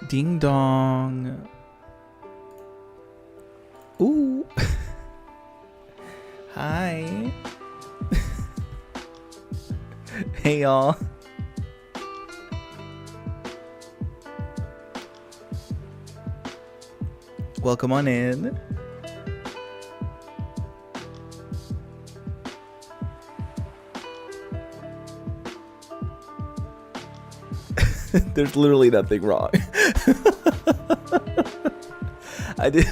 Ding dong. Ooh. Hi. Hey y'all. Welcome on in. There's literally nothing wrong. I did.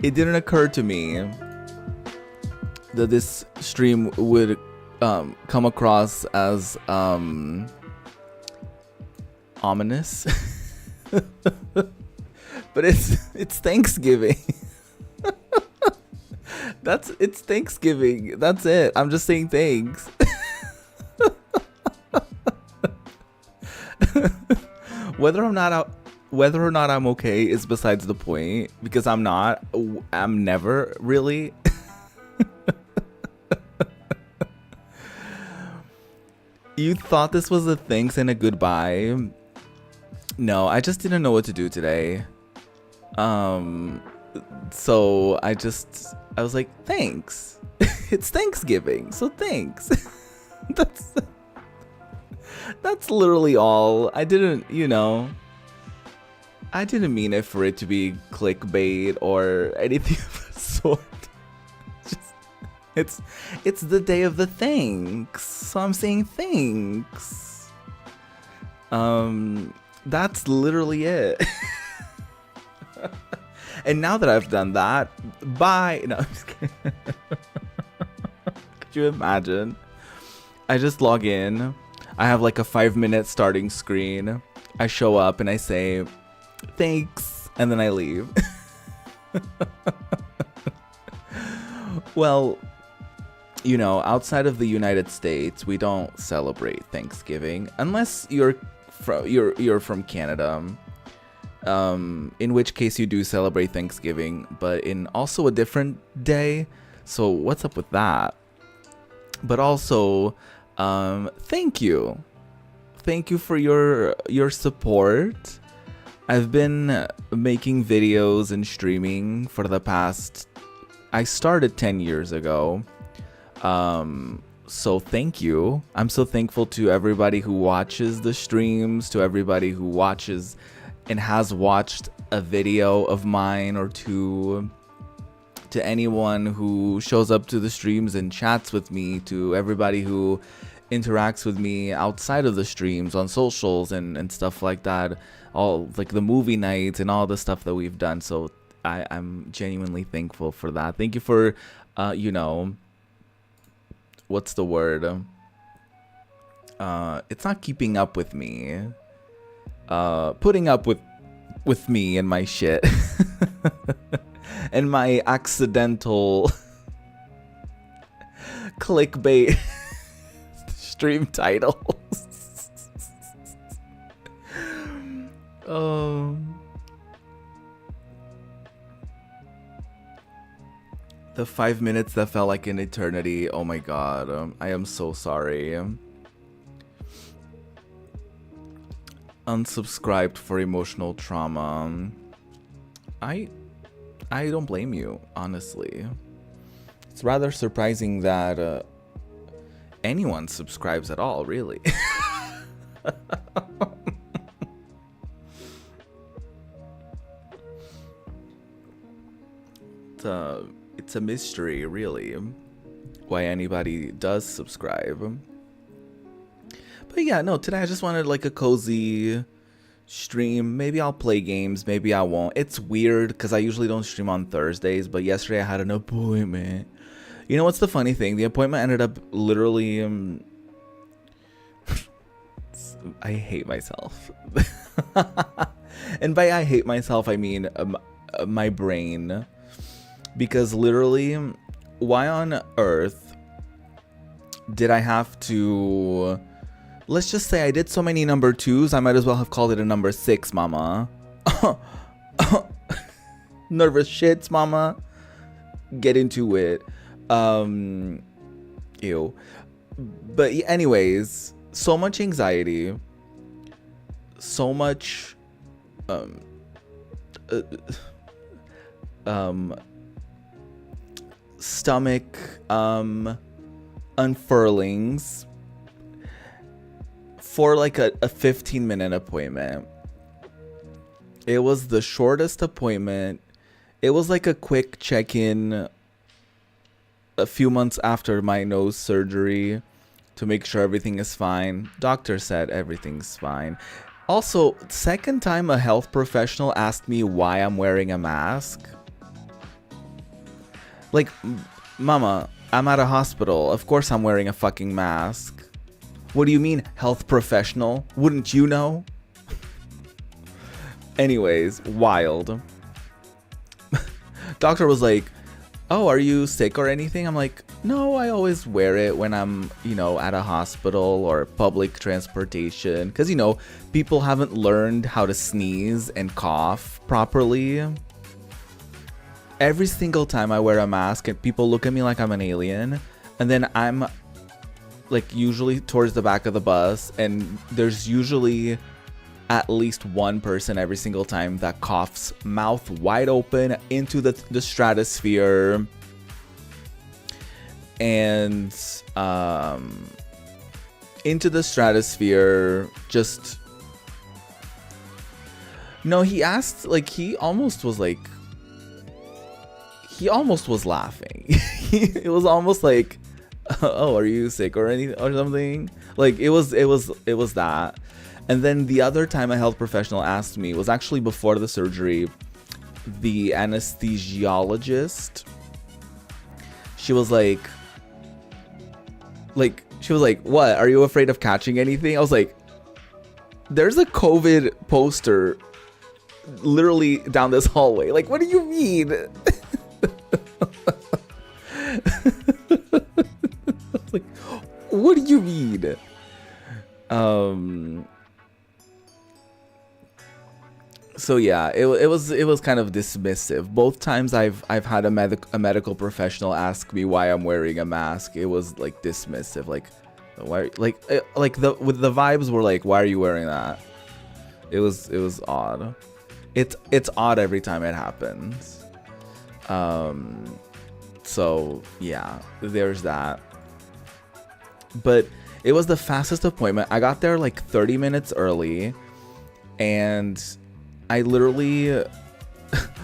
It didn't occur to me that this stream would come across as ominous. But it's Thanksgiving. It's Thanksgiving. That's it. I'm just saying thanks. Whether or not I'm okay is besides the point, because I'm never really. You thought this was a thanks and a goodbye. No, I just didn't know what to do today. So I was like, thanks. It's Thanksgiving, so thanks. That's literally all. I didn't mean it for it to be clickbait or anything of the sort. It's the day of the thanks, so I'm saying thanks. That's literally it. And now that I've done that, bye. No, I'm just kidding. Could you imagine? I just log in. I have like a 5-minute starting screen. I show up and I say, thanks, and then I leave. Well, outside of the United States, we don't celebrate Thanksgiving unless you're from Canada. In which case you do celebrate Thanksgiving, but in also a different day. So what's up with that? But also, thank you for your support. I've been making videos and streaming for the past. I started 10 years ago. So thank you. I'm so thankful to everybody who watches the streams, to everybody who watches and has watched a video of mine or two, to anyone who shows up to the streams and chats with me, to everybody who interacts with me outside of the streams on socials and stuff like that, all like the movie nights and all the stuff that we've done. So I'm genuinely thankful for that. Thank you for what's the word? It's not keeping up with me. Putting up with me and my shit. And my accidental clickbait stream titles. The 5 minutes that felt like an eternity. Oh my god. I am so sorry. Unsubscribed for emotional trauma. I don't blame you, honestly. It's rather surprising that anyone subscribes at all, really. It's a mystery, really, why anybody does subscribe. But yeah, no, today I just wanted like a cozy stream. Maybe I'll play games, maybe I won't. It's weird because I usually don't stream on Thursdays, but yesterday I had an appointment. You know what's the funny thing? The appointment ended up literally I hate myself. And by I hate myself, I mean my brain. Because literally, why on earth did I have to... Let's just say I did so many number 2s, I might as well have called it a number 6, mama. Nervous shits, mama. Get into it. Ew. But anyways, so much anxiety. so much uh, stomach unfurlings for like a 15-minute appointment. It was the shortest appointment. It was like a quick check-in a few months after my nose surgery to make sure everything is fine. Doctor said everything's fine. Also, second time a health professional asked me why I'm wearing a mask. Like, mama, I'm at a hospital. Of course I'm wearing a fucking mask. What do you mean, health professional? Wouldn't you know? Anyways, wild. Doctor was like, oh, are you sick or anything? I'm like, no, I always wear it when I'm, at a hospital or public transportation. Because, people haven't learned how to sneeze and cough properly. Every single time I wear a mask, and people look at me like I'm an alien. And then I'm, like, usually towards the back of the bus. And there's usually at least one person every single time that coughs mouth wide open into the stratosphere. And into the stratosphere, just... No, he asked, like, he almost was laughing. It was almost like, oh, are you sick or anything or something? Like, it was that. And then the other time a health professional asked me was actually before the surgery. The anesthesiologist, she was like, what? Are you afraid of catching anything? I was like, there's a COVID poster literally down this hallway. Like, what do you mean? Like, what do you mean? So yeah, it was kind of dismissive. Both times I've had a medical professional ask me why I'm wearing a mask. It was like dismissive, like why, like the vibes were like, why are you wearing that? It was odd. It's odd every time it happens. So yeah, there's that. But it was the fastest appointment. I got there like 30 minutes early, and I literally,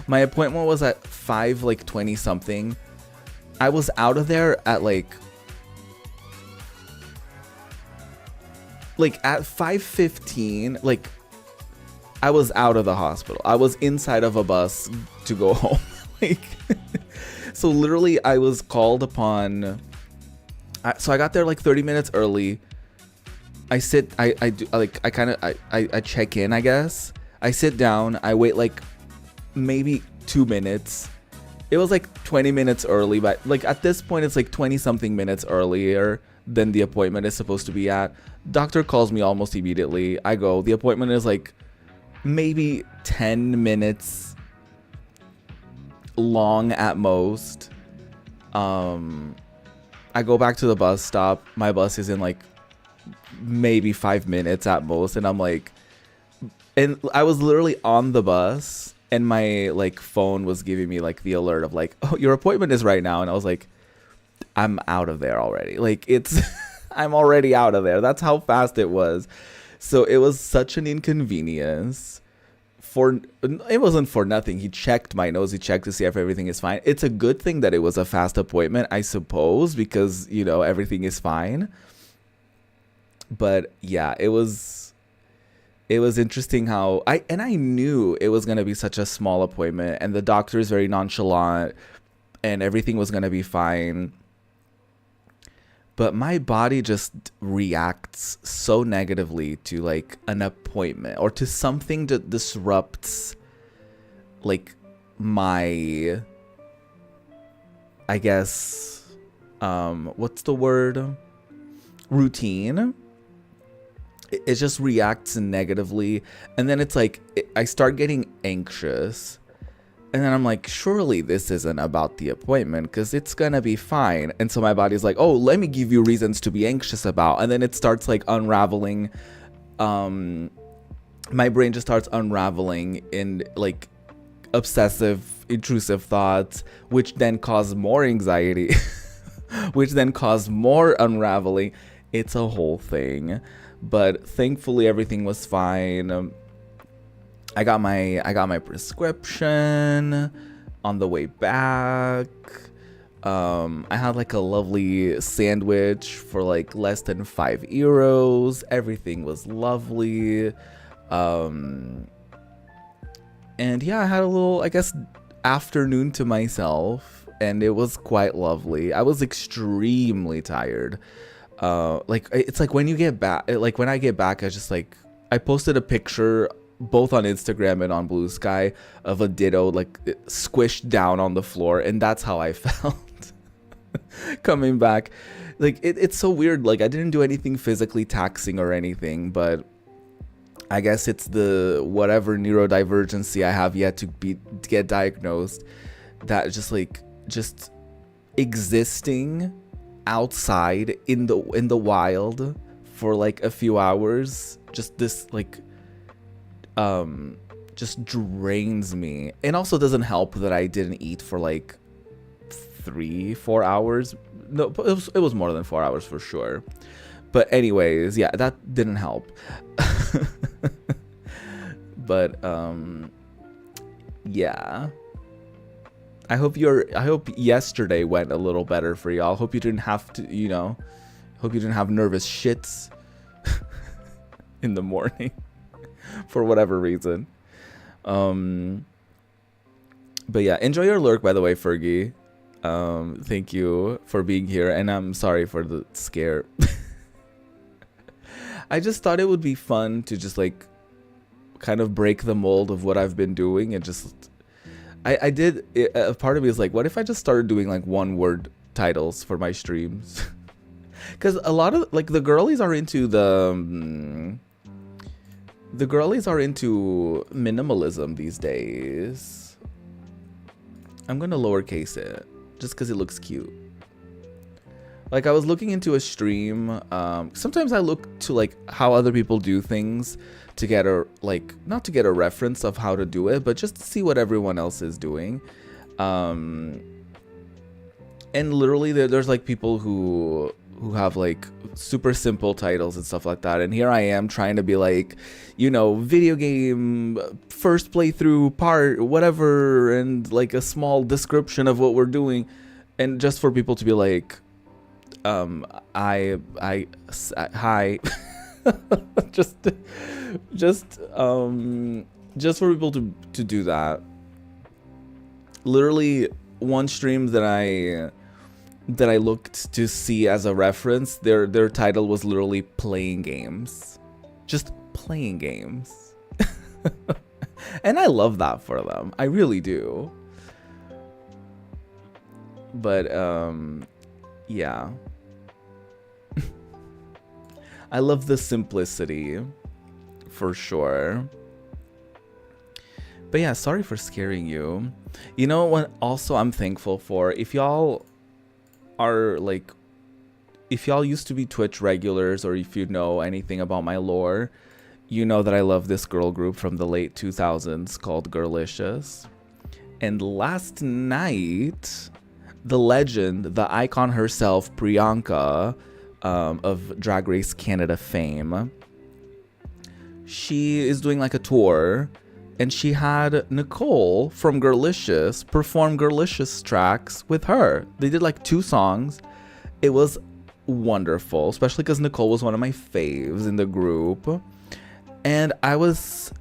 my appointment was at 5:20 something. I was out of there at like at 5:15, like I was out of the hospital. I was inside of a bus to go home. So literally I was called upon. So I got there like 30 minutes early. I check in, I guess. I sit down, I wait like maybe 2 minutes. It was like 20 minutes early, but like at this point it's like 20 something minutes earlier than the appointment is supposed to be at. Doctor calls me almost immediately. I go, the appointment is like maybe 10 minutes long at most. I go back to the bus stop. My bus is in like maybe 5 minutes at most, and I'm like, and I was literally on the bus, and my like phone was giving me like the alert of like, oh, your appointment is right now, and I was like, I'm out of there already. Like it's I'm already out of there. That's how fast it was. So it was such an inconvenience. It wasn't for nothing. He checked my nose. He checked to see if everything is fine. It's a good thing that it was a fast appointment, I suppose, because everything is fine. But yeah, it was interesting how I knew it was going to be such a small appointment, and the doctor is very nonchalant and everything was going to be fine. But my body just reacts so negatively to like an appointment or to something that disrupts like my, I guess, what's the word? Routine. It just reacts negatively. And then it's like, I start getting anxious. And then I'm like, surely this isn't about the appointment because it's going to be fine. And so my body's like, oh, let me give you reasons to be anxious about. And then it starts like unraveling my brain just starts unraveling in like obsessive, intrusive thoughts, which then cause more anxiety, which then cause more unraveling. It's a whole thing. But thankfully everything was fine. I got my prescription on the way back. I had like a lovely sandwich for like less than €5. Everything was lovely. And yeah, I had a little, I guess, afternoon to myself, and it was quite lovely. I was extremely tired. Like it's like when you get back, like when I get back, I posted a picture both on Instagram and on Blue Sky of a ditto like squished down on the floor, and that's how I felt coming back. Like it's so weird. Like I didn't do anything physically taxing or anything, but I guess it's the whatever neurodivergency I have yet to get diagnosed, that just existing outside in the wild for like a few hours, just drains me. And also doesn't help that I didn't eat for like 3-4 hours. No, it was more than 4 hours for sure. But anyways, yeah, that didn't help. But yeah, I hope yesterday went a little better for y'all. Hope you didn't have to, hope you didn't have nervous shits in the morning for whatever reason. But yeah, enjoy your lurk, by the way, Fergie. Thank you for being here, and I'm sorry for the scare. I just thought it would be fun to just like kind of break the mold of what I've been doing, and just I did a part of me is like, what if I just started doing like one word titles for my streams? Because a lot of like the girlies are into minimalism these days. I'm gonna lowercase it just because it looks cute. Like I was looking into a stream. Sometimes I look to like how other people do things to get not to get a reference of how to do it, but just to see what everyone else is doing. And literally there's like people who have like super simple titles and stuff like that. And here I am trying to be like, video game first playthrough part, whatever, and like a small description of what we're doing. And just for people to be like, hi. just for people to do that. Literally one stream that I looked to see as a reference, their title was literally playing games. Just playing games. And I love that for them. I really do. But yeah. I love the simplicity for sure. But yeah, sorry for scaring you. You know what also I'm thankful for? If y'all used to be Twitch regulars, or if you know anything about my lore, you know that I love this girl group from the late 2000s called Girlicious. And last night, the legend, the icon herself, Priyanka, of Drag Race Canada fame, she is doing like a tour, and she had Nicole from Girlicious perform Girlicious tracks with her. They did like 2 songs. It was wonderful, especially because Nicole was one of my faves in the group. And I was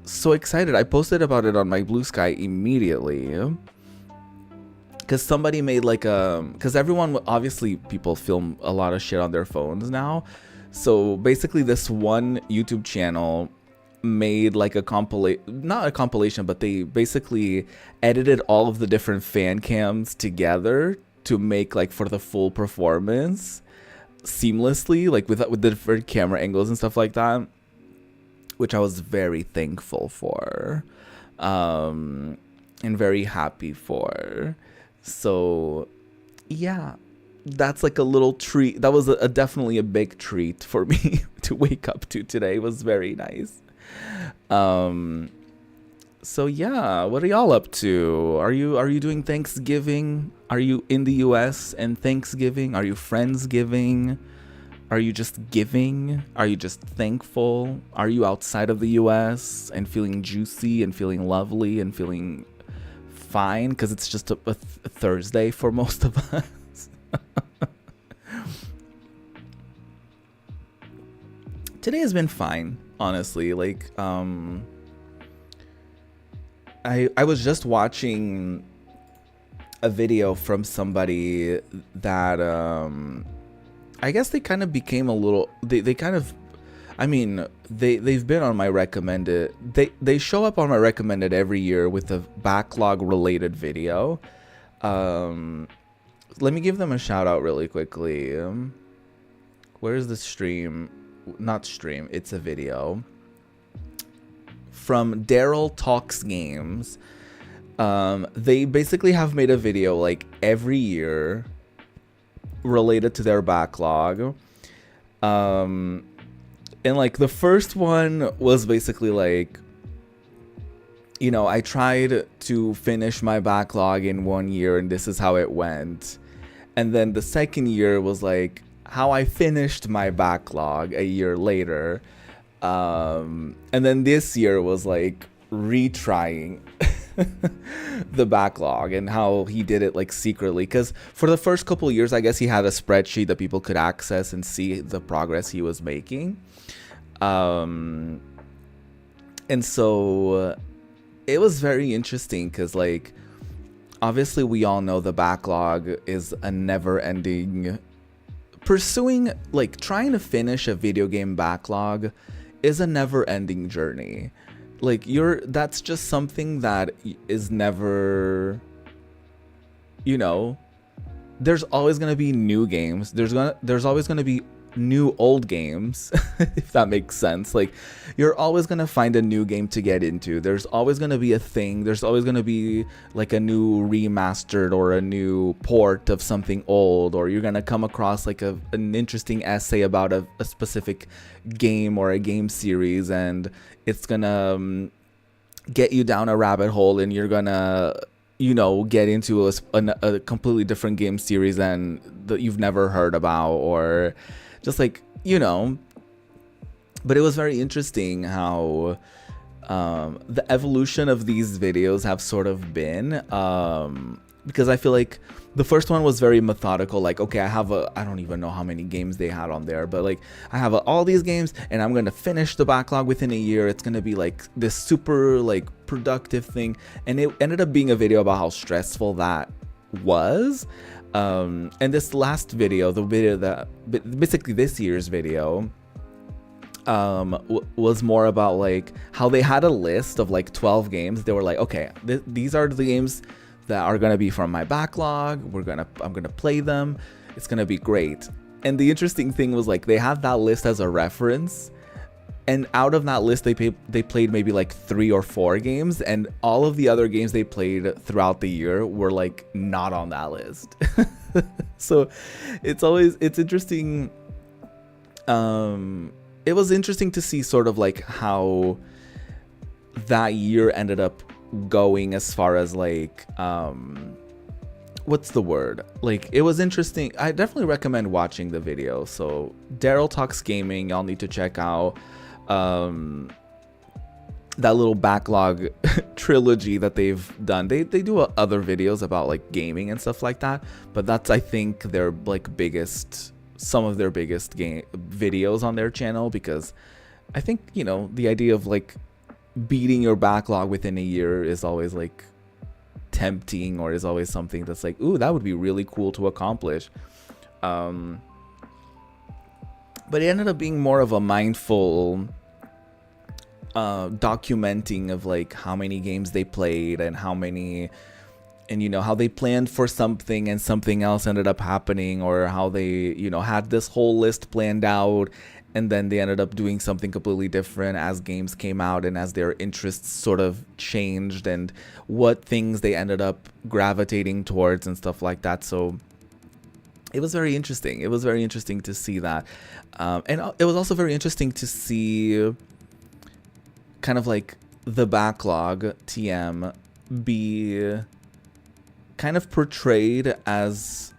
so excited. I posted about it on my Blue Sky immediately. Because somebody made like because everyone, obviously people film a lot of shit on their phones now. So basically this one YouTube channel made like not a compilation, but they basically edited all of the different fan cams together to make like for the full performance seamlessly, like with the different camera angles and stuff like that, which I was very thankful for, and very happy for. So yeah, that's like a little treat. That was definitely a big treat for me to wake up to today. It was very nice. So yeah, what are y'all up to? Are you doing Thanksgiving? Are you in the US and Thanksgiving? Are you Friendsgiving? Are you just giving? Are you just thankful? Are you outside of the US and feeling juicy and feeling lovely and feeling fine because it's just a Thursday for most of us? Today has been fine, honestly. Like, I was just watching a video from somebody that I guess they kind of became a little they kind of, I mean, they've been on my recommended, they show up on my recommended every year with a backlog related video. Let me give them a shout out really quickly. Where's the stream? Not stream, it's a video from Daryl Talks Games. They basically have made a video like every year related to their backlog. And like the first one was basically like, you know, I tried to finish my backlog in 1 year and this is how it went. And then the second year was like how I finished my backlog a year later. And then this year was like retrying the backlog and how he did it like secretly, because for the first couple of years I guess he had a spreadsheet that people could access and see the progress he was making. And so it was very interesting because like obviously we all know the backlog is a never-ending pursuing, like trying to finish a video game backlog is a never-ending journey. Like that's just something that is never, you know, there's always going to be new games. There's always going to be new old games, if that makes sense. Like you're always going to find a new game to get into. There's always going to be a thing. There's always going to be like a new remastered or a new port of something old, or you're going to come across like an interesting essay about a specific game or a game series, and it's going to get you down a rabbit hole, and you're going to, you know, get into a completely different game series and that you've never heard about, or just like, you know. But it was very interesting how the evolution of these videos have sort of been, because I feel like the first one was very methodical. Like, okay, I don't even know how many games they had on there, but like I have all these games and I'm going to finish the backlog within a year. It's going to be like this super like productive thing. And it ended up being a video about how stressful that was. And this last video, the video that basically this year's video, was more about like how they had a list of like 12 games. They were like, okay, these are the games that are gonna be from my backlog. I'm gonna play them. It's gonna be great. And the interesting thing was like they had that list as a reference, and out of that list they played maybe like 3 or 4 games, and all of the other games they played throughout the year were like not on that list. So it's interesting. It was interesting to see sort of like how that year ended up going as far as like what's the word, like it was interesting. I definitely recommend watching the video. So Daryl Talks Gaming, y'all need to check out that little backlog trilogy that they've done. They do other videos about like gaming and stuff like that, but that's I think their like some of their biggest game videos on their channel, because I think, you know, the idea of like beating your backlog within a year is always like tempting, or is always something that's like, ooh, that would be really cool to accomplish. But it ended up being more of a mindful documenting of like how many games they played and how many, and you know, how they planned for something and something else ended up happening, or how they, you know, had this whole list planned out and then they ended up doing something completely different as games came out and as their interests sort of changed, and what things they ended up gravitating towards and stuff like that. So it was very interesting. It was very interesting to see that. And it was also very interesting to see kind of like the backlog TM be kind of portrayed as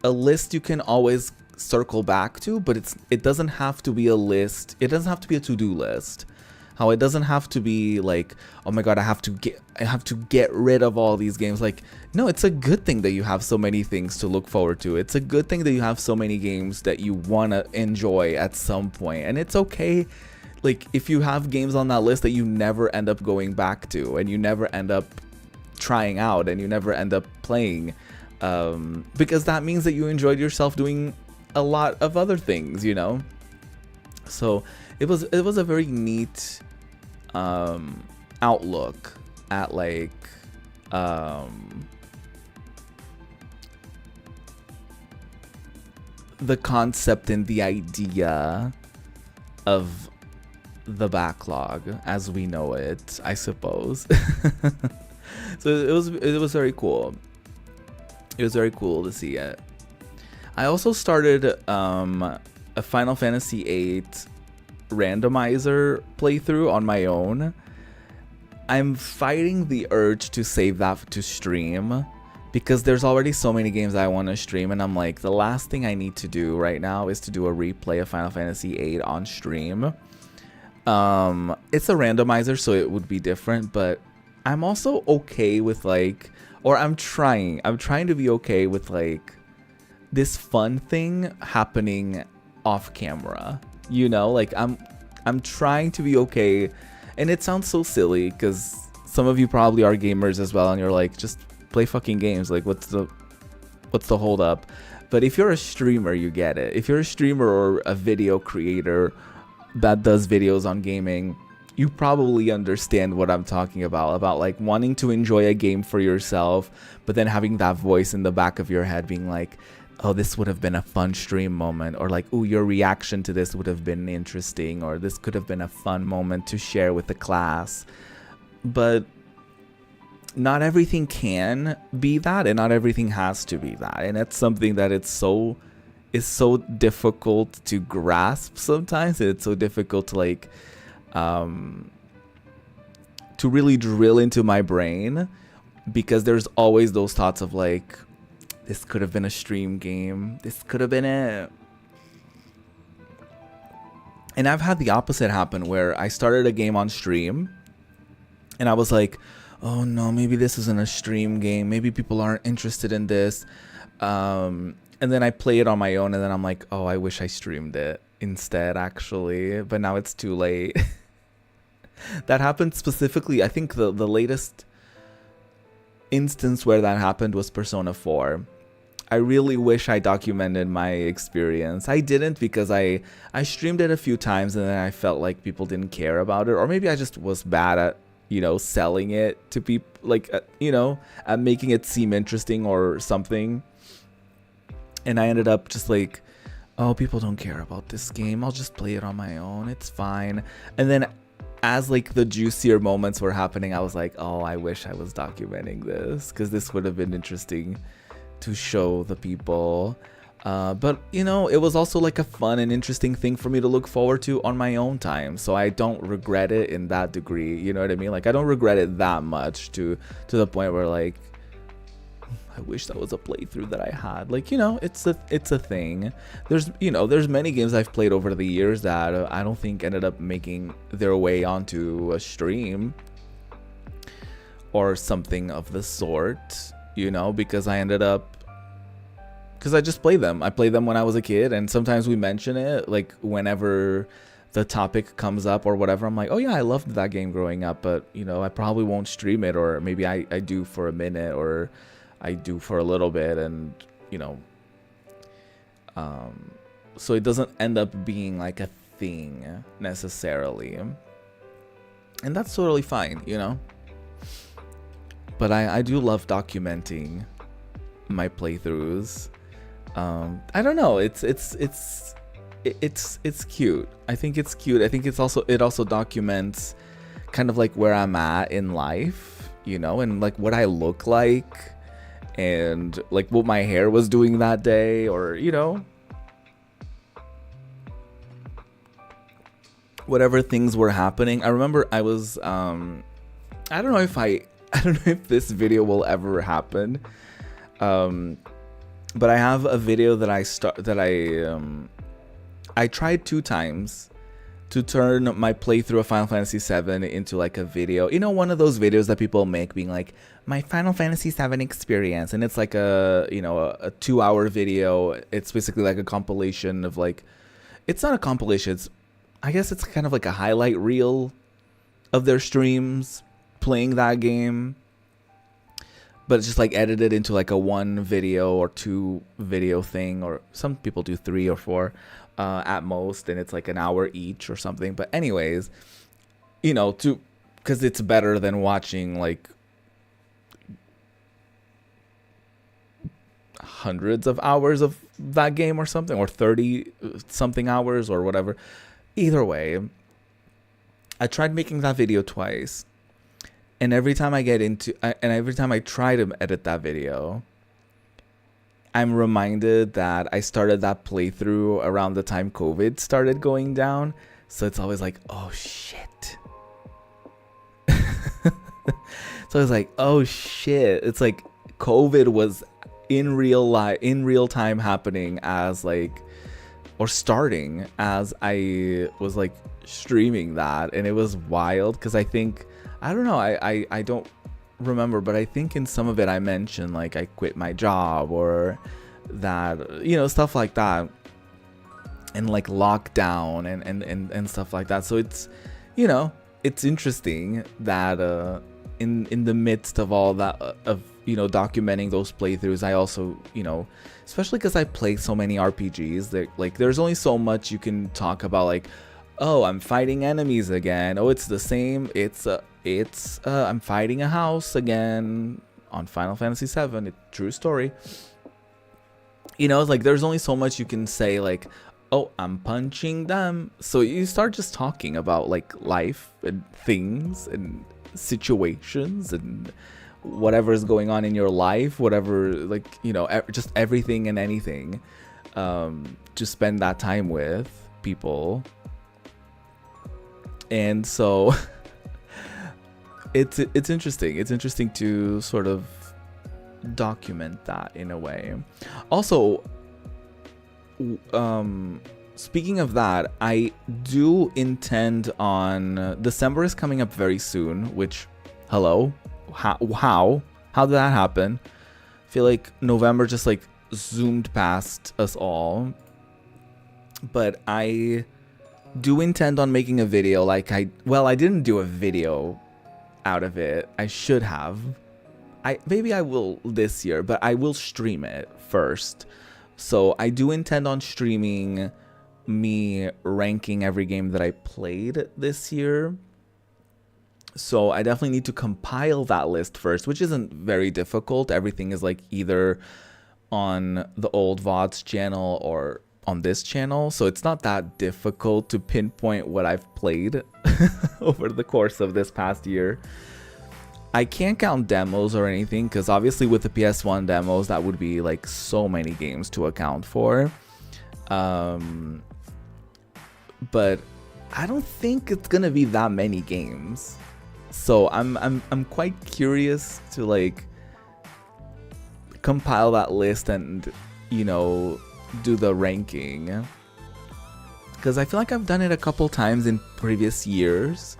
a list you can always circle back to, but it doesn't have to be a list. It doesn't have to be a to-do list. How it doesn't have to be like, oh my god, I have to get rid of all these games. Like, no, it's a good thing that you have so many things to look forward to. It's a good thing that you have so many games that you want to enjoy at some point. And it's okay, like, if you have games on that list that you never end up going back to, and you never end up trying out, and you never end up playing, because that means that you enjoyed yourself doing a lot of other things, you know. So it was a very neat outlook at like the concept and the idea of the backlog as we know it, I suppose. So it was very cool. It was very cool to see it. I also started a Final Fantasy VIII randomizer playthrough on my own. I'm fighting the urge to save that to stream because there's already so many games I want to stream, and I'm like, the last thing I need to do right now is to do a replay of Final Fantasy VIII on stream. It's a randomizer, so it would be different, but I'm also okay with like, or I'm trying to be okay with like this fun thing happening off camera, you know. Like I'm trying to be okay, and it sounds so silly because some of you probably are gamers as well, and you're like, just play fucking games, like what's the hold up? But if you're a streamer, you get it. If you're a streamer or a video creator that does videos on gaming, you probably understand what I'm talking about like wanting to enjoy a game for yourself, but then having that voice in the back of your head being like, oh, this would have been a fun stream moment, or like, oh, your reaction to this would have been interesting, or this could have been a fun moment to share with the class. But not everything can be that, and not everything has to be that, and that's something that is so difficult to grasp sometimes. It's so difficult to like to really drill into my brain, because there's always those thoughts of like, this could have been a stream game, this could have been it. And I've had the opposite happen, where I started a game on stream and I was like, oh no, maybe this isn't a stream game, maybe people aren't interested in this, and then I play it on my own, and then I'm like, oh, I wish I streamed it instead actually, but now it's too late. That happened specifically, I think the latest instance where that happened was Persona 4. I really wish I documented my experience. I didn't, because I streamed it a few times and then I felt like people didn't care about it, or maybe I just was bad at, you know, selling it to people, like, you know, at making it seem interesting or something. And I ended up just like, oh, people don't care about this game, I'll just play it on my own, it's fine. And then as like the juicier moments were happening, I was like, oh, I wish I was documenting this, because this would have been interesting to show the people. But you know, it was also like a fun and interesting thing for me to look forward to on my own time, so I don't regret it in that degree, you know what I mean? Like, I don't regret it that much to the point where like, I wish that was a playthrough that I had. Like, you know, it's a thing. There's, you know, there's many games I've played over the years that I don't think ended up making their way onto a stream or something of the sort, you know, because I just played them. I played them when I was a kid, and sometimes we mention it, like whenever the topic comes up or whatever, I'm like, oh yeah, I loved that game growing up, but you know, I probably won't stream it, or maybe I do for a minute, or I do for a little bit, and you know, so it doesn't end up being like a thing necessarily, and that's totally fine, you know. But I do love documenting my playthroughs. I don't know, it's cute. I think it's cute. I think it also documents kind of like where I'm at in life, you know, and like what I look like, and like what my hair was doing that day, or you know, whatever things were happening. I remember I was I don't know if this video will ever happen. But I have a video that I tried 2 times to turn my playthrough of Final Fantasy VII into like a video. You know, one of those videos that people make being like, my Final Fantasy VII experience. And it's like a 2-hour video. It's basically like a compilation of like, it's not a compilation. I guess it's kind of like a highlight reel of their streams playing that game. But it's just like edited into like a 1 video or 2 video thing, or some people do 3 or 4 at most, and it's like an hour each or something. But anyways, you know, because it's better than watching like hundreds of hours of that game or something, or 30 something hours or whatever. Either way, I tried making that video twice. And every time I try to edit that video, I'm reminded that I started that playthrough around the time COVID started going down. So it's always like, oh shit. So it's like, oh shit. It's like COVID was in real time happening as like, or starting as I was like streaming that. And it was wild because I don't know, I don't remember, but I think in some of it I mentioned like I quit my job or that, you know, stuff like that, and like lockdown and stuff like that. So it's, you know, it's interesting that in the midst of all that of, you know, documenting those playthroughs, I also, you know, especially because I play so many RPGs that like there's only so much you can talk about, like, oh, I'm fighting enemies again. Oh, it's the same. I'm fighting a house again on Final Fantasy VII. True story. You know, it's like there's only so much you can say, like, oh, I'm punching them. So you start just talking about like life and things and situations and whatever is going on in your life, whatever, like, you know, just everything and anything. To spend that time with people. And so it's interesting. It's interesting to sort of document that in a way. Also, speaking of that, I do intend on, December is coming up very soon, which, hello, how did that happen? I feel like November just like zoomed past us all. But I do intend on making a video. Like I didn't do a video out of it. I should have. Maybe I will this year, but I will stream it first. So I do intend on streaming me ranking every game that I played this year. So I definitely need to compile that list first, which isn't very difficult. Everything is like either on the old VODs channel or on this channel, so it's not that difficult to pinpoint what I've played over the course of this past year. I can't count demos or anything, because obviously with the PS1 demos, that would be like so many games to account for. But I don't think it's gonna be that many games. So I'm quite curious to like compile that list and, you know, do the ranking, because I feel like I've done it a couple times in previous years,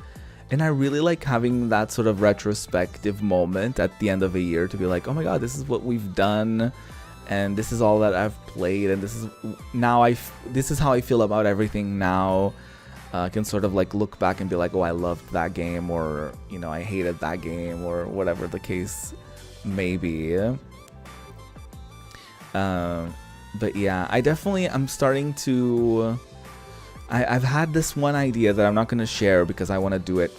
and I really like having that sort of retrospective moment at the end of a year to be like, oh my god, this is what we've done, and this is all that I've played, and this is how I feel about everything now. I can sort of like look back and be like, oh, I loved that game, or, you know, I hated that game, or whatever the case may be. But yeah, I'm starting to, I've had this one idea that I'm not going to share because I want to do it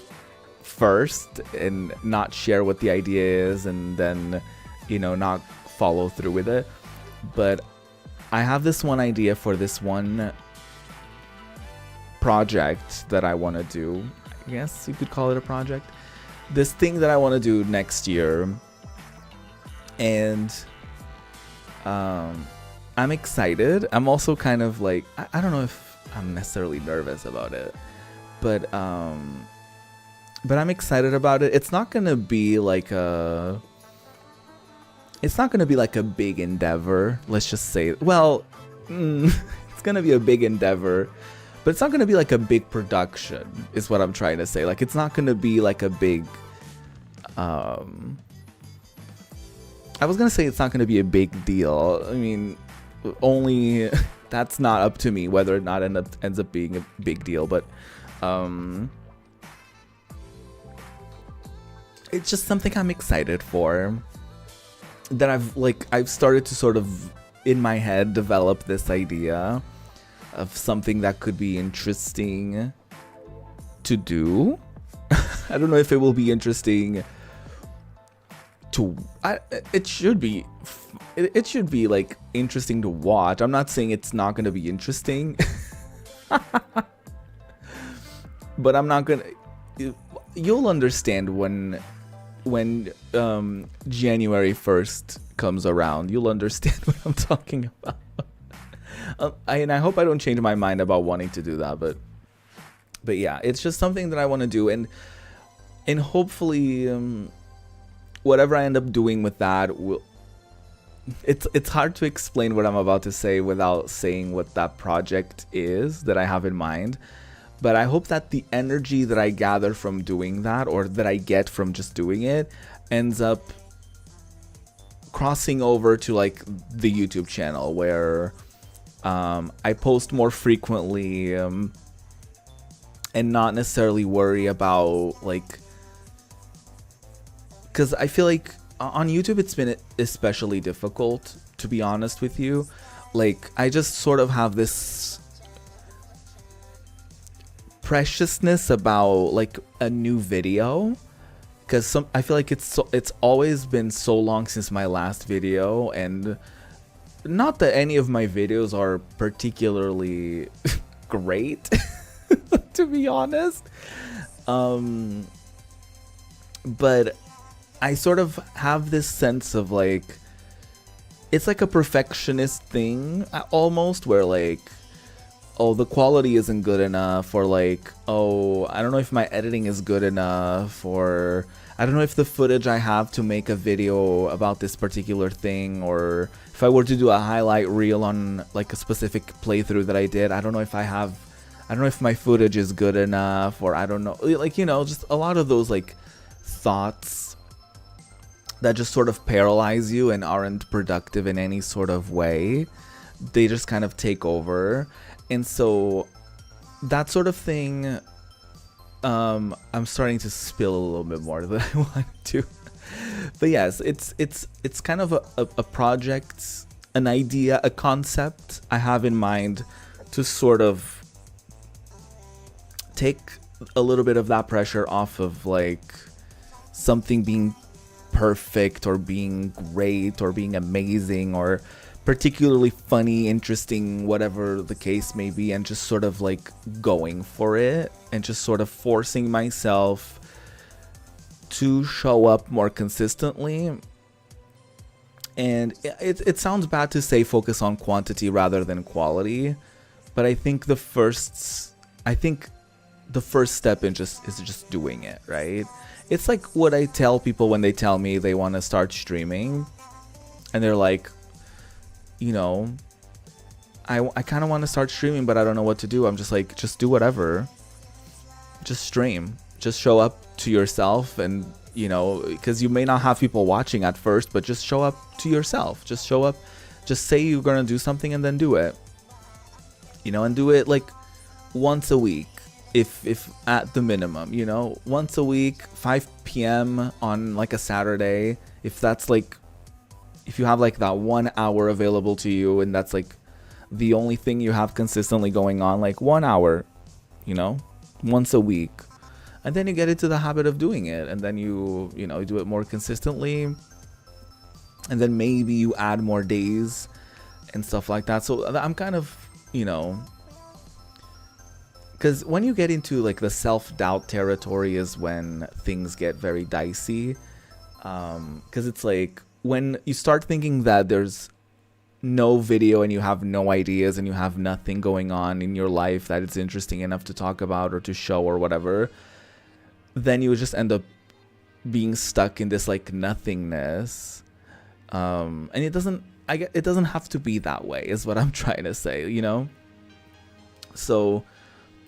first and not share what the idea is and then, you know, not follow through with it. But I have this one idea for this one project that I want to do. I guess you could call it a project. This thing that I want to do next year. And I'm excited. I'm also kind of like, I don't know if I'm necessarily nervous about it, but I'm excited about it. It's not gonna be like a big endeavor. Let's just say, well, it's gonna be a big endeavor, but it's not gonna be like a big production, is what I'm trying to say. Like, it's not gonna be like a big, I was gonna say it's not gonna be a big deal. I mean, only that's not up to me whether or not ends up being a big deal, but it's just something I'm excited for, that I've started to sort of in my head develop this idea of something that could be interesting to do. I don't know if it will be interesting to it should be like interesting to watch. I'm not saying it's not going to be interesting. But I'm not going to, you'll understand when January 1st comes around. You'll understand what I'm talking about. And I hope I don't change my mind about wanting to do that, but yeah, it's just something that I want to do, and hopefully whatever I end up doing with that will, it's hard to explain what I'm about to say without saying what that project is that I have in mind. But I hope that the energy that I gather from doing that, or that I get from just doing it, ends up crossing over to like the YouTube channel, where I post more frequently, and not necessarily worry about like, because I feel like on YouTube it's been especially difficult, to be honest with you. Like, I just sort of have this preciousness about like a new video, because I feel like it's always been so long since my last video, and not that any of my videos are particularly great, to be honest, but I sort of have this sense of like, it's like a perfectionist thing almost, where like, oh, the quality isn't good enough, or like, oh, I don't know if my editing is good enough, or I don't know if the footage I have to make a video about this particular thing, or if I were to do a highlight reel on like a specific playthrough that I did, I don't know if my footage is good enough, or I don't know, like, you know, just a lot of those like thoughts that just sort of paralyze you and aren't productive in any sort of way. They just kind of take over. And so that sort of thing, I'm starting to spill a little bit more than I want to. But yes, it's kind of a project, an idea, a concept I have in mind to sort of take a little bit of that pressure off of like something being perfect, or being great, or being amazing, or particularly funny, interesting, whatever the case may be, and just sort of like going for it, and just sort of forcing myself to show up more consistently. And it sounds bad to say focus on quantity rather than quality, but I think the first step is just doing it, right? It's like what I tell people when they tell me they want to start streaming, and they're like, you know, I kind of want to start streaming, but I don't know what to do. I'm just like, just do whatever. Just stream. Just show up to yourself, and, you know, because you may not have people watching at first, but just show up to yourself. Just show up. Just say you're going to do something and then do it. You know, and do it like once a week. If at the minimum, you know, once a week, 5 p.m. on like a Saturday, if that's like, if you have like that 1 hour available to you, and that's like the only thing you have consistently going on, like 1 hour, you know, once a week, and then you get into the habit of doing it, and then you know, you do it more consistently, and then maybe you add more days and stuff like that. So I'm kind of, you know, because when you get into like the self-doubt territory is when things get very dicey, because it's like when you start thinking that there's no video and you have no ideas and you have nothing going on in your life that it's interesting enough to talk about or to show or whatever, then you would just end up being stuck in this like nothingness. And it doesn't have to be that way, is what I'm trying to say, you know? So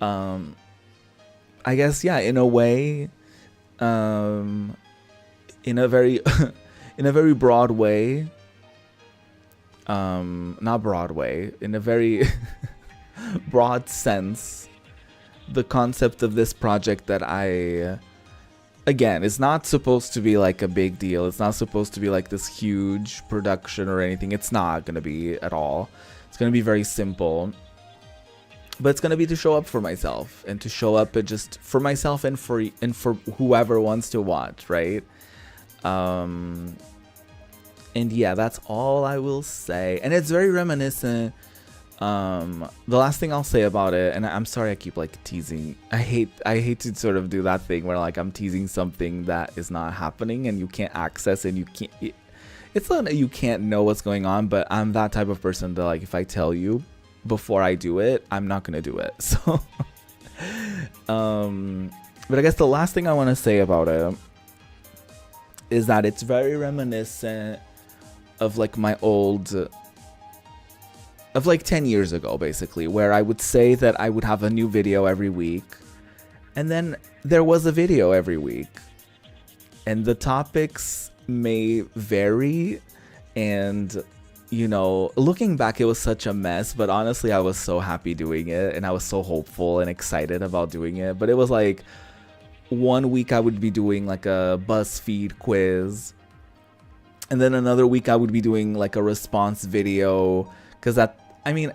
I guess, yeah, in a way, in a very in a very broad way, not Broadway, in a very broad sense, the concept of this project that again, it's not supposed to be like a big deal. It's not supposed to be like this huge production or anything. It's not going to be at all. It's going to be very simple. But it's going to be to show up for myself and to show up just for myself and for whoever wants to watch, right? And yeah, that's all I will say. And it's very reminiscent. The last thing I'll say about it, and I'm sorry I keep like teasing. I hate to sort of do that thing where like I'm teasing something that is not happening and you can't access and you can't. It's not that you can't know what's going on, but I'm that type of person that like if I tell you before I do it, I'm not gonna do it. So, but I guess the last thing I want to say about it is that it's very reminiscent of like my old, of like 10 years ago, basically, where I would say that I would have a new video every week, and then there was a video every week, and the topics may vary, and you know, looking back, it was such a mess, but honestly, I was so happy doing it, and I was so hopeful and excited about doing it. But it was like, one week I would be doing like a BuzzFeed quiz, and then another week I would be doing like a response video, because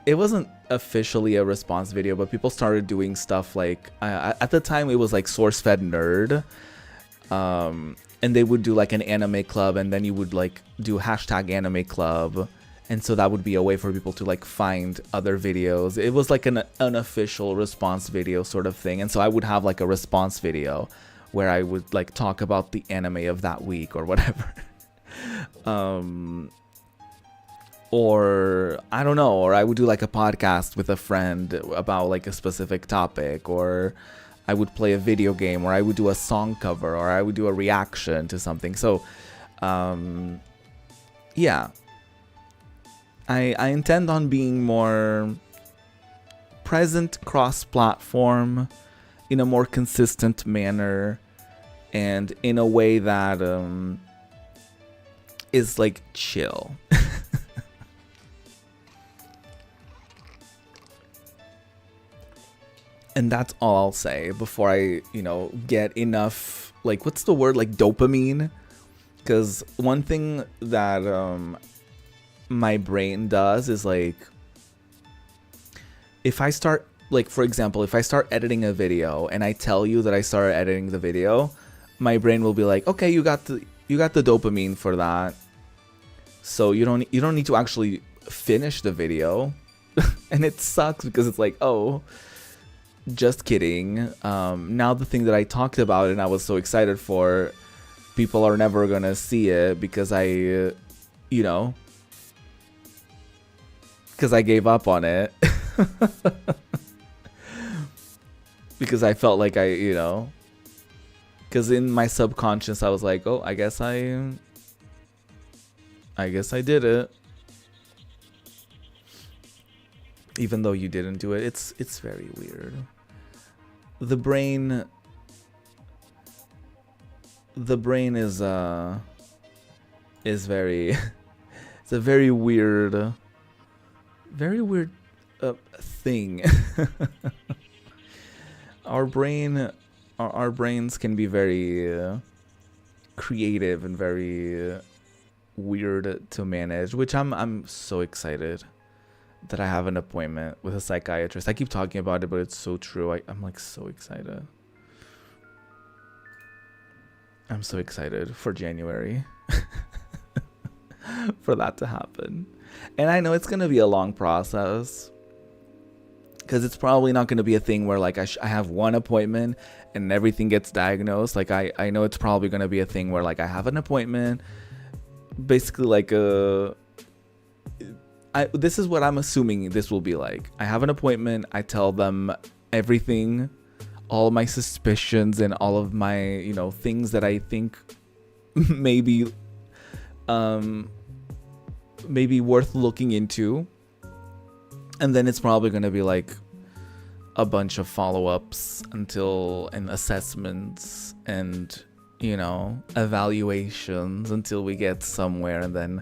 it wasn't officially a response video, but people started doing stuff like, at the time it was like SourceFed Nerd, and they would do like an anime club, and then you would like do #anime club, and so that would be a way for people to like find other videos. It was like an unofficial response video sort of thing, and so I would have like a response video where I would like talk about the anime of that week or whatever. Or I don't know, or I would do like a podcast with a friend about like a specific topic, or I would play a video game, or I would do a song cover, or I would do a reaction to something. So yeah, I intend on being more present cross-platform in a more consistent manner, and in a way that is like chill. And that's all I'll say before I, get enough, like, what's the word, like dopamine? Because one thing that my brain does is like, if I start, like, for example, if I start editing a video and I tell you that I started editing the video, my brain will be like, okay, you got the dopamine for that. So you don't need to actually finish the video. And it sucks because it's like, oh, just kidding. Now the thing that I talked about and I was so excited for, people are never gonna see it because because I gave up on it. Because I felt like because in my subconscious I was like, oh, I guess I did it. Even though you didn't do it, it's very weird. The brain is very it's a very weird thing. Our brains can be very creative and very weird to manage, which I'm so excited that I have an appointment with a psychiatrist. I keep talking about it, but it's so true. I'm like so excited. I'm so excited for January for that to happen. And I know it's going to be a long process because it's probably not going to be a thing where like I have one appointment and everything gets diagnosed. Like I know it's probably going to be a thing where like I have an appointment, basically like this is what I'm assuming this will be like. I have an appointment. I tell them everything, all my suspicions and all of my, you know, things that I think maybe worth looking into. And then it's probably going to be like a bunch of follow-ups and assessments and, you know, evaluations until we get somewhere, and then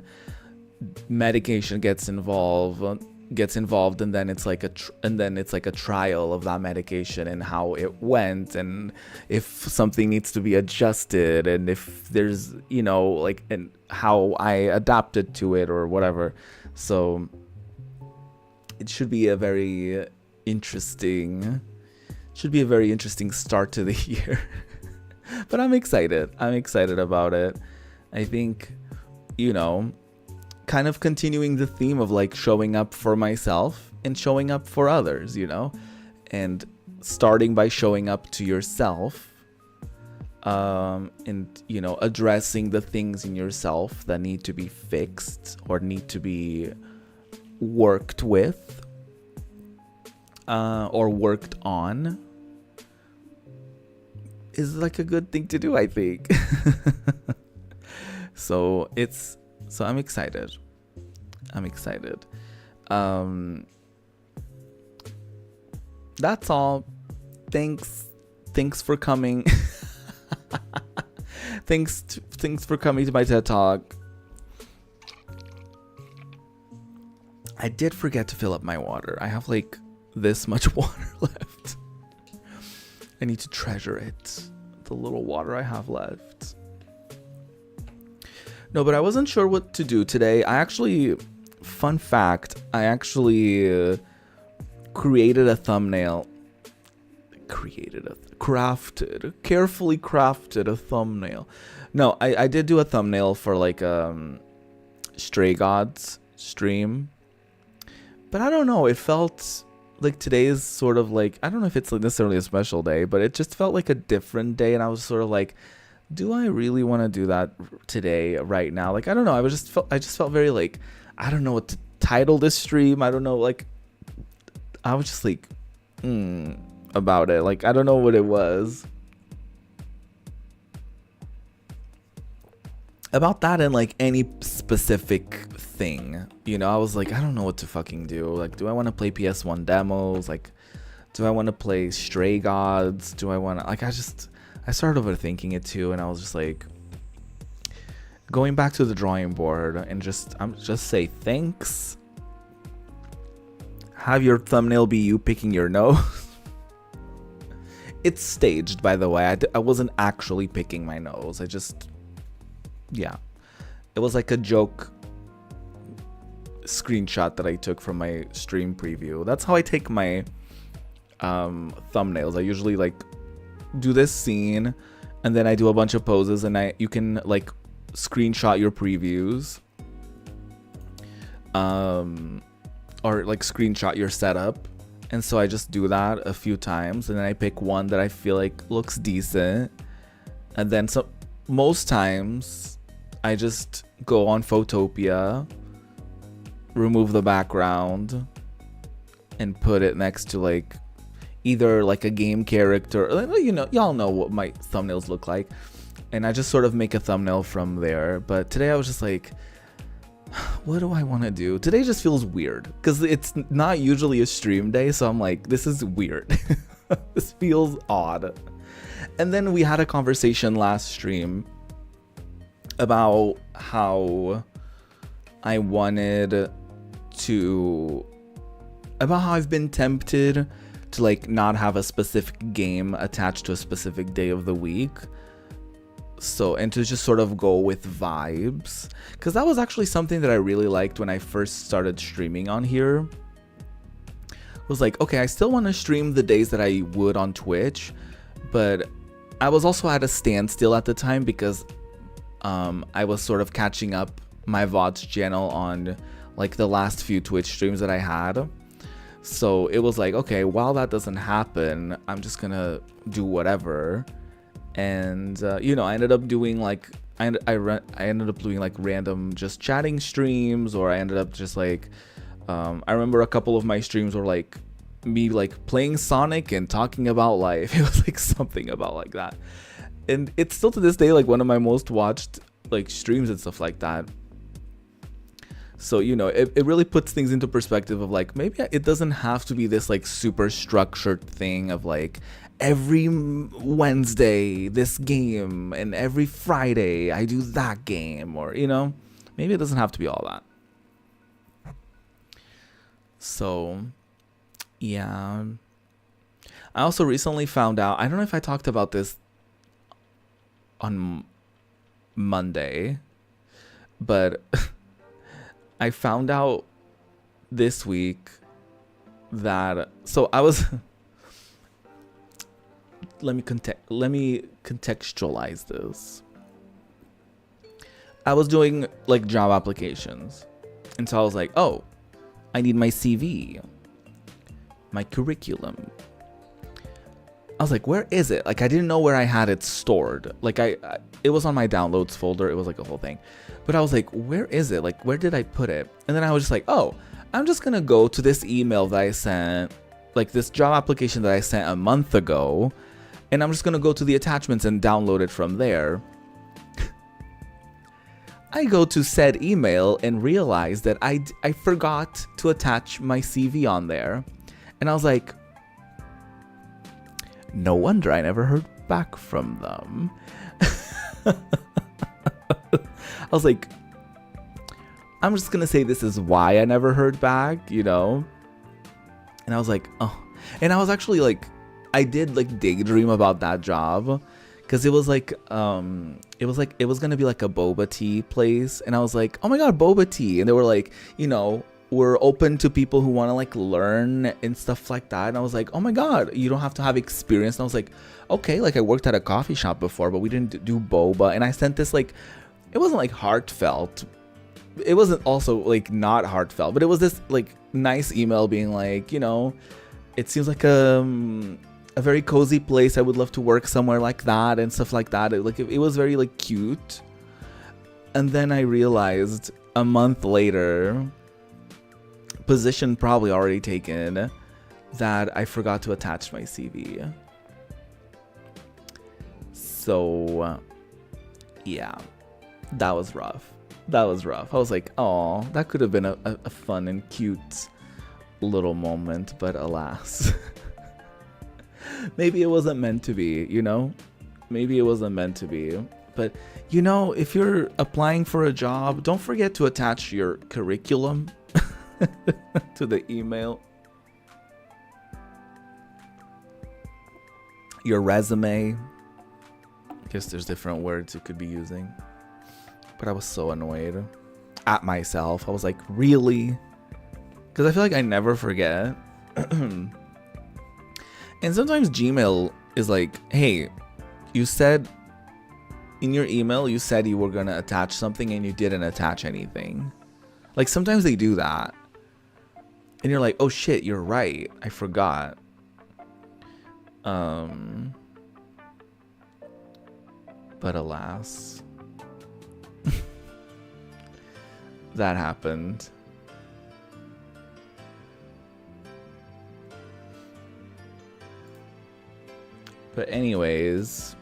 medication gets involved, and then it's like a trial of that medication and how it went, and if something needs to be adjusted, and if there's, you know, like, and how I adapted to it or whatever. So it should be a very interesting start to the year. But I'm excited about it. I think, you know, kind of continuing the theme of like showing up for myself and showing up for others, you know, and starting by showing up to yourself, and, you know, addressing the things in yourself that need to be fixed or need to be worked with, or worked on, is like a good thing to do, I think. So I'm excited. That's all. Thanks for coming. Thanks for coming to my TED Talk. I did forget to fill up my water. I have like this much water left. I need to treasure it. The little water I have left. No, but I wasn't sure what to do today. Fun fact, I actually created a thumbnail. Carefully crafted a thumbnail. No, I did do a thumbnail for like Stray Gods stream. But I don't know, it felt like today is sort of like, I don't know if it's necessarily a special day, but it just felt like a different day, and I was sort of like, do I really want to do that today, right now? Like, I don't know, I just felt very like, I don't know what to title this stream. I don't know, like, I was just like, about it. Like, I don't know what it was. About that and like any specific thing, you know, I was like, I don't know what to fucking do. Like, do I want to play PS1 demos? Like, do I want to play Stray Gods? Do I want to, like, I started overthinking it too, and I was just like, going back to the drawing board and just say thanks. Have your thumbnail be you picking your nose. It's staged, by the way. I wasn't actually picking my nose. Yeah, it was like a joke screenshot that I took from my stream preview. That's how I take my thumbnails. I usually like do this scene, and then I do a bunch of poses, and you can like screenshot your previews, or like screenshot your setup. And so I just do that a few times, and then I pick one that I feel like looks decent, and then most times I just go on Photopia, remove the background, and put it next to like either like a game character, you know, y'all know what my thumbnails look like, and I just sort of make a thumbnail from there. But today I was just like, what do I want to do? Today just feels weird because it's not usually a stream day, so I'm like, this is weird. This feels odd. And then we had a conversation last stream about how I've been tempted to like not have a specific game attached to a specific day of the week. So, and to just sort of go with vibes, because that was actually something that I really liked when I first started streaming on here. It was like, okay, I still want to stream the days that I would on Twitch, but I was also at a standstill at the time because I was sort of catching up my VODs channel on like the last few Twitch streams that I had. So it was like, okay, while that doesn't happen, I'm just gonna do whatever. And you know, I ended up doing like I ended up doing like random just chatting streams, or I ended up just like I remember a couple of my streams were like me like playing Sonic and talking about life. It was like something about like that. And it's still to this day like one of my most watched like streams and stuff like that. So, you know, it really puts things into perspective of like, maybe it doesn't have to be this like super structured thing of like every Wednesday this game and every Friday I do that game, or, you know, maybe it doesn't have to be all that. So, yeah. I also recently found out, I don't know if I talked about this on Monday, but I found out this week that, so I was let me contextualize this. I was doing like job applications, and so I was like, oh, I need my CV, my curriculum. I was like, where is it? Like, I didn't know where I had it stored. Like, it was on my downloads folder. It was like a whole thing. But I was like, where is it? Like, where did I put it? And then I was just like, oh, I'm just going to go to this email that I sent, like this job application that I sent a month ago. And I'm just going to go to the attachments and download it from there. I go to said email and realize that I forgot to attach my CV on there. And I was like, no wonder I never heard back from them. I was like, I'm just gonna say this is why I never heard back, you know? And I was like, oh. And I was actually like, I did like daydream about that job, because it was gonna be like a boba tea place. And I was like, oh my god, boba tea. And they were like, you know, we're open to people who want to like learn and stuff like that. And I was like, oh my god, you don't have to have experience. And I was like, okay, like I worked at a coffee shop before, but we didn't do boba. And I sent this like, it wasn't like heartfelt, it wasn't also like not heartfelt, but it was this like nice email being like, you know, it seems like a very cozy place. I would love to work somewhere like that and stuff like that. It was very like cute. And then I realized a month later, position probably already taken, that I forgot to attach my CV. So yeah, that was rough. I was like, oh, that could have been a fun and cute little moment, but alas. Maybe it wasn't meant to be, you know? Maybe it wasn't meant to be. But, you know, if you're applying for a job, don't forget to attach your curriculum to the email. Your resume. I guess there's different words you could be using. But I was so annoyed at myself. I was like, really? Because I feel like I never forget. And sometimes Gmail is like, hey, you said in your email, you said you were going to attach something and you didn't attach anything. Like sometimes they do that. And you're like, oh shit, you're right. I forgot. But alas. That happened. But anyways,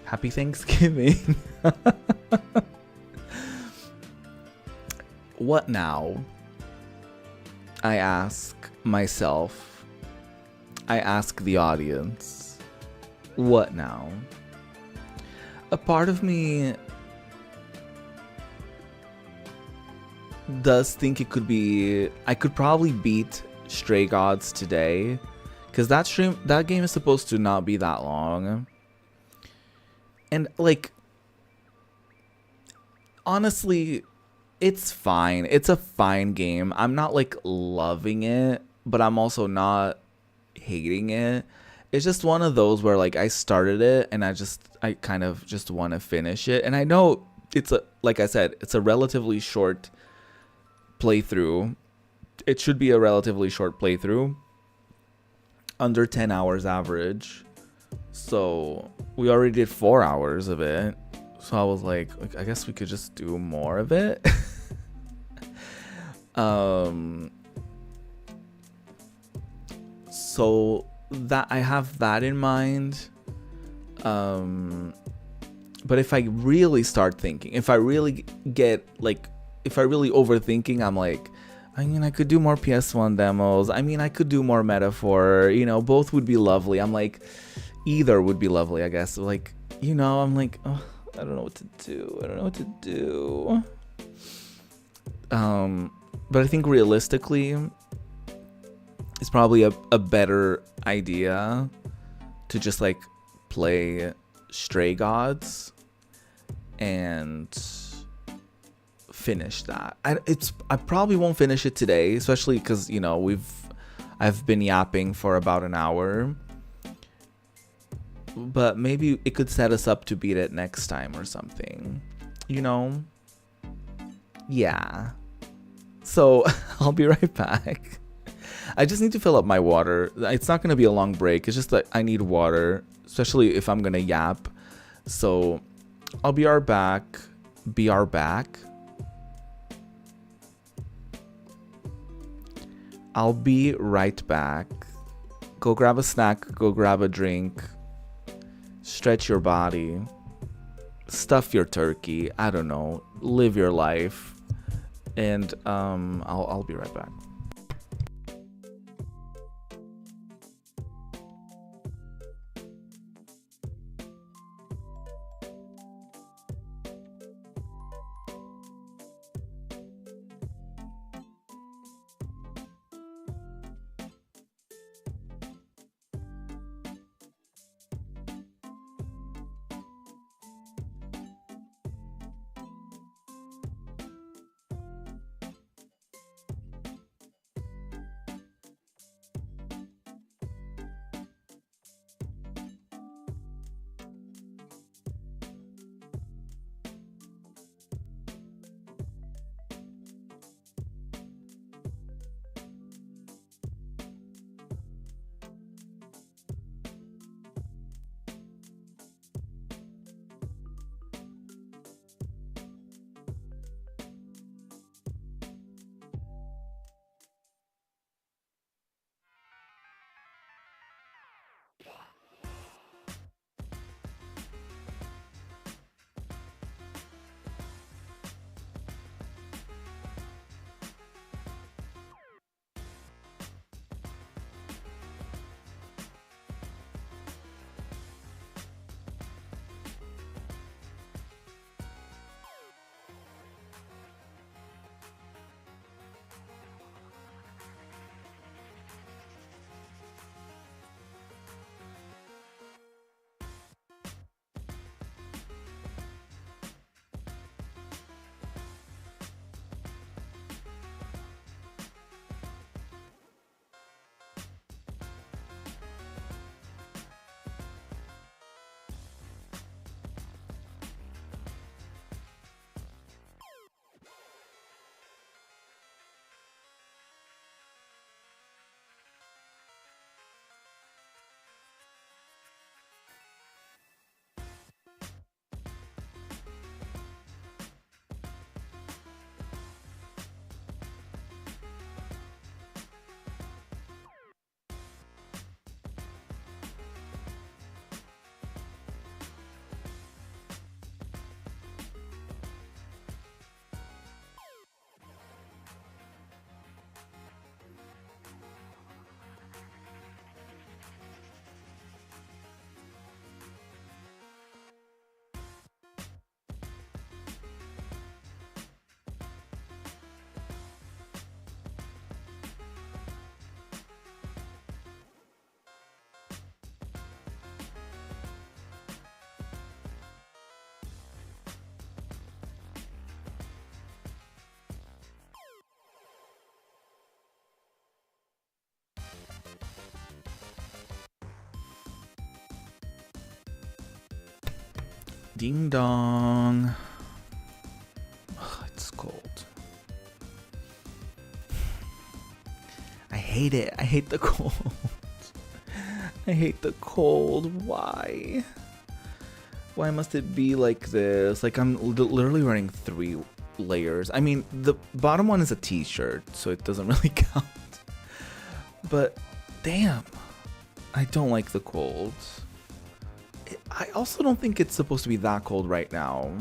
happy Thanksgiving. What now? I ask myself. I ask the audience. What now? A part of me does think it could be, I could probably beat Stray Gods today, because that game is supposed to not be that long. And like, honestly, it's fine. It's a fine game. I'm not like loving it, but I'm also not hating it. It's just one of those where like I started it and I kind of just want to finish it. And I know it's like I said, it's a relatively short playthrough. It should be a relatively short playthrough. Under 10 hours average. So we already did 4 hours of it. So I was like I guess we could just do more of it. Um, so that I have that in mind. But if I really start thinking, if I really get like, if I really overthinking, I'm like, I mean, I could do more PS1 demos. I mean, I could do more Metaphor. You know, both would be lovely. I'm like, either would be lovely, I guess. Like, you know, I'm like, oh, I don't know what to do. I don't know what to do. But I think realistically, it's probably a better idea to just like play Stray Gods and finish that. I probably won't finish it today, especially because, you know, I've been yapping for about an hour, but maybe it could set us up to beat it next time or something, you know. Yeah, so I'll be right back. I just need to fill up my water. It's not gonna be a long break, it's just that I need water, especially if I'm gonna yap. So I'll be right back. I'll be right back. Go grab a snack, go grab a drink, stretch your body, stuff your turkey, I don't know, live your life, and I'll be right back. Ding dong. Ugh, it's cold. I hate it. I hate the cold. I hate the cold. Why? Why must it be like this? Like, I'm literally wearing layers. I mean, the bottom one is a t-shirt, so it doesn't really count. But damn, I don't like the cold. I also don't think it's supposed to be that cold right now.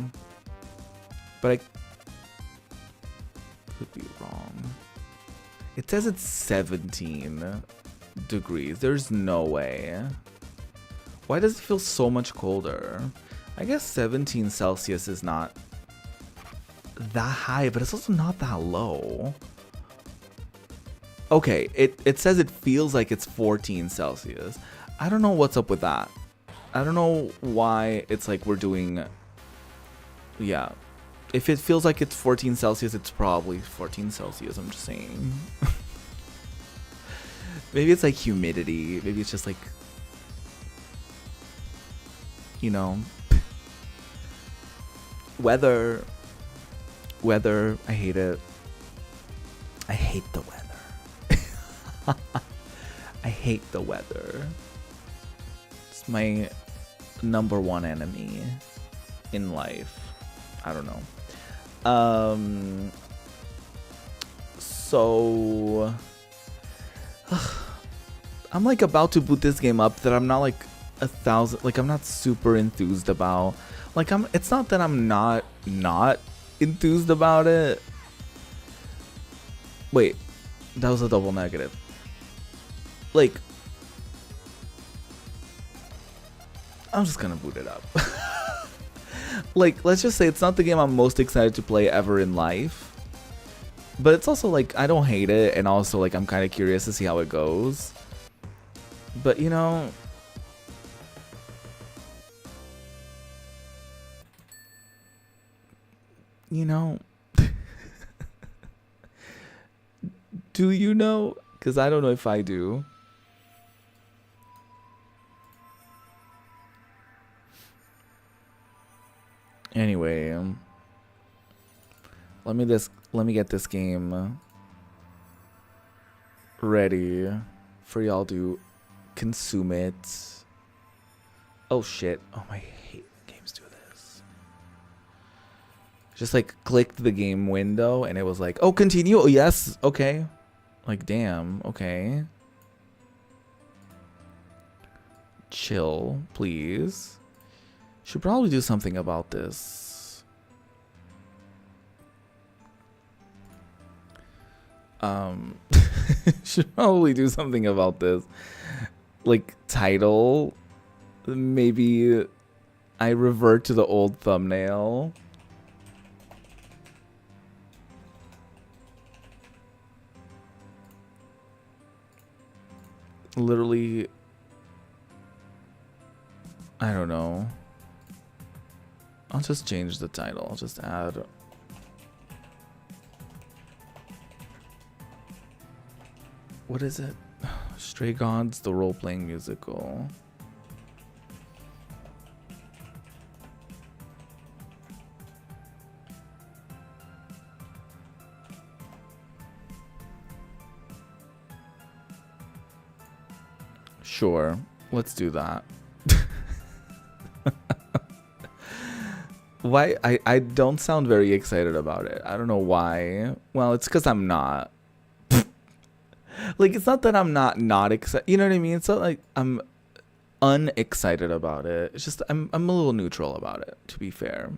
But I could be wrong. It says it's 17 degrees. There's no way. Why does it feel so much colder? I guess 17 Celsius is not that high, but it's also not that low. Okay, it says it feels like it's 14 Celsius. I don't know what's up with that. I don't know why it's like we're doing... Yeah. If it feels like it's 14 Celsius, it's probably 14 Celsius, I'm just saying. Maybe it's like humidity. Maybe it's just like... You know... Weather. I hate it. I hate the weather. I hate the weather. It's my #1 enemy in life. I don't know. So I'm like about to boot this game up that I'm not like 1,000, like I'm not super enthused about. Like it's not that I'm not enthused about it. Wait, that was a double negative. Like, I'm just gonna boot it up. Like, let's just say it's not the game I'm most excited to play ever in life. But it's also like, I don't hate it, and also like I'm kind of curious to see how it goes. But you know... You know... Do you know? Because I don't know if I do. Anyway, let me get this game ready for y'all to consume it. Oh shit! Oh, I hate games do this. Just like clicked the game window and it was like, oh, continue. Oh yes, okay. Like damn, okay. Chill, please. Should probably do something about this. Should probably do something about this. Like, title. Maybe I revert to the old thumbnail. Literally, I don't know. I'll just change the title. I'll just add... What is it? Stray Gods, the role-playing musical. Sure, let's do that. Why? I don't sound very excited about it. I don't know why. Well, it's because I'm not. Like, it's not that I'm not excited. You know what I mean? It's not like I'm unexcited about it. It's just I'm a little neutral about it, to be fair.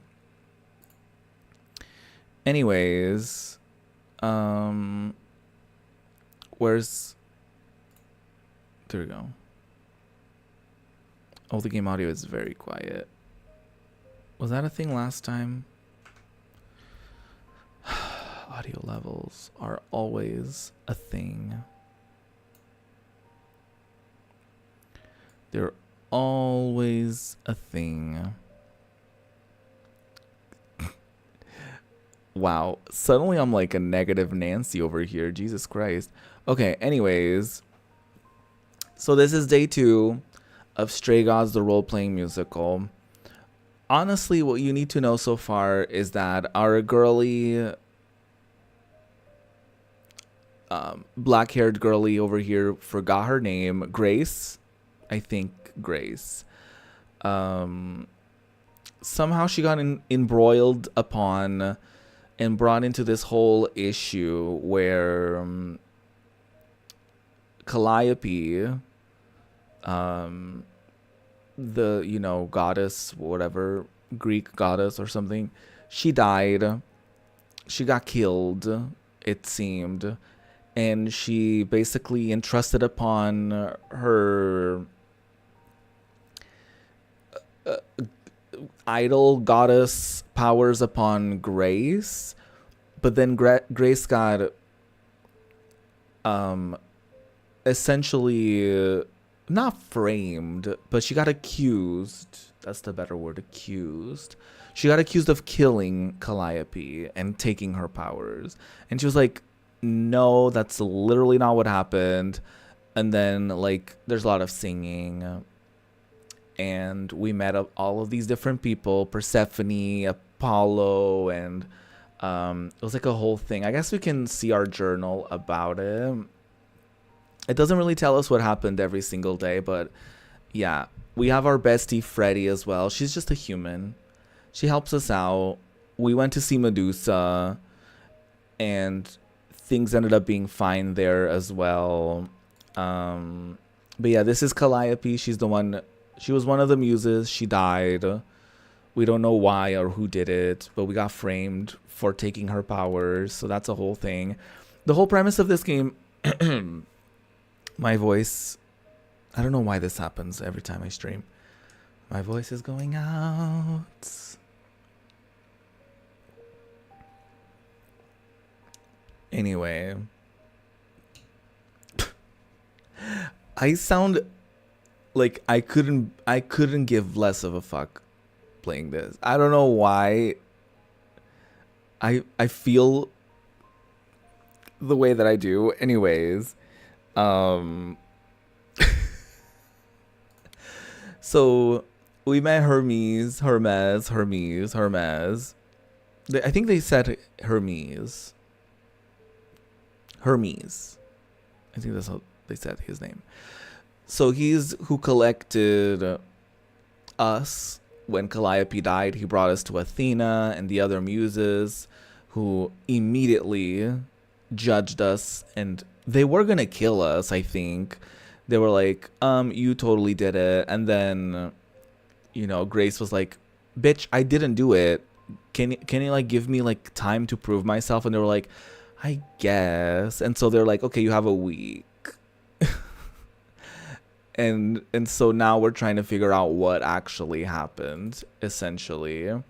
Anyways, where's... There we go. Oh, the game audio is very quiet. Was that a thing last time? Audio levels are always a thing. They're always a thing. Wow. Suddenly I'm like a negative Nancy over here. Jesus Christ. Okay, anyways. So this is day 2 of Stray Gods, the role-playing musical. Honestly, what you need to know so far is that our girly, black-haired girly over here forgot her name. Grace. I think Grace. Somehow she got embroiled upon and brought into this whole issue where Calliope, the, you know, goddess, whatever, Greek goddess or something, she died. She got killed, it seemed. And she basically entrusted upon her idol goddess powers upon Grace. But then Grace got essentially not framed, but she got accused. That's the better word, accused. She got accused of killing Calliope and taking her powers. And she was like, no, that's literally not what happened. And then, like, there's a lot of singing. And we met all of these different people, Persephone, Apollo, and it was like a whole thing. I guess we can see our journal about it. It doesn't really tell us what happened every single day, but yeah, we have our bestie Freddie as well. She's just a human. She helps us out. We went to see Medusa, and things ended up being fine there as well. But yeah, this is Calliope. She was one of the muses. She died. We don't know why or who did it, but we got framed for taking her powers. So that's a whole thing. The whole premise of this game, my voice, I don't know why this happens every time I stream. My voice is going out. Anyway, I sound like I couldn't give less of a fuck playing this. I don't know why. I feel the way that I do. Anyways, so we met Hermes. I think they said Hermes. I think that's how they said his name. So he's who collected us when Calliope died. He brought us to Athena and the other muses, who immediately judged us, and they were gonna kill us, I think. They were like, you totally did it. And then, you know, Grace was like, bitch, I didn't do it. Can you like give me like time to prove myself? And they were like, I guess. And so they're like, okay, you have a week. and so now we're trying to figure out what actually happened, essentially.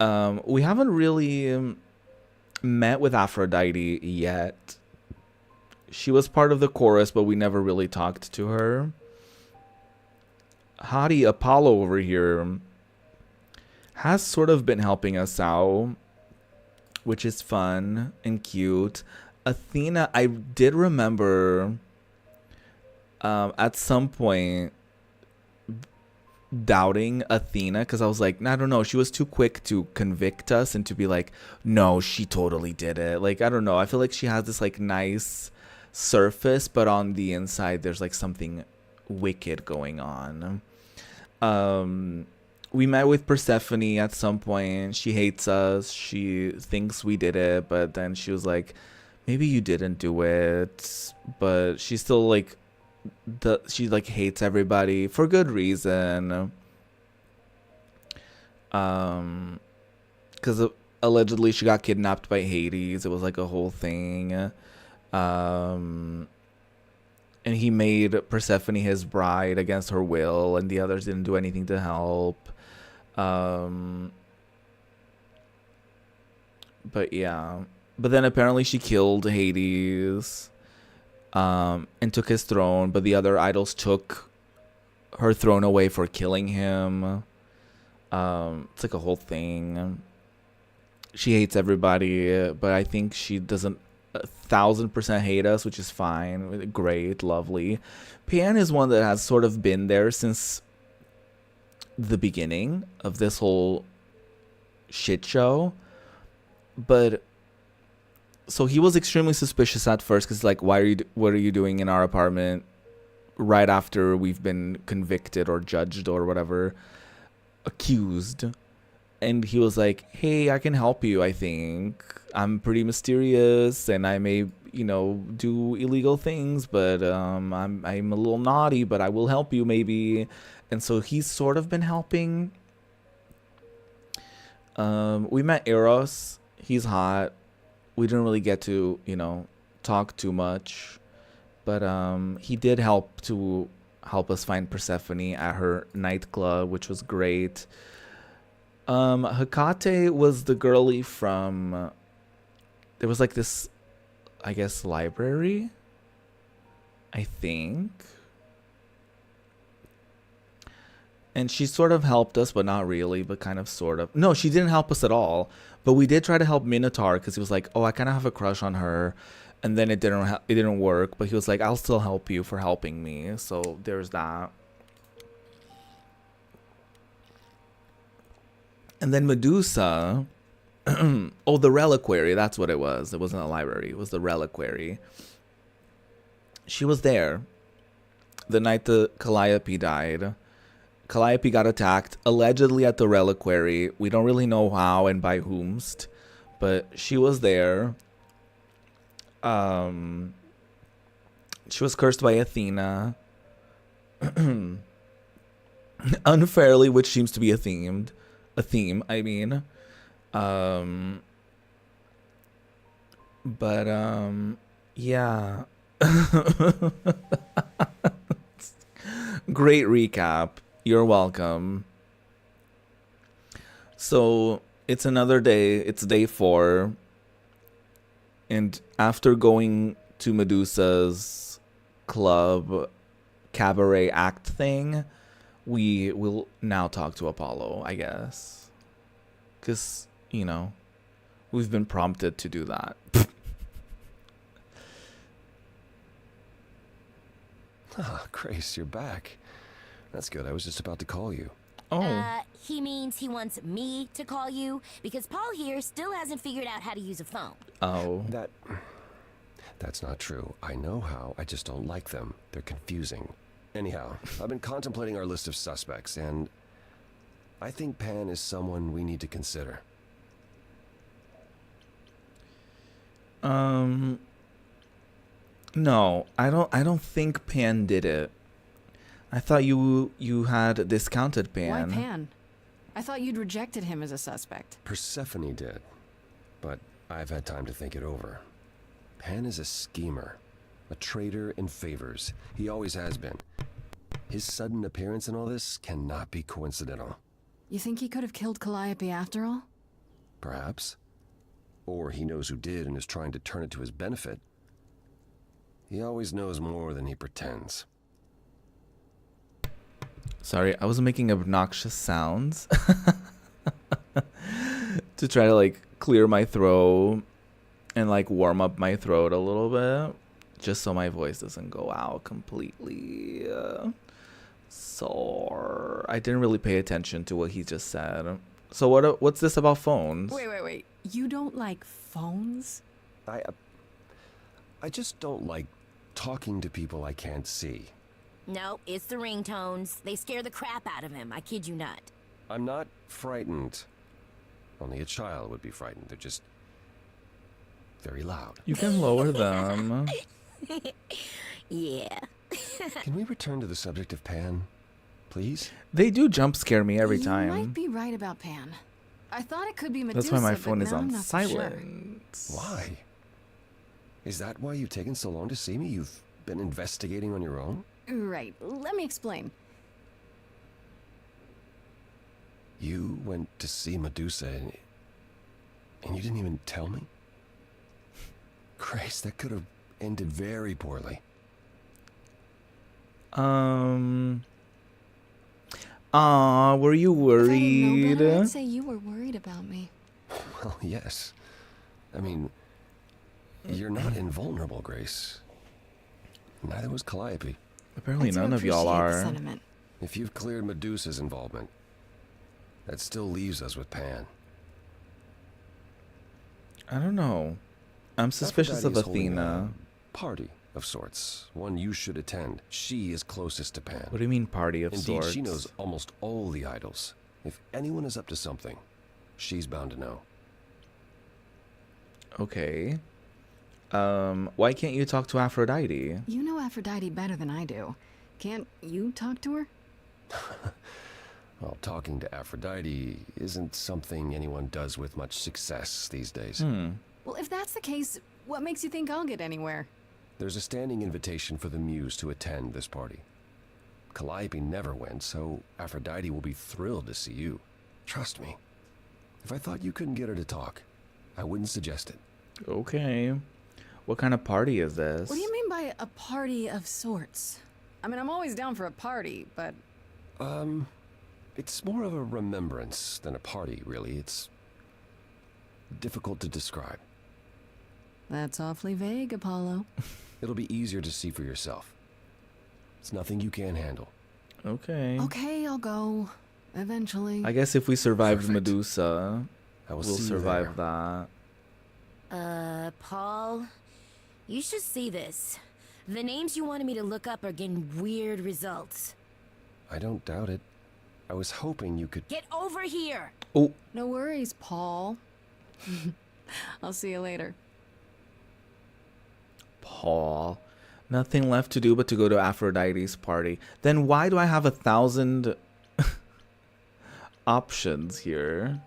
We haven't really met with Aphrodite yet. She was part of the chorus, but we never really talked to her. Hottie Apollo over here has sort of been helping us out, which is fun and cute. Athena, I did remember at some point doubting Athena, because I was like, I don't know, she was too quick to convict us and to be like, no, she totally did it. Like, I don't know, I feel like she has this like nice surface, but on the inside there's like something wicked going on. We met with Persephone at some point. She hates us. She thinks we did it, but then she was like, maybe you didn't do it. But she still like, she like hates everybody for good reason. Because allegedly she got kidnapped by Hades. It was like a whole thing. And he made Persephone his bride against her will, and the others didn't do anything to help. But yeah. But then apparently she killed Hades, and took his throne, but the other idols took her throne away for killing him. It's like a whole thing. She hates everybody, but I think she doesn't 1,000% hate us, which is fine. Great, lovely. Pan is one that has sort of been there since the beginning of this whole shit show. But so he was extremely suspicious at first, because like, what are you doing in our apartment right after we've been convicted or judged or whatever, accused. And he was like, hey, I can help you, I think. I'm pretty mysterious and I may, do illegal things, but I'm a little naughty, but I will help you maybe. And so he's sort of been helping. We met Eros. He's hot. We didn't really get to, talk too much. But he did help us find Persephone at her nightclub, which was great. Hecate was the girlie from, there was like this, I guess, library, I think. And she sort of helped us, but not really, but kind of sort of. No, she didn't help us at all. But we did try to help Minotaur because he was like, oh, I kind of have a crush on her. And then it didn't work. But he was like, I'll still help you for helping me. So there's that. And then Medusa, the reliquary, that's what it was. It wasn't a library, it was the reliquary. She was there the night the Calliope died. Calliope got attacked, allegedly at the reliquary. We don't really know how and by whomst, but she was there. She was cursed by Athena. Unfairly, which seems to be a theme, I mean. Yeah. Great recap. You're welcome. So, it's another day. It's day 4. And after going to Medusa's club cabaret act thing, we will now talk to Apollo, I guess. Because, we've been prompted to do that. Grace, you're back. That's good. I was just about to call you. Oh. He means he wants me to call you because Paul here still hasn't figured out how to use a phone. Oh. That's not true. I know how. I just don't like them. They're confusing. Anyhow, I've been contemplating our list of suspects, and I think Pan is someone we need to consider. No, I don't think Pan did it. I thought you had discounted Pan. Why Pan? I thought you'd rejected him as a suspect. Persephone did, but I've had time to think it over. Pan is a schemer, a traitor in favors. He always has been. His sudden appearance in all this cannot be coincidental. You think he could have killed Calliope after all? Perhaps. Or he knows who did and is trying to turn it to his benefit. He always knows more than he pretends. Sorry, I was making obnoxious sounds to try to clear my throat and warm up my throat a little bit, just so my voice doesn't go out completely. So I didn't really pay attention to what he just said. So what's this about phones? Wait. You don't like phones? I just don't like talking to people I can't see. No, it's the ringtones. They scare the crap out of him. I kid you not. I'm not frightened. Only a child would be frightened. They're just very loud. You can lower them. Yeah. Can we return to the subject of Pan, please? They do jump scare me every time. You might be right about Pan. I thought it could be Medusa. That's why my phone is now on I'm not so silent. sure. Why? Is that why you've taken so long to see me? You've been investigating on your own? Right. Let me explain. You went to see Medusa and you didn't even tell me? Grace, that could have ended very poorly. Were you worried? If I didn't know better, I'd say you were worried about me. Well, yes. I mean, you're not invulnerable, Grace. Neither was Calliope. Apparently I do none of y'all appreciate the are. sentiment. If you've cleared Medusa's involvement, that still leaves us with Pan. I don't know. I'm suspicious of Aphrodite is holding Athena. a party of sorts, one you should attend. She is closest to Pan. What do you mean party of Indeed, sorts? she knows almost all the idols. If anyone is up to something, She's bound to know. Okay. Why can't you talk to Aphrodite? You know Aphrodite better than I do. Can't you talk to her? Well, talking to Aphrodite isn't something anyone does with much success these days. Well, if that's the case, what makes you think I'll get anywhere? There's a standing invitation for the Muse to attend this party. Calliope never went, so Aphrodite will be thrilled to see you. Trust me. If I thought you couldn't get her to talk, I wouldn't suggest it. Okay. What kind of party is this? What do you mean by a party of sorts? I mean, I'm always down for a party, but... It's more of a remembrance than a party, really. It's difficult to describe. That's awfully vague, Apollo. It'll be easier to see for yourself. It's nothing you can't handle. Okay. Okay, I'll go. Eventually. I guess if we survived Perfect. Medusa, I will we'll see you survive there. that. Paul, you should see this. The names you wanted me to look up are getting weird results. I don't doubt it. I was hoping you could... Get over here! Oh, No worries, Paul. I'll see you later. Paul. Nothing left to do but to go to Aphrodite's party. Then why do I have 1,000 options here?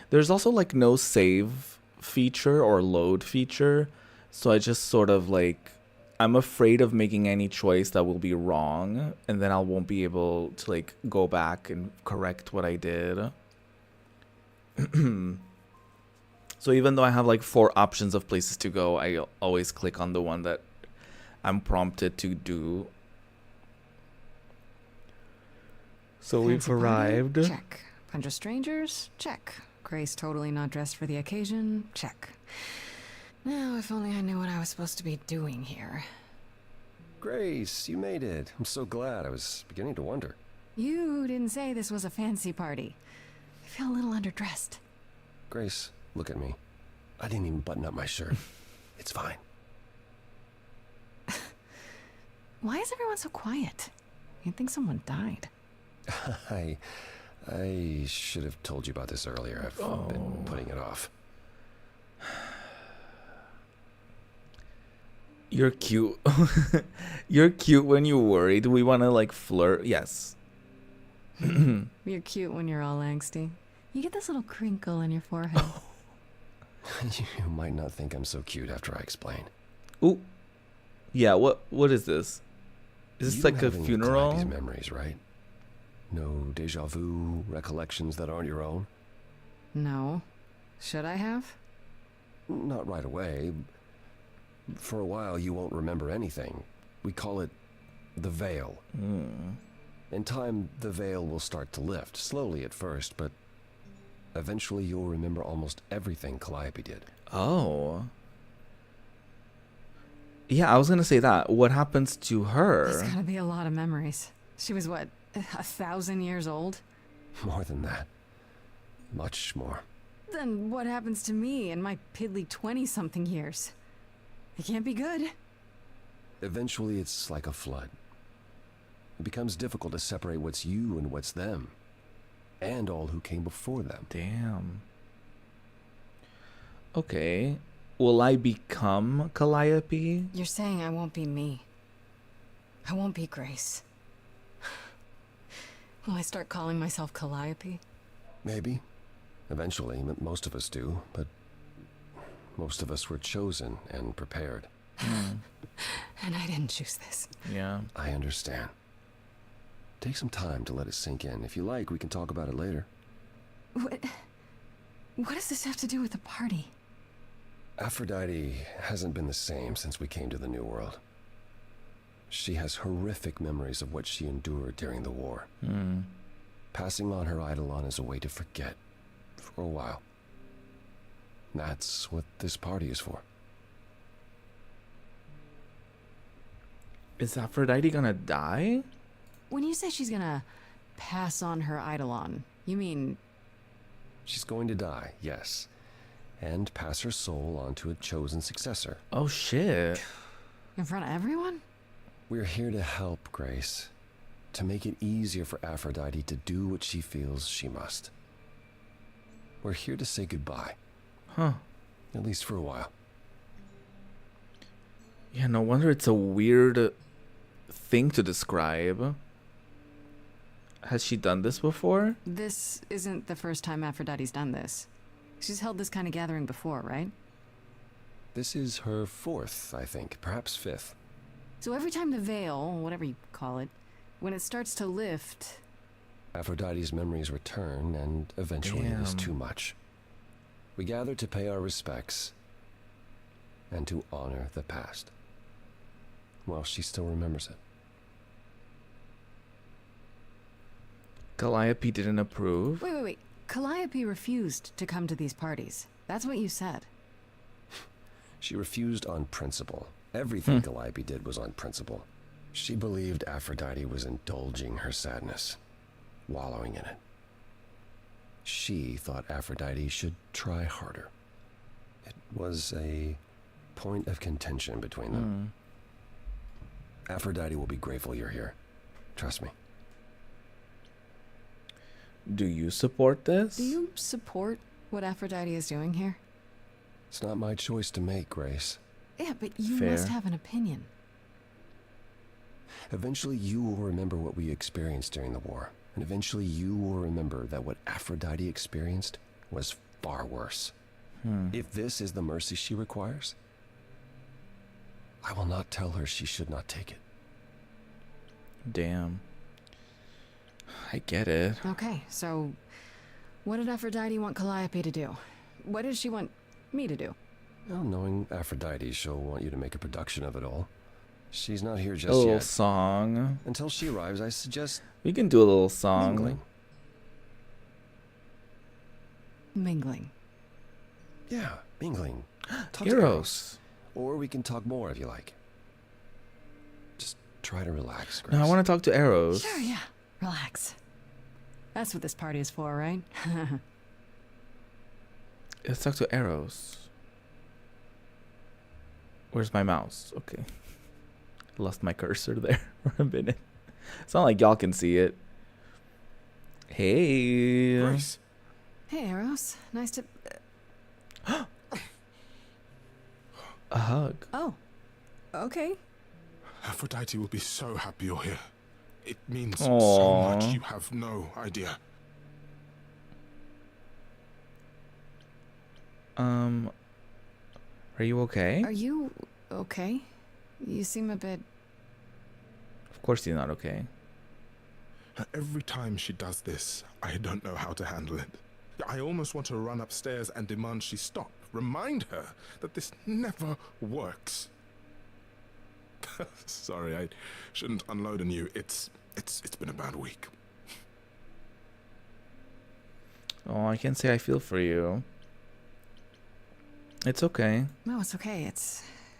There's also like no save feature or load feature. So I just sort of like, I'm afraid of making any choice that will be wrong. And then I won't be able to like go back and correct what I did. So even though I have like 4 options of places to go, I always click on the one that I'm prompted to do. So we've Fancy party? arrived. Check. Bunch of strangers? Check. Grace totally not dressed for the occasion? Check. Now, if only I knew what I was supposed to be doing here. Grace, you made it. I'm so glad. I was beginning to wonder. You didn't say this was a fancy party. I feel a little underdressed. Grace, look at me. I didn't even button up my shirt. It's fine. Why is everyone so quiet? You'd think someone died. I should have told you about this earlier. I've been putting it off. You're cute. You're cute when you're worried. We want to like flirt. Yes. You're cute when you're all angsty. You get this little crinkle in your forehead. You might not think I'm so cute after I explain. Ooh. Yeah, what is this? Is this You like a have any of funeral? Calliope's memories, right? No deja vu, recollections that aren't your own? No. Should I have? Not right away. For a while, you won't remember anything. We call it the veil. In time, the veil will start to lift, slowly at first, but eventually you'll remember almost everything Calliope did. Oh. Yeah, I was gonna say that. What happens to her? There's gotta be a lot of memories. She was what, 1,000 years old? More than that. Much more. Then what happens to me in my piddly 20-something years? It can't be good. Eventually, it's like a flood. It becomes difficult to separate what's you and what's them, and all who came before them. Damn. Okay. Will I become Calliope? You're saying I won't be me. I won't be Grace. Will I start calling myself Calliope? Maybe. Eventually, most of us do, but most of us were chosen and prepared. And I didn't choose this. Yeah. I understand. Take some time to let it sink in. If you like, we can talk about it later. What does this have to do with the party? Aphrodite hasn't been the same since we came to the New World. She has horrific memories of what she endured during the war. Passing on her eidolon is a way to forget, for a while. That's what this party is for. Is Aphrodite gonna die? When you say she's gonna pass on her eidolon, you mean... She's going to die, yes, and pass her soul on to a chosen successor. Oh shit. in front of everyone? We're here to help, Grace. To make it easier for Aphrodite to do what she feels she must. We're here to say goodbye. Huh. At least for a while. Yeah, no wonder it's a weird thing to describe. Has she done this before? This isn't the first time Aphrodite's done this. She's held this kind of gathering before, right? This is her 4th, I think. Perhaps 5th. So every time the veil, whatever you call it, when it starts to lift... Aphrodite's memories return, and eventually it is Damn. too much. We gather to pay our respects and to honor the past. Well, she still remembers it. Calliope didn't approve. Wait. Calliope refused to come to these parties. That's what you said. She refused on principle. Everything Calliope did was on principle. She believed Aphrodite was indulging her sadness, wallowing in it. She thought Aphrodite should try harder. It was a point of contention between them. Aphrodite will be grateful you're here. Trust me. Do you support this? Do you support what Aphrodite is doing here? It's not my choice to make, Grace. Yeah, but you Fair. must have an opinion. Eventually you will remember what we experienced during the war. And eventually you will remember that what Aphrodite experienced was far worse. If this is the mercy she requires, I will not tell her she should not take it. Damn. I get it. Okay, so what did Aphrodite want Calliope to do? What does she want me to do? Well, knowing Aphrodite, she'll want you to make a production of it all. She's not here A just little yet. song. Until she arrives, I suggest We can do a little song. mingling. Mingling. Yeah, mingling. Talk to Eros. Or we can talk more if you like. Just try to relax, Grace. No, I want to talk to Eros. Sure, yeah. Relax. That's what this party is for, right? Let's talk to Eros. Where's my mouse? Okay. Lost my cursor there for a minute. It's not like y'all can see it. Hey. Grace, Hey, Eros. Nice to... A hug. Oh. Okay. Aphrodite will be so happy you're here. It means so Aw. much, you have no idea. Are you okay? Are you okay? You seem a bit... Of course he's not okay. Every time she does this, I don't know how to handle it. I almost want to run upstairs and demand she stop. Remind her that this never works. Sorry, I shouldn't unload on you. It's been a bad week. Oh, I can't say I feel for you. It's okay. No, it's okay. It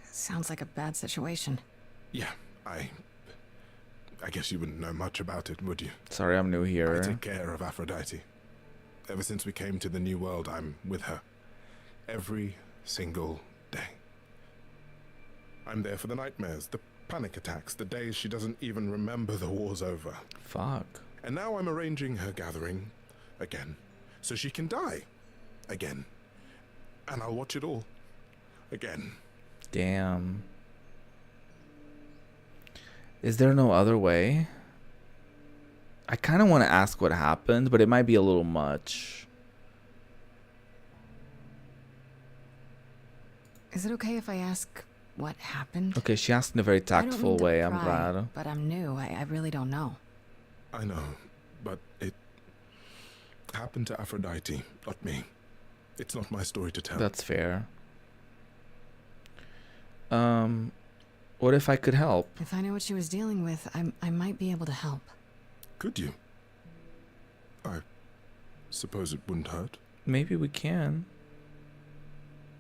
sounds like a bad situation. Yeah, I guess you wouldn't know much about it, would you? Sorry, I'm new I here. take care of Aphrodite. Ever since we came to the new world, I'm with her. Every single day. I'm there for the nightmares, the panic attacks, the days she doesn't even remember the war's over. Fuck. And now I'm arranging her gathering again, so she can die again. And I'll watch it all again. Damn. Is there no other way? I kind of want to ask what happened, but it might be a little much. Is it okay if I ask what happened? Okay, she asked in a very I don't tactful mean to way. I'm pry, glad. But I'm new. I really don't know. I know, but it happened to Aphrodite, not me. It's not my story to tell. That's fair. What if I could help? If I knew what she was dealing with, I might be able to help. Could you? I suppose it wouldn't hurt. Maybe we can.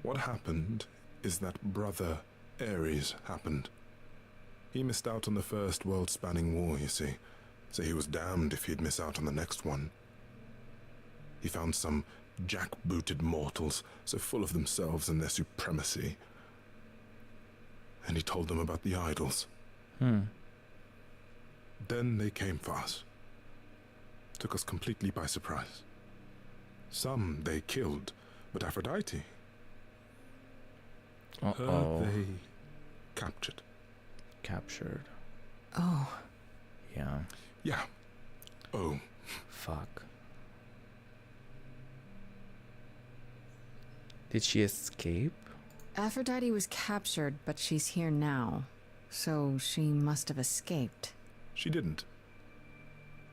What happened is that Brother Ares happened. He missed out on the first world-spanning war, you see, so he was damned if he'd miss out on the next one. He found some jackbooted mortals, so full of themselves and their supremacy. And he told them about the idols. Then they came for us. Took us completely by surprise. Some they killed, but Aphrodite, Uh her oh. they captured. Captured. Oh, Yeah. Yeah. Oh, Fuck. Did she escape? Aphrodite was captured, but she's here now. So she must have escaped. she didn't.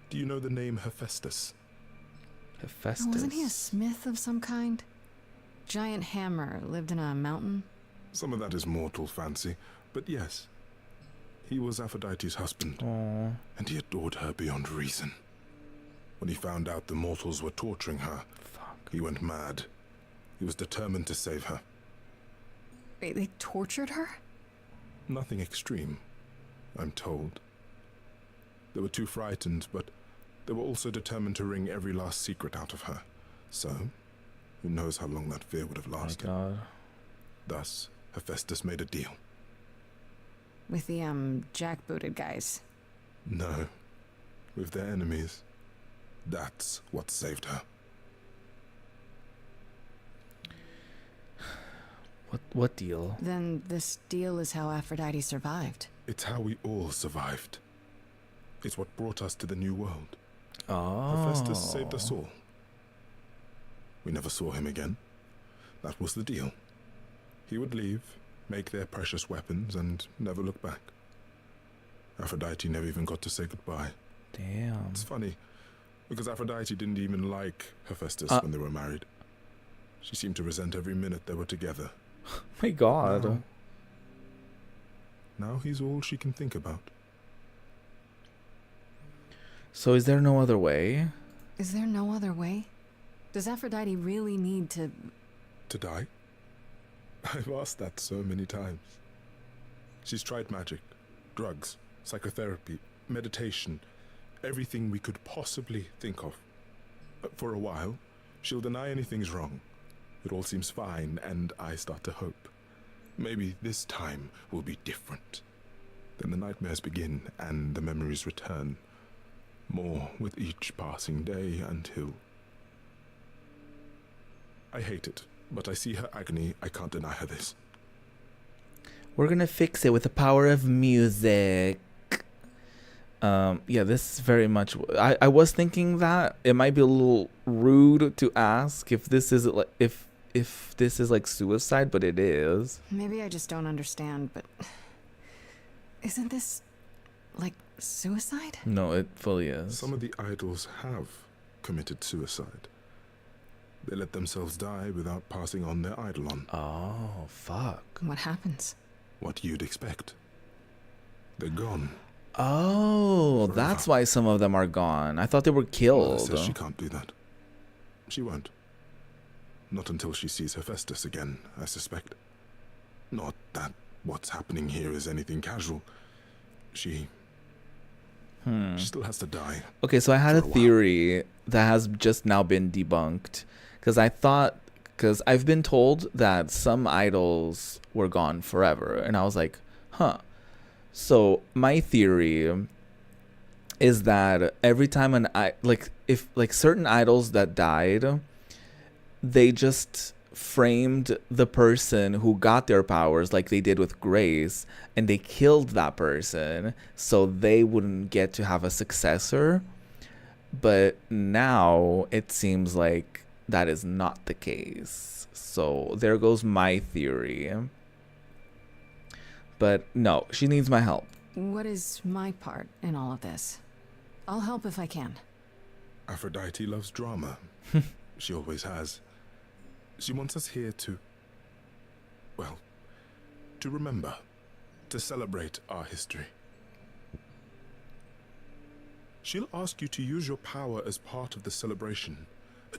Do you know the name Hephaestus? Hephaestus. Wasn't he a smith of some kind? Giant hammer, lived in a mountain? Some of that is mortal fancy, but yes. He was Aphrodite's husband, Oh. and he adored her beyond reason. When he found out the mortals were torturing her, Fuck. he went mad. He was determined to save her. Wait, they tortured her? Nothing extreme, I'm told. They were too frightened, but they were also determined to wring every last secret out of her. So, who knows how long that fear would have My lasted. God. Thus, Hephaestus made a deal. With the, jackbooted guys. No, with their enemies. That's what saved her. What deal? Then this deal is how Aphrodite survived. It's how we all survived. It's what brought us to the new world. Oh. Hephaestus saved us all. We never saw him again. That was the deal. He would leave, make their precious weapons, and never look back. Aphrodite never even got to say goodbye. Damn. It's funny, because Aphrodite didn't even like Hephaestus when they were married. She seemed to resent every minute they were together. My God. Now he's all she can think about. So is there no other way? Is there no other way? Does Aphrodite really need to... To die? I've asked that so many times. She's tried magic, drugs, psychotherapy, meditation, everything we could possibly think of. For a while, she'll deny anything's wrong. It all seems fine, and I start to hope. Maybe this time will be different. Then the nightmares begin, and the memories return. More with each passing day until... I hate it, but I see her agony. I can't deny her this. We're gonna fix it with the power of music. Yeah, this is very much. I was thinking that it might be a little rude to ask if this is like if this is like suicide, but it is. Maybe I just don't understand, but... Isn't this... like, suicide? No, it fully is. Some of the idols have committed suicide. They let themselves die without passing on their eidolon. Oh, fuck. What happens? What you'd expect. They're gone. Oh, Forever. that's why some of them are gone. I thought they were Mother killed. says she can't do that. She won't. Not until she sees Hephaestus again, I suspect. Not that what's happening here is anything casual. She still has to die. Okay, so I had a For a while. theory that has just now been debunked. Because I've been told that some idols were gone forever. And I was like, huh. So my theory is that every time if certain idols that died, they just framed the person who got their powers like they did with Grace, and they killed that person so they wouldn't get to have a successor. But now it seems like that is not the case. So there goes my theory. But no, she needs my help. What is my part in all of this? I'll help if I can. Aphrodite loves drama. She always has. She wants us here to remember, to celebrate our history. She'll ask you to use your power as part of the celebration.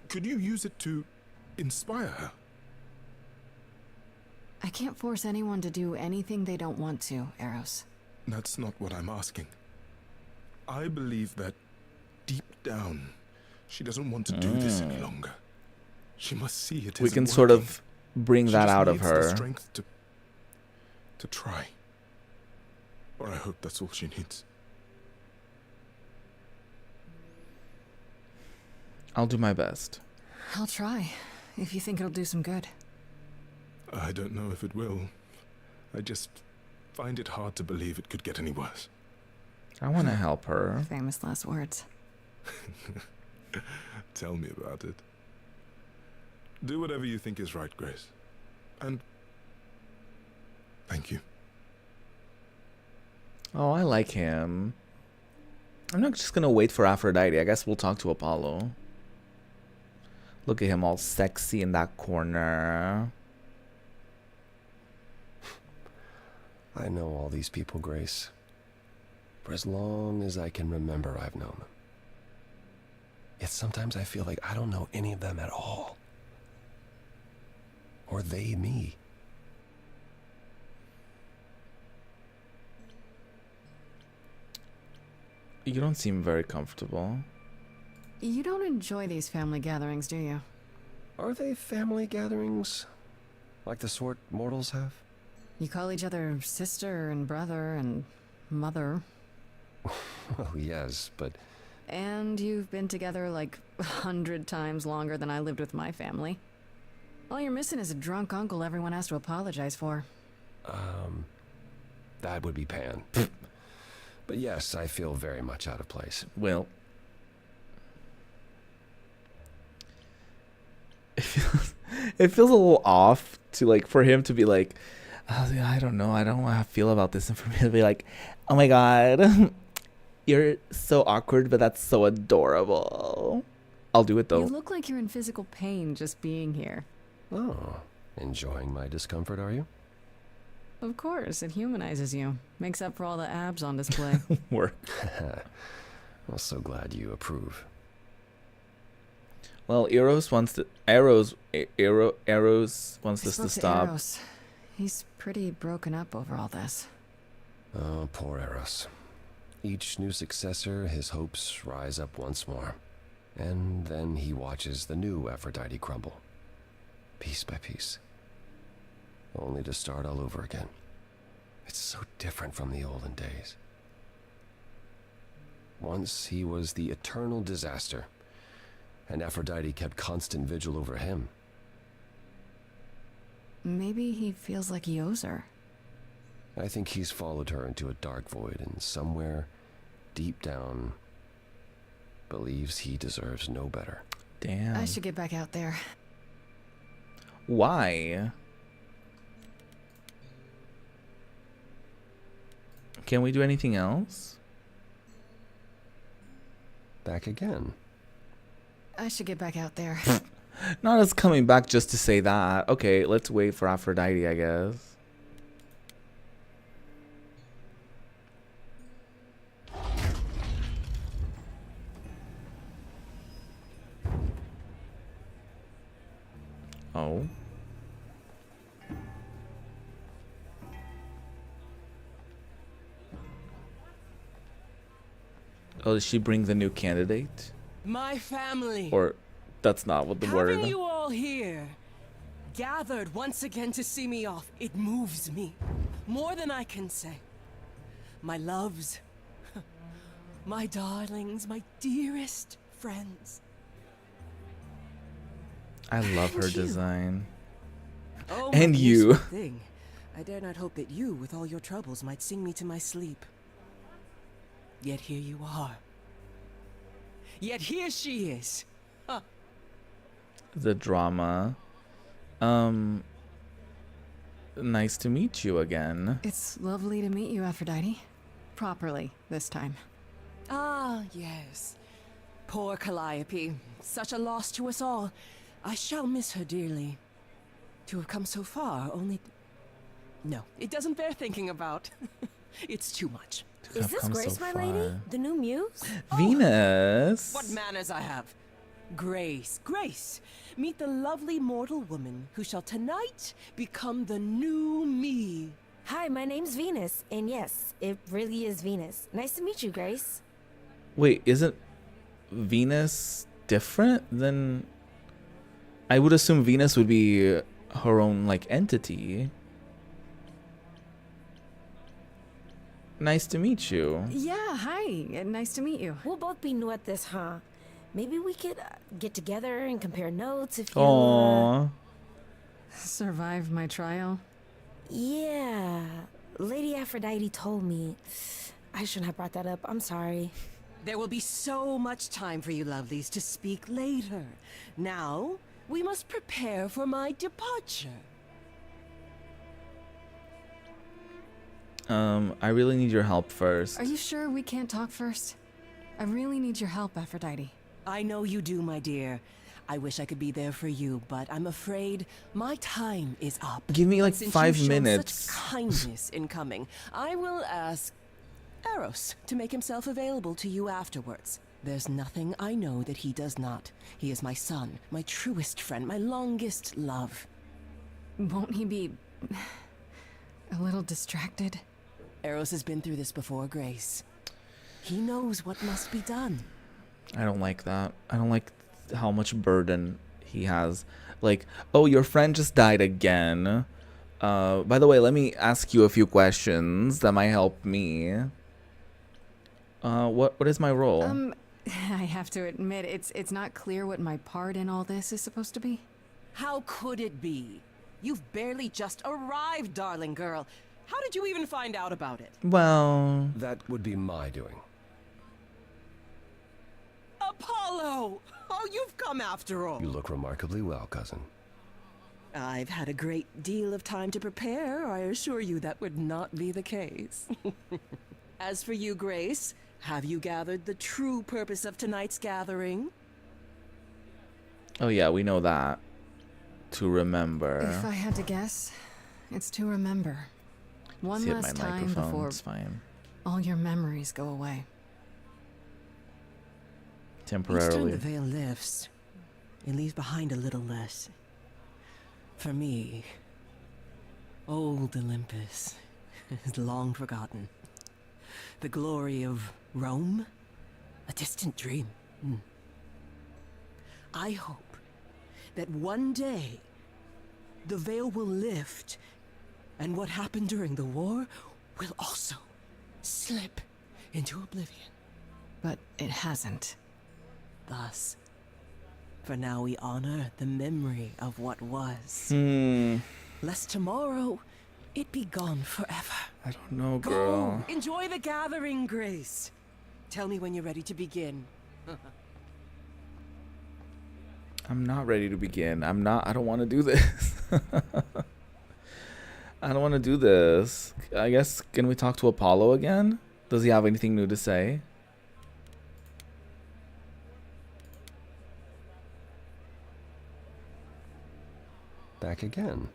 Could you use it to inspire her? I can't force anyone to do anything they don't want to, Eros. That's not what I'm asking. I believe that deep down, she doesn't want to do this any longer. She must see it. We isn't can sort working. of bring She that just out of needs her. the strength to try. Or I hope that's all she needs. I'll do my best. I'll try, if you think it'll do some good. I don't know if it will. I just find it hard to believe it could get any worse. I want to help her. Famous last words. Tell me about it. Do whatever you think is right, Grace. And thank you. Oh, I like him. I'm not just gonna wait for Aphrodite. I guess we'll talk to Apollo. Look at him all sexy in that corner. I know all these people, Grace. For as long as I can remember, I've known them. Yet sometimes I feel like I don't know any of them at all. Or they me. You don't seem very comfortable. You don't enjoy these family gatherings, do you? Are they family gatherings? Like the sort mortals have? You call each other sister and brother and mother. Well, yes, but... And you've been together like 100 times longer than I lived with my family. All you're missing is a drunk uncle everyone has to apologize for. That would be Pan. But yes, I feel very much out of place. Well, it feels a little off to like for him to be like, oh, I don't know, I don't know how I feel about this, and for me to be like, oh my god, you're so awkward, but that's so adorable. I'll do it though. You look like you're in physical pain just being here. Oh, enjoying my discomfort, are you? Of course, it humanizes you. Makes up for all the abs on display. Work. I'm so glad you approve. Well, Eros wants us to stop. Eros. He's pretty broken up over all this. Oh, poor Eros. Each new successor, his hopes rise up once more. And then he watches the new Aphrodite crumble. Piece by piece. Only to start all over again. It's so different from the olden days. Once he was the eternal disaster, and Aphrodite kept constant vigil over him. Maybe he feels like he owes her. I think he's followed her into a dark void, and somewhere, deep down, believes he deserves no better. Damn. I should get back out there. Why? Can we do anything else? Back again. I should get back out there. Not us coming back just to say that. Okay, let's wait for Aphrodite, I guess. Oh. Oh, did she bring the new candidate? My family. Or that's not what the word. Having you all here, gathered once again to see me off, it moves me. More than I can say. My loves, my darlings, my dearest friends. I love her And you. design. Oh, And my you. dear sweet thing. I dare not hope that you, with all your troubles, might sing me to my sleep. Yet here you are. Yet here she is. The drama. Nice to meet you again. It's lovely to meet you, Aphrodite. Properly, this time. Ah, yes. Poor Calliope. Such a loss to us all. I shall miss her dearly. To have come so far, only... No, it doesn't bear thinking about. It's too much. To Is have this come Grace, so my far. lady? The new muse? Venus. What manners I have. Grace, Grace, meet the lovely mortal woman who shall tonight become the new me. Hi, my name's Venus. And yes, it really is Venus. Nice to meet you, Grace. Wait, isn't Venus different than... I would assume Venus would be her own, like, entity. Nice to meet you. Yeah, hi. Nice to meet you. We'll both be new at this, huh? Maybe we could get together and compare notes if you... Aww. Survive my trial? Yeah. Lady Aphrodite told me. I shouldn't have brought that up. I'm sorry. There will be so much time for you lovelies to speak later. Now, we must prepare for my departure. I really need your help first. Are you sure we can't talk first? I really need your help, Aphrodite. I know you do, my dear. I wish I could be there for you, but I'm afraid my time is up. Give me like Since 5 you've shown minutes. such kindness in coming, I will ask Eros to make himself available to you afterwards. There's nothing I know that he does not. He is my son, my truest friend, my longest love. Won't he be a little distracted? Eros has been through this before, Grace. He knows what must be done. I don't like that. I don't like how much burden he has. Like, oh, your friend just died again. By the way, let me ask you a few questions that might help me. What is my role? I have to admit, it's not clear what my part in all this is supposed to be. How could it be? You've barely just arrived, darling girl. How did you even find out about it? Well, That would be my doing. Apollo! Oh, you've come after all. You look remarkably well, cousin. I've had a great deal of time to prepare. I assure you that would not be the case. As for you, Grace, have you gathered the true purpose of tonight's gathering? oh yeah, we know that. To remember. If I had to guess, it's to remember. One See it, last my time microphone. before It's fine. all your memories go away. Each time Temporarily. the veil lifts, it leaves behind a little less. For me, old Olympus is long forgotten. The glory of Rome, a distant dream. I hope that one day the veil will lift, and what happened during the war will also slip into oblivion. But it hasn't. Thus, for now we honor the memory of what was. Lest tomorrow it be gone forever. I don't know, Go! girl. Enjoy the gathering, Grace. Tell me when you're ready to begin. I'm not ready to begin. I don't want to do this. I don't want to do this. I guess, can we talk to Apollo again? Does he have anything new to say? Back again.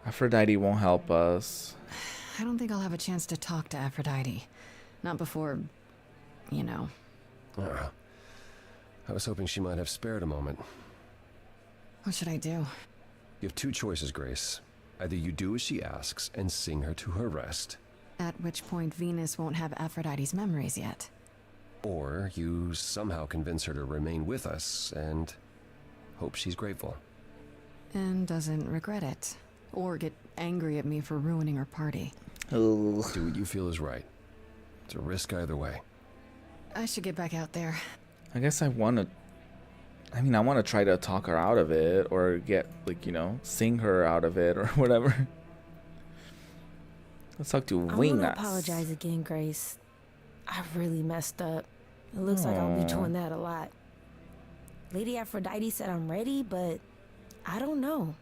Aphrodite won't help us. I don't think I'll have a chance to talk to Aphrodite. Not before, you know. I was hoping she might have spared a moment. What should I do? You have two choices, Grace. Either you do as she asks and sing her to her rest, At which point Venus won't have Aphrodite's memories yet. or you somehow convince her to remain with us and hope she's grateful. And doesn't regret it. Or get angry at me for ruining her party. Ugh. Do what you feel is right. It's a risk either way. I should get back out there. I guess I want to... I mean, I want to try to talk her out of it, or get, like, you know, sing her out of it, or whatever. Let's talk to I want to Venus. apologize again, Grace. I really messed up. It looks like I'll be Aw. doing that a lot. Lady Aphrodite said I'm ready, but I don't know.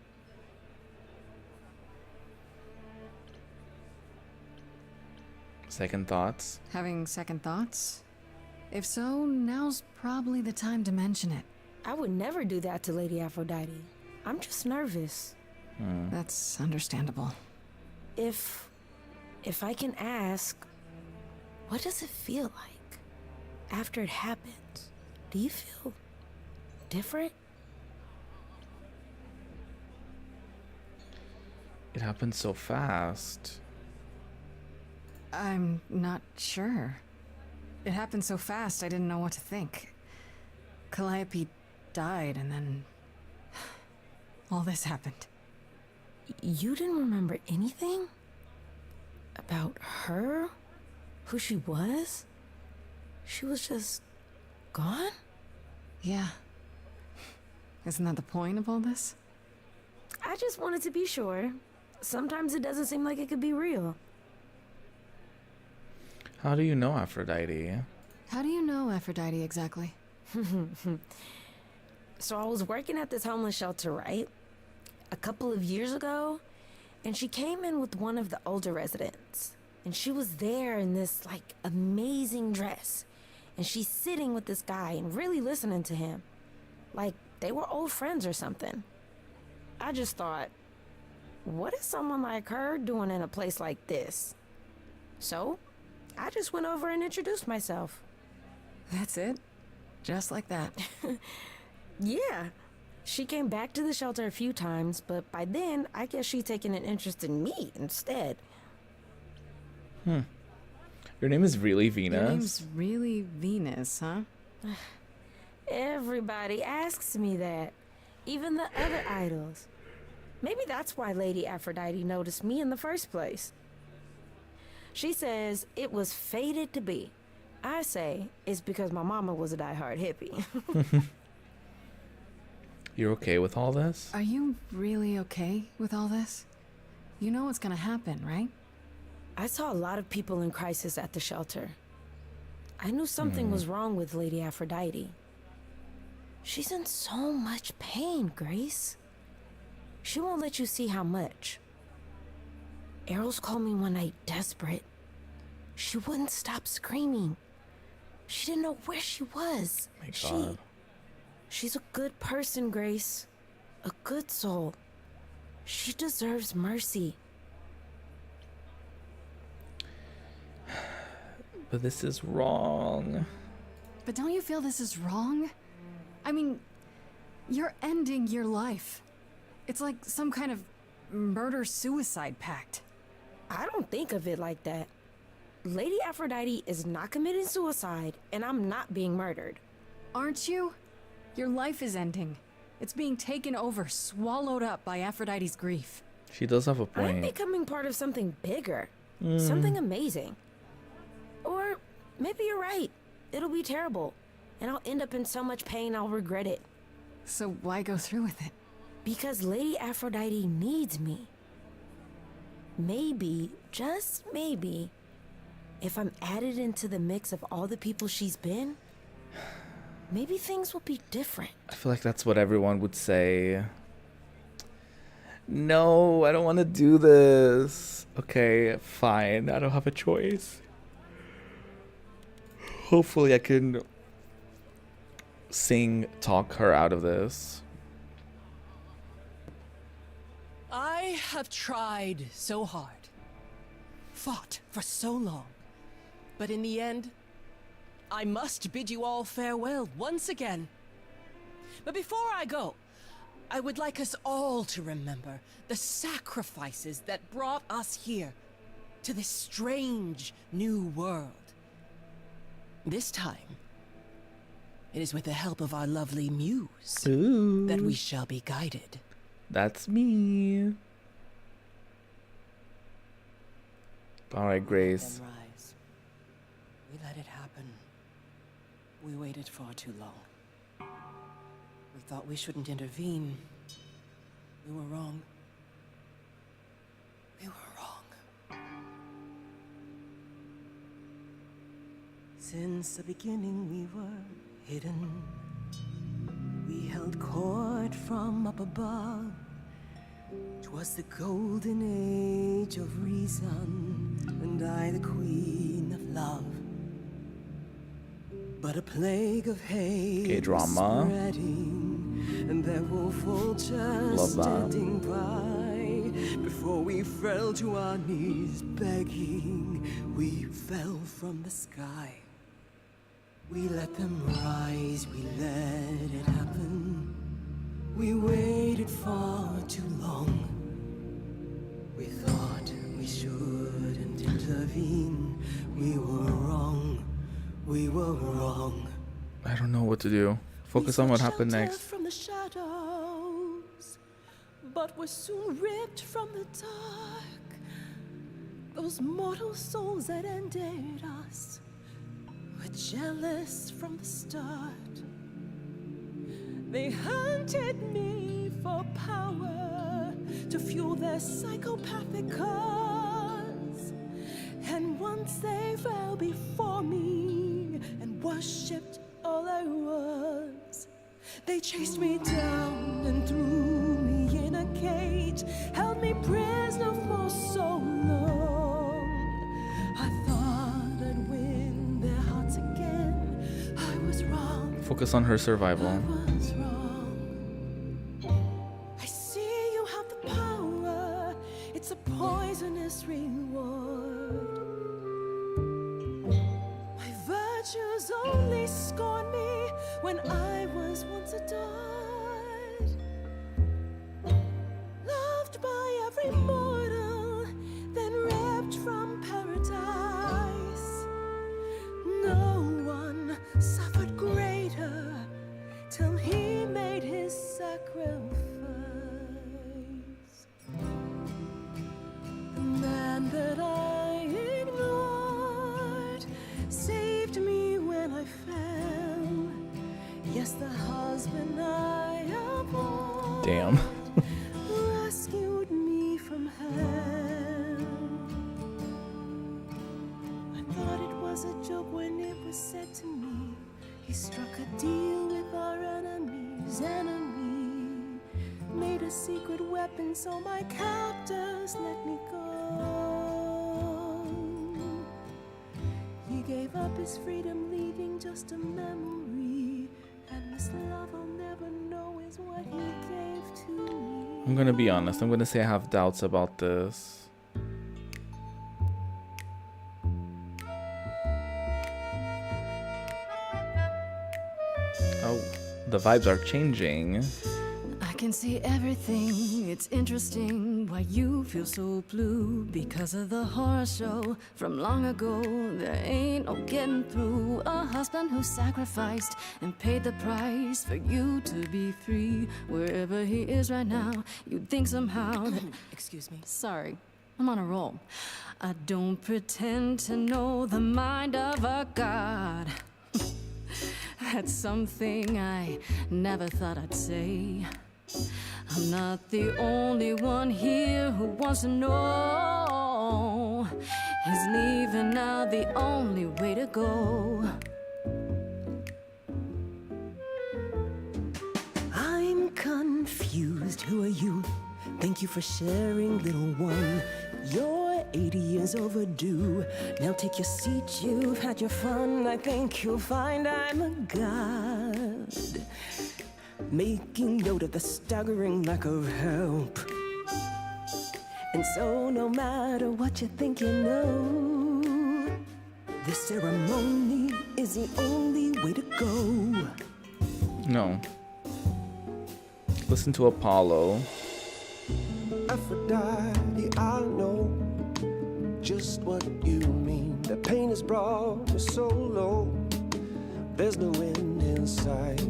Second thoughts? Having second thoughts? If so, now's probably the time to mention it. I would never do that to Lady Aphrodite. I'm just nervous. That's understandable. If I can ask, what does it feel like after it happens? Do you feel different? It happened so fast. I'm not sure. It happened so fast, I didn't know what to think. Calliope died, and then all this happened. You didn't remember anything? About her? Who she was? she was just gone? Yeah. Isn't that the point of all this? I just wanted to be sure. Sometimes it doesn't seem like it could be real. How do you know Aphrodite? How do you know Aphrodite exactly? So I was working at this homeless shelter, right? A couple of years ago, and she came in with one of the older residents. And she was there in this, like, amazing dress. And she's sitting with this guy and really listening to him. Like, they were old friends or something. I just thought, what is someone like her doing in a place like this? So, I just went over and introduced myself. That's it? Just like that. Yeah. She came back to the shelter a few times, but by then, I guess she'd taken an interest in me instead. Your name is really Venus? Your name's really Venus, huh? Everybody asks me that. Even the other idols. Maybe that's why Lady Aphrodite noticed me in the first place. She says it was fated to be. I say it's because my mama was a diehard hippie. You're okay with all this? Are you really okay with all this? You know what's gonna happen, right? I saw a lot of people in crisis at the shelter. I knew something was wrong with Lady Aphrodite. She's in so much pain, Grace. She won't let you see how much. Eros called me one night desperate. She wouldn't stop screaming. She didn't know where she was. My God. She's a good person, Grace. A good soul. She deserves mercy. But this is wrong. But don't you feel this is wrong? I mean, you're ending your life. It's like some kind of murder-suicide pact. I don't think of it like that. Lady Aphrodite is not committing suicide, and I'm not being murdered. Aren't you? Your life is ending. It's being taken over, swallowed up by Aphrodite's grief. She does have a I'm point. becoming part of something bigger. Something amazing. Or maybe you're right. It'll be terrible. And I'll end up in so much pain I'll regret it. So why go through with it? Because Lady Aphrodite needs me. Maybe, just maybe, if I'm added into the mix of all the people she's been, maybe things will be different. I feel like that's what everyone would say. No, I don't want to do this. Okay, fine. I don't have a choice. Hopefully I can talk her out of this. I have tried so hard, fought for so long, but in the end, I must bid you all farewell once again. But before I go, I would like us all to remember the sacrifices that brought us here, to this strange new world. This time, it is with the help of our lovely muse Ooh, that we shall be guided. that's me. All right, Grace. Then rise. We let it happen. We waited far too long. We thought we shouldn't intervene. We were wrong. We were wrong. Since the beginning we were hidden. We held court from up above. 'Twas the golden age of reason, and I the queen of love. But a plague of hate K-drama. was spreading, and there were vultures Love that. standing by. Before we fell to our knees begging, we fell from the sky. We let them rise, we let it happen. We waited far too long. We thought we shouldn't intervene. We were wrong. We were wrong. I don't know what to do. Focus on what happened next. From the shadows, but were soon ripped from the dark. Those mortal souls that ended us were jealous from the start. They hunted me for power to fuel their psychopathic cause. And once they fell before me and worshipped all I was, they chased me down and threw me in a cage, held me prisoner for so long. I thought I'd win their hearts again. I was wrong. Focus on her survival. I was wrong. I see you have the power. It's a poisonous reward. My virtues only scorn me when I was once adored, loved by every mortal, then ripped from paradise. No one suffered greater till he made his sacrifice. The man that I ignored saved me when I fell. Yes, the husband I abhorred Damn. rescued me from hell. I thought it was a joke when it was said to me. He struck a deal with our enemy's enemy, made a secret weapon so my captors let me go. He gave up his freedom, leaving just a memory. And this love I'll never know is what he gave to me. I'm gonna be honest. I'm gonna say I have doubts about this. Oh, the vibes are changing. I can see everything, it's interesting why you feel so blue. Because of the horror show from long ago, there ain't no getting through. A husband who sacrificed and paid the price for you to be free. Wherever he is right now, you'd think somehow that... Excuse me. Sorry, I'm on a roll. I don't pretend to know the mind of a god. That's something I never thought I'd say. I'm not the only one here who wants to know. Is leaving now the only way to go? I'm confused. Who are you? Thank you for sharing, little one. You're 80 years overdue. Now take your seat, you've had your fun. I think you'll find I'm a god, making note of the staggering lack of help. And so no matter what you think you know, this ceremony is the only way to go. No. Listen to Apollo. Aphrodite, I know just what you mean. The pain has brought me so low. There's no end in sight.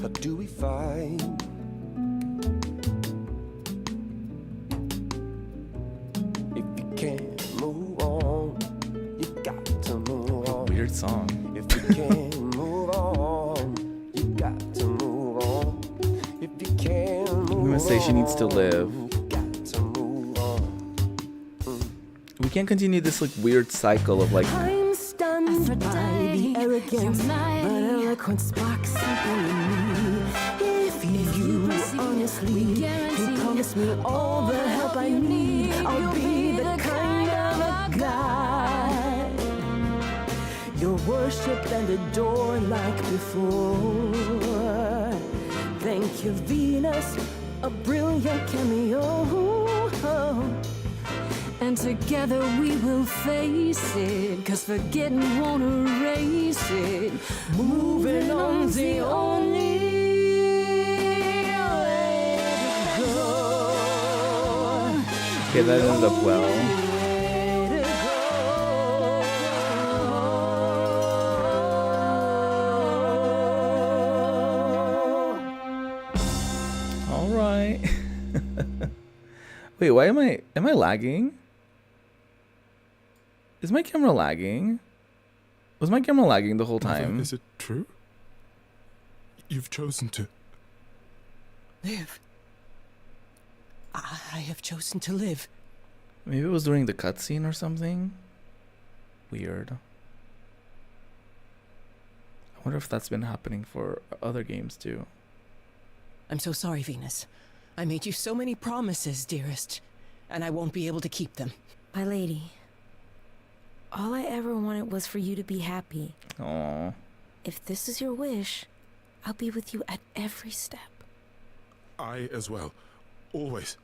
How do we fight? If you can't move on, you got to move on. Weird song. If you can't move on, you got to move on. If you can't move on, I'm gonna say she needs to live. you got to move on. We can't continue this like weird cycle of like I'm stunned by the arrogance, but eloquence sparks something in me. If you honestly can promise me all the help I need, I'll be the kind of a god you'll worship and adore like before. Thank you, Venus, a brilliant cameo. And together we will face it, 'cause forgetting won't erase it. Moving on's the only way to go. okay, that ended up well. Way to go. All right. Wait, why am I lagging? Is my camera lagging? Was my camera lagging the whole Mother, time? is it true? You've chosen to... Live. I have chosen to live. Maybe it was during the cutscene or something? Weird. I wonder if that's been happening for other games too. I'm so sorry, Venus. I made you so many promises, dearest, and I won't be able to keep them. My lady, all I ever wanted was for you to be happy. Oh. If this is your wish, I'll be with you at every step. I as well. Always.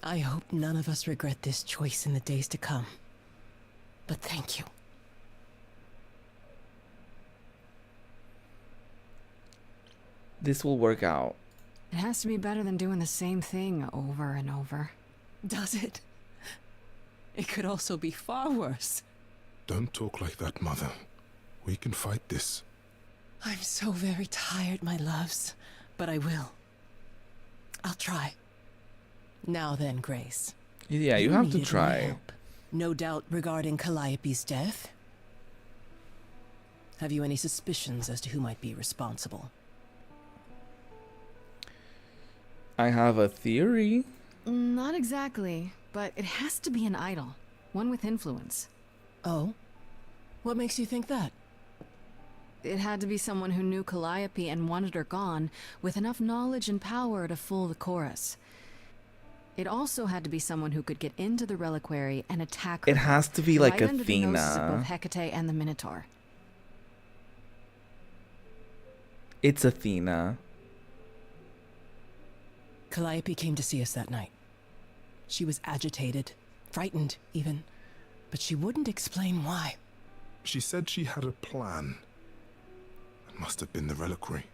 I hope none of us regret this choice in the days to come. But thank you. This will work out. It has to be better than doing the same thing over and over. Does it? It could also be far worse. Don't talk like that, Mother. We can fight this. I'm so very tired, my loves, but I will. I'll try. Now then, Grace. Yeah, you have to needed my try. help. No doubt regarding Calliope's death. Have you any suspicions as to who might be responsible? I have a theory. Not exactly, but it has to be an idol. One with influence. Oh? What makes you think that? It had to be someone who knew Calliope and wanted her gone, with enough knowledge and power to fool the chorus. It also had to be someone who could get into the reliquary and attack her. It has to be like right under the noses of Athena. both Hecate and the Minotaur. It's Athena. Calliope came to see us that night. She was agitated, frightened even, but she wouldn't explain why. She said she had a plan. It must have been the reliquary.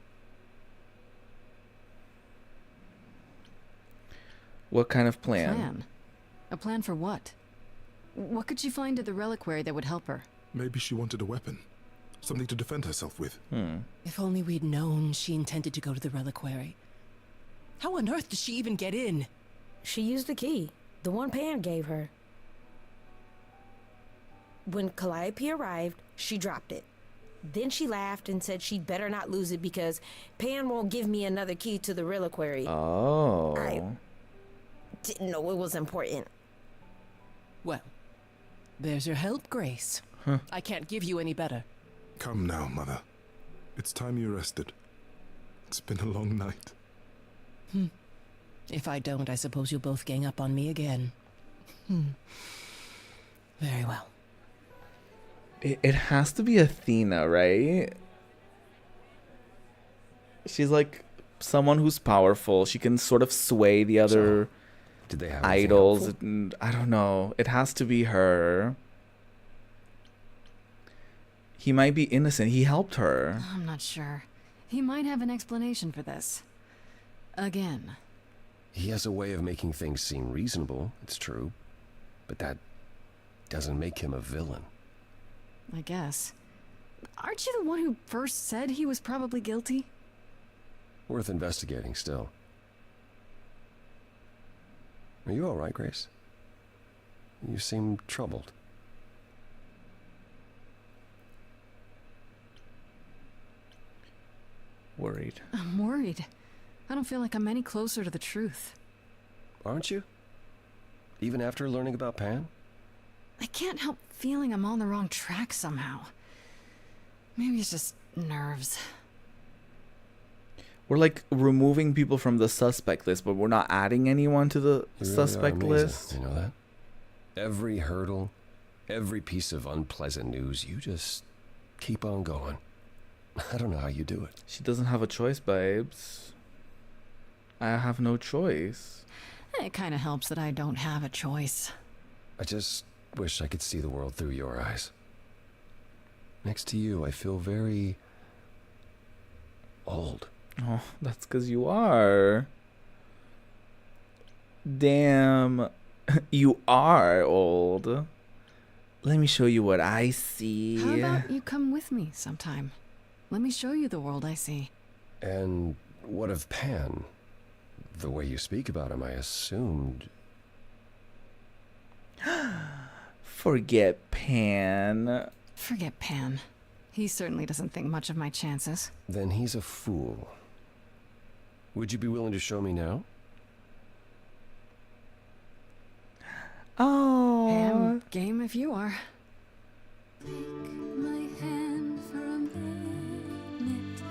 What kind of plan? Plan? A plan for what? What could she find at the reliquary that would help her? Maybe she wanted a weapon. Something to defend herself with. If only we'd known she intended to go to the reliquary. How on earth does she even get in? She used the key, the one Pan gave her. When Calliope arrived, she dropped it. Then she laughed and said she'd better not lose it because Pan won't give me another key to the reliquary. Oh. I didn't know it was important. Well, there's your help, Grace. I can't give you any better. Come now, Mother. It's time you rested. It's been a long night. If I don't, I suppose you'll both gang up on me again. Very well. It has to be Athena, right? She's like someone who's powerful. She can sort of sway the other Did they have anything idols. helpful? And I don't know. It has to be her. He might be innocent. He helped her. I'm not sure. He might have an explanation for this. Again. He has a way of making things seem reasonable, it's true. But that doesn't make him a villain. I guess. Aren't you the one who first said he was probably guilty? Worth investigating still. Are you all right, Grace? You seem troubled. Worried. I'm worried. I don't feel like I'm any closer to the truth. Aren't you? Even after learning about Pan? I can't help feeling I'm on the wrong track somehow. Maybe it's just nerves. We're like removing people from the suspect list, but we're not adding anyone to the You really are suspect amazing, list. You know that? Every hurdle, every piece of unpleasant news, you just keep on going. I don't know how you do it. She doesn't have a choice, babes. I have no choice. It kind of helps that I don't have a choice. I just wish I could see the world through your eyes. Next to you, I feel very old. Oh, that's because you are. Damn. You are old. Let me show you what I see. How about you come with me sometime? Let me show you the world I see. And what of Pan? The way you speak about him, I assumed... Forget Pan. Forget Pan. He certainly doesn't think much of my chances. Then he's a fool. Would you be willing to show me now? Oh. Hey, I'm game if you are. Take my hand for a minute.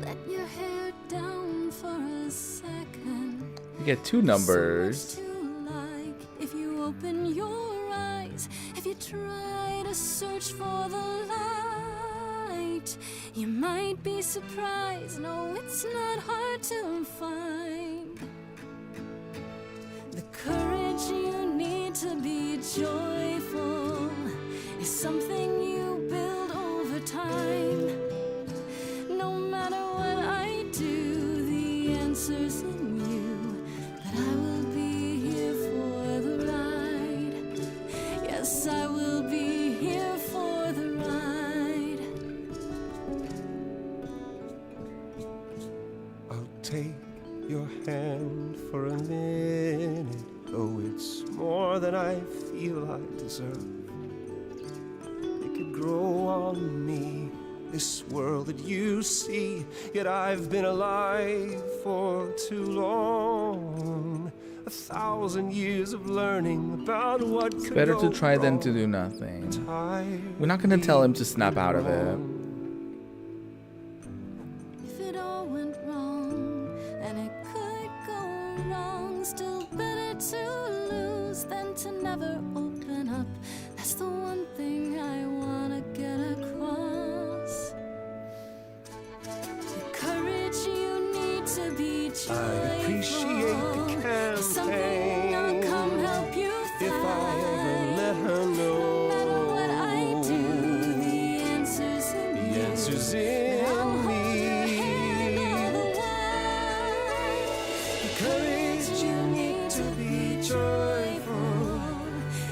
Let your hair down for a second. You get two numbers. So much to like if you open your eyes. If you try to search for the light, you might be surprised. No, it's not hard to find. The courage you need to be joyful is something you build over time. No matter what I do, the answer's in you. That I will be here for the ride. Yes, I will be here for the ride. I'll take your hand for a minute. Oh, it's more than I feel I deserve. It could grow on me, this world that you see. Yet I've been alive for too long. 1,000 years of learning about what could Better to go try than to wrong. do nothing. Time We're not gonna tell him to snap out of it. If it all went wrong, and it could go wrong, still better to lose than to never open up. That's the one thing I wanna get across. The courage you need to be joyful. I appreciate the is something I'll come help you find. If I ever let her know. No matter what I do, the answer's in you. The answer's But in I'll hold your me. hand all the while. The courage you need to be joyful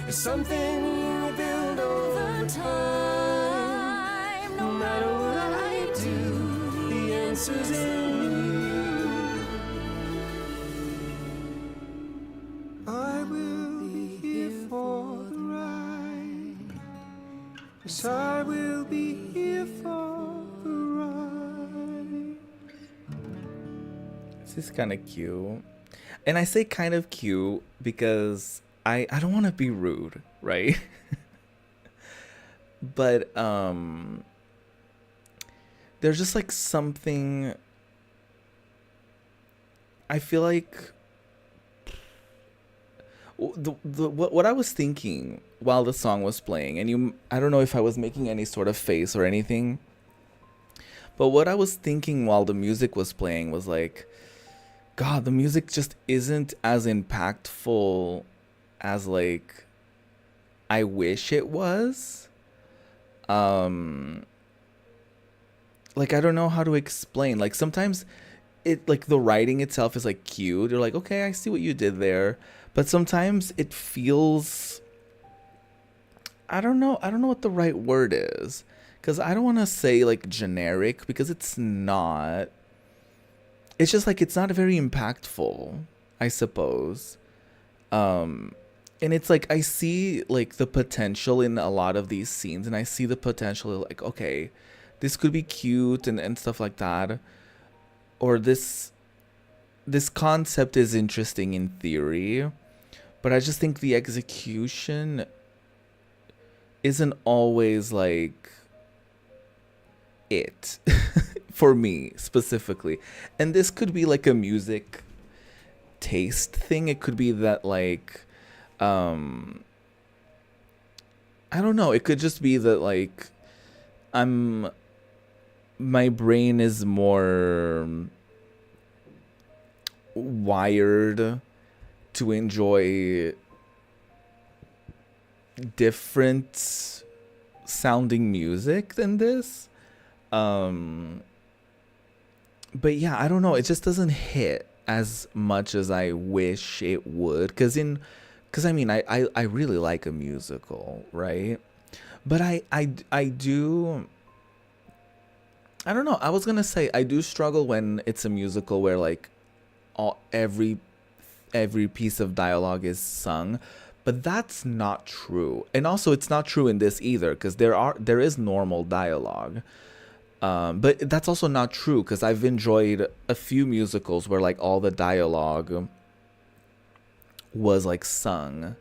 is something you build over time. No matter what I do, The answer's in you. I will be here for the ride. Yes, I will be here for the ride. This is kind of cute. And I say kind of cute because I don't want to be rude, right? But there's just like something I feel like what I was thinking while the song was playing, and I don't know if I was making any sort of face or anything, but what I was thinking while the music was playing was like, God, the music just isn't as impactful as like I wish it was. Like I don't know how to explain. Like sometimes it like the writing itself is like cute. You're like, okay, I see what you did there. But sometimes it feels, I don't know what the right word is. Cause I don't want to say like generic because it's not. It's just like it's not very impactful, I suppose. And it's like I see like the potential in a lot of these scenes, and I see the potential like, okay, this could be cute and stuff like that. Or this concept is interesting in theory, but I just think the execution isn't always like it for me specifically. And this could be like a music taste thing. It could be that like I don't know, it could just be that like my brain is more wired to enjoy different sounding music than this. But yeah, I don't know. It just doesn't hit as much as I wish it would. Because I mean, I really like a musical, right? But I do. I don't know. I was gonna say I do struggle when it's a musical where like every piece of dialogue is sung. But that's not true. And also it's not true in this either, because there is normal dialogue. But that's also not true, because I've enjoyed a few musicals where like all the dialogue was like sung.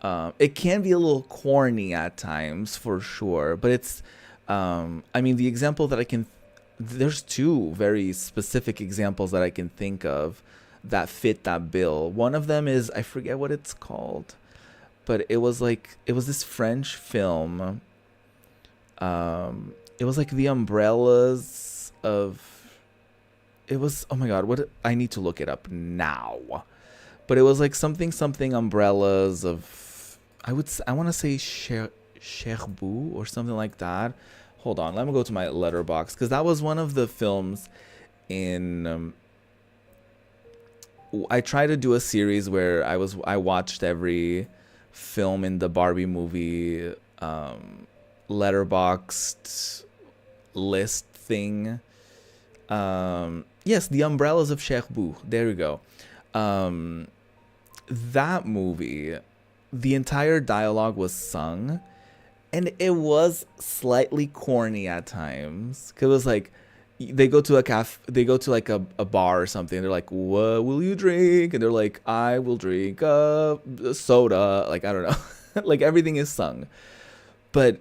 It can be a little corny at times for sure, but it's I mean, the example that there's two very specific examples that I can think of that fit that bill. One of them is, I forget what it's called, but it was this French film. It was like the umbrellas of, it was, oh my god, what, I need to look it up now. But it was like something umbrellas of, I want to say Cherbourg or something like that. Hold on, let me go to my letterbox, because that was one of the films in I tried to do a series where I watched every film in the Barbie movie letterboxed list thing. Yes, The Umbrellas of Cherbourg. There we go. That movie, the entire dialogue was sung, and it was slightly corny at times. 'Cause it was like, they go to like a bar or something. They're like, "What will you drink?" And they're like, "I will drink a soda." Like, I don't know. Like, everything is sung, but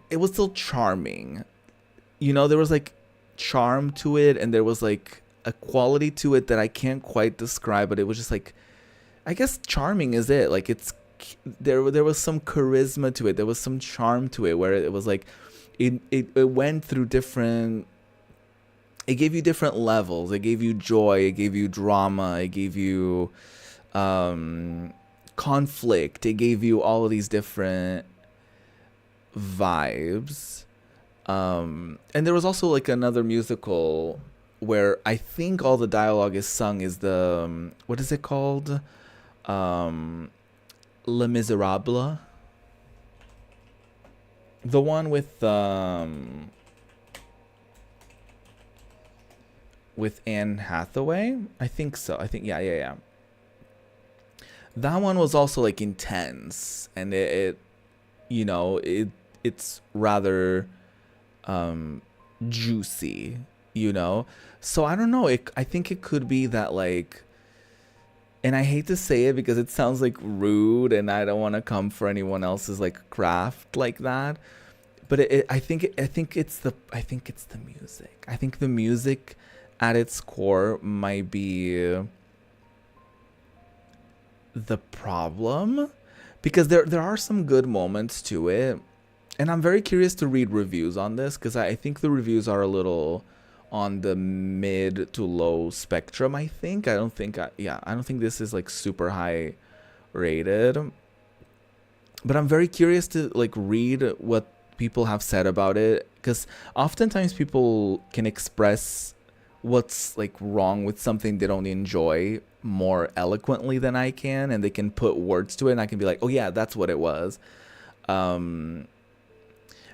it was still charming. You know, there was like charm to it, and there was like a quality to it that I can't quite describe. But it was just like, I guess charming is it. Like, there was some charisma to it. There was some charm to it, where it was like it went through different. It gave you different levels. It gave you joy. It gave you drama. It gave you conflict. It gave you all of these different vibes. And there was also like another musical where I think all the dialogue is sung, is the what is it called? Les Miserables. The one with Anne Hathaway, I think so. I think yeah. That one was also like intense, and it you know, it's rather juicy, you know. So I don't know. I think it could be that, like, and I hate to say it because it sounds like rude, and I don't want to come for anyone else's like craft like that. But I think it's the music. I think the music at its core might be the problem, because there are some good moments to it, and I'm very curious to read reviews on this, because I think the reviews are a little on the mid to low spectrum. I don't think this is like super high rated, but I'm very curious to like read what people have said about it, because oftentimes people can express what's like wrong with something they don't enjoy more eloquently than I can, and they can put words to it, and I can be like, oh yeah, that's what it was. But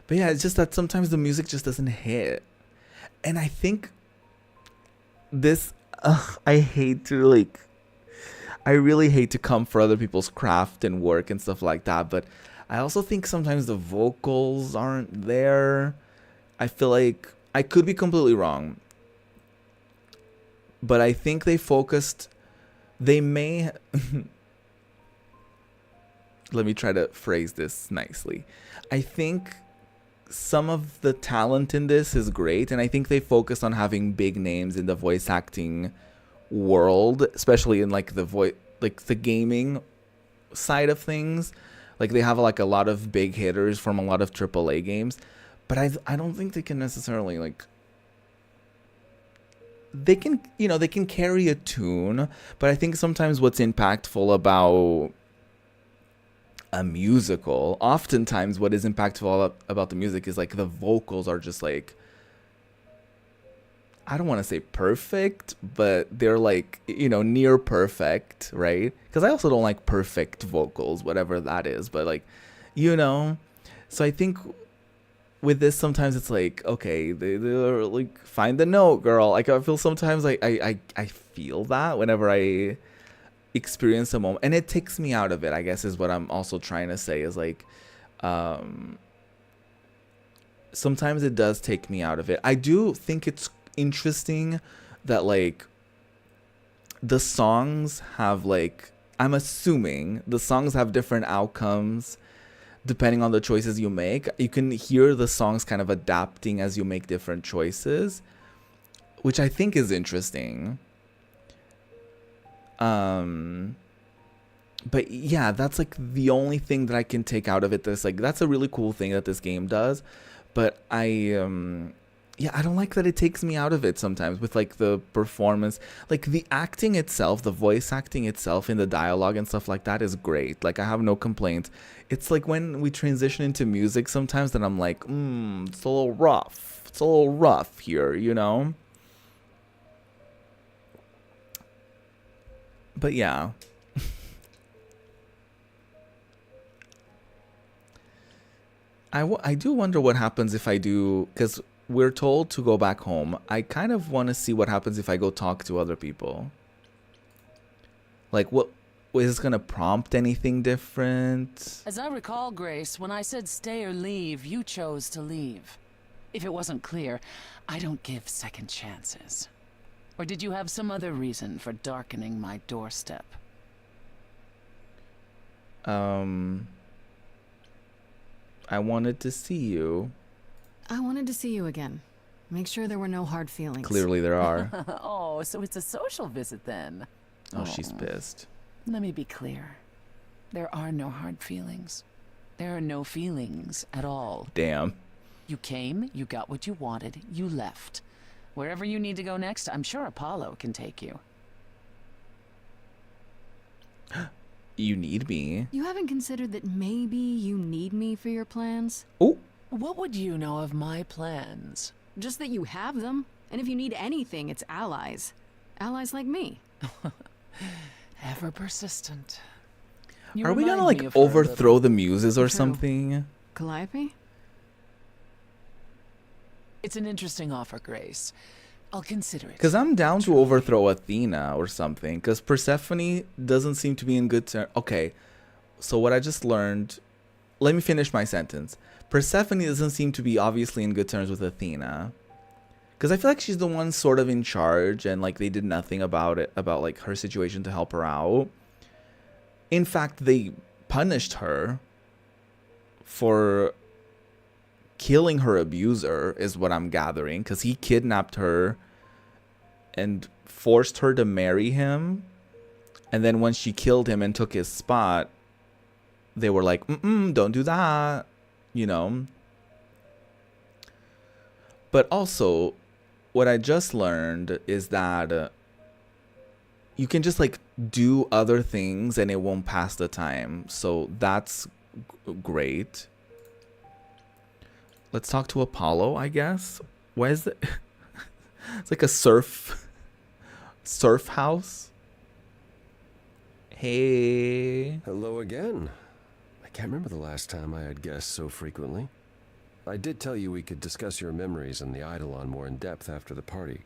yeah, it's just that sometimes the music just doesn't hit. And I think this, I really hate to come for other people's craft and work and stuff like that, but I also think sometimes the vocals aren't there. I feel like, I could be completely wrong, but I think they may, let me try to phrase this nicely. I think some of the talent in this is great, and I think they focus on having big names in the voice acting world, especially in like the gaming side of things. Like, they have like a lot of big hitters from a lot of AAA games, but I don't think they can necessarily like, they can carry a tune, but I think sometimes what's impactful about a musical, oftentimes what is impactful about the music is like the vocals are just like, I don't want to say perfect, but they're like, near perfect, right? Because I also don't like perfect vocals, whatever that is, but like, so I think with this, sometimes it's like, okay, they're like, find the note, girl. Like, I feel sometimes like I feel that whenever experience a moment, and it takes me out of it, I guess, is what I'm also trying to say, is like, sometimes it does take me out of it. I do think it's interesting that, like, the songs have, like, I'm assuming the songs have different outcomes depending on the choices you make. You can hear the songs kind of adapting as you make different choices, which I think is interesting. But yeah, that's like the only thing that I can take out of it. That's like, that's a really cool thing that this game does. But I don't like that it takes me out of it sometimes with like the performance. Like the acting itself, the voice acting itself in the dialogue and stuff like that is great. Like I have no complaints. It's like when we transition into music sometimes that I'm like, it's a little rough. It's a little rough here, you know? But yeah. I do wonder what happens if I do, because we're told to go back home. I kind of want to see what happens if I go talk to other people. Like, what is this going to prompt anything different? As I recall, Grace, when I said stay or leave, you chose to leave. If it wasn't clear, I don't give second chances. Or did you have some other reason for darkening my doorstep? I wanted to see you. I wanted to see you again. Make sure there were no hard feelings. Clearly there are. Oh, so it's a social visit then. Oh, she's pissed. Let me be clear. There are no hard feelings. There are no feelings at all. Damn. You came, you got what you wanted, you left. Wherever you need to go next, I'm sure Apollo can take you. You need me. You haven't considered that maybe you need me for your plans? Oh. What would you know of my plans? Just that you have them. And if you need anything, it's allies. Allies like me. Ever persistent. Are we gonna like overthrow the muses or something? Calliope? It's an interesting offer, Grace. I'll consider it. Because I'm down to overthrow Athena or something. Because Persephone doesn't seem to be in good terms. Okay, so what I just learned... Let me finish my sentence. Persephone doesn't seem to be obviously in good terms with Athena. Because I feel like she's the one sort of in charge. And like they did nothing about it. About like her situation to help her out. In fact, they punished her for... killing her abuser is what I'm gathering, because he kidnapped her and forced her to marry him, and then when she killed him and took his spot, they were like, don't do that, you know. But also what I just learned is that you can just like do other things and it won't pass the time, so that's great. Let's talk to Apollo, I guess. Why is it? It's like a surf house. Hey. Hello again. I can't remember the last time I had guests so frequently. I did tell you we could discuss your memories and the Eidolon more in depth after the party.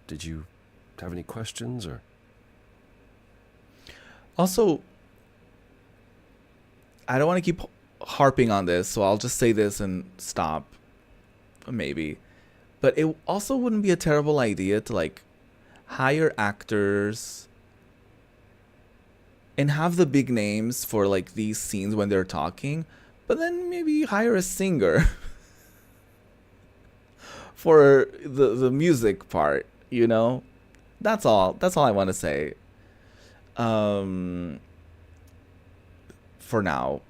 Did you have any questions or? Also, I don't want to keep harping on this, so I'll just say this and stop, maybe. But it also wouldn't be a terrible idea to like hire actors and have the big names for like these scenes when they're talking, but then maybe hire a singer for the music part, you know. That's all I want to say for now.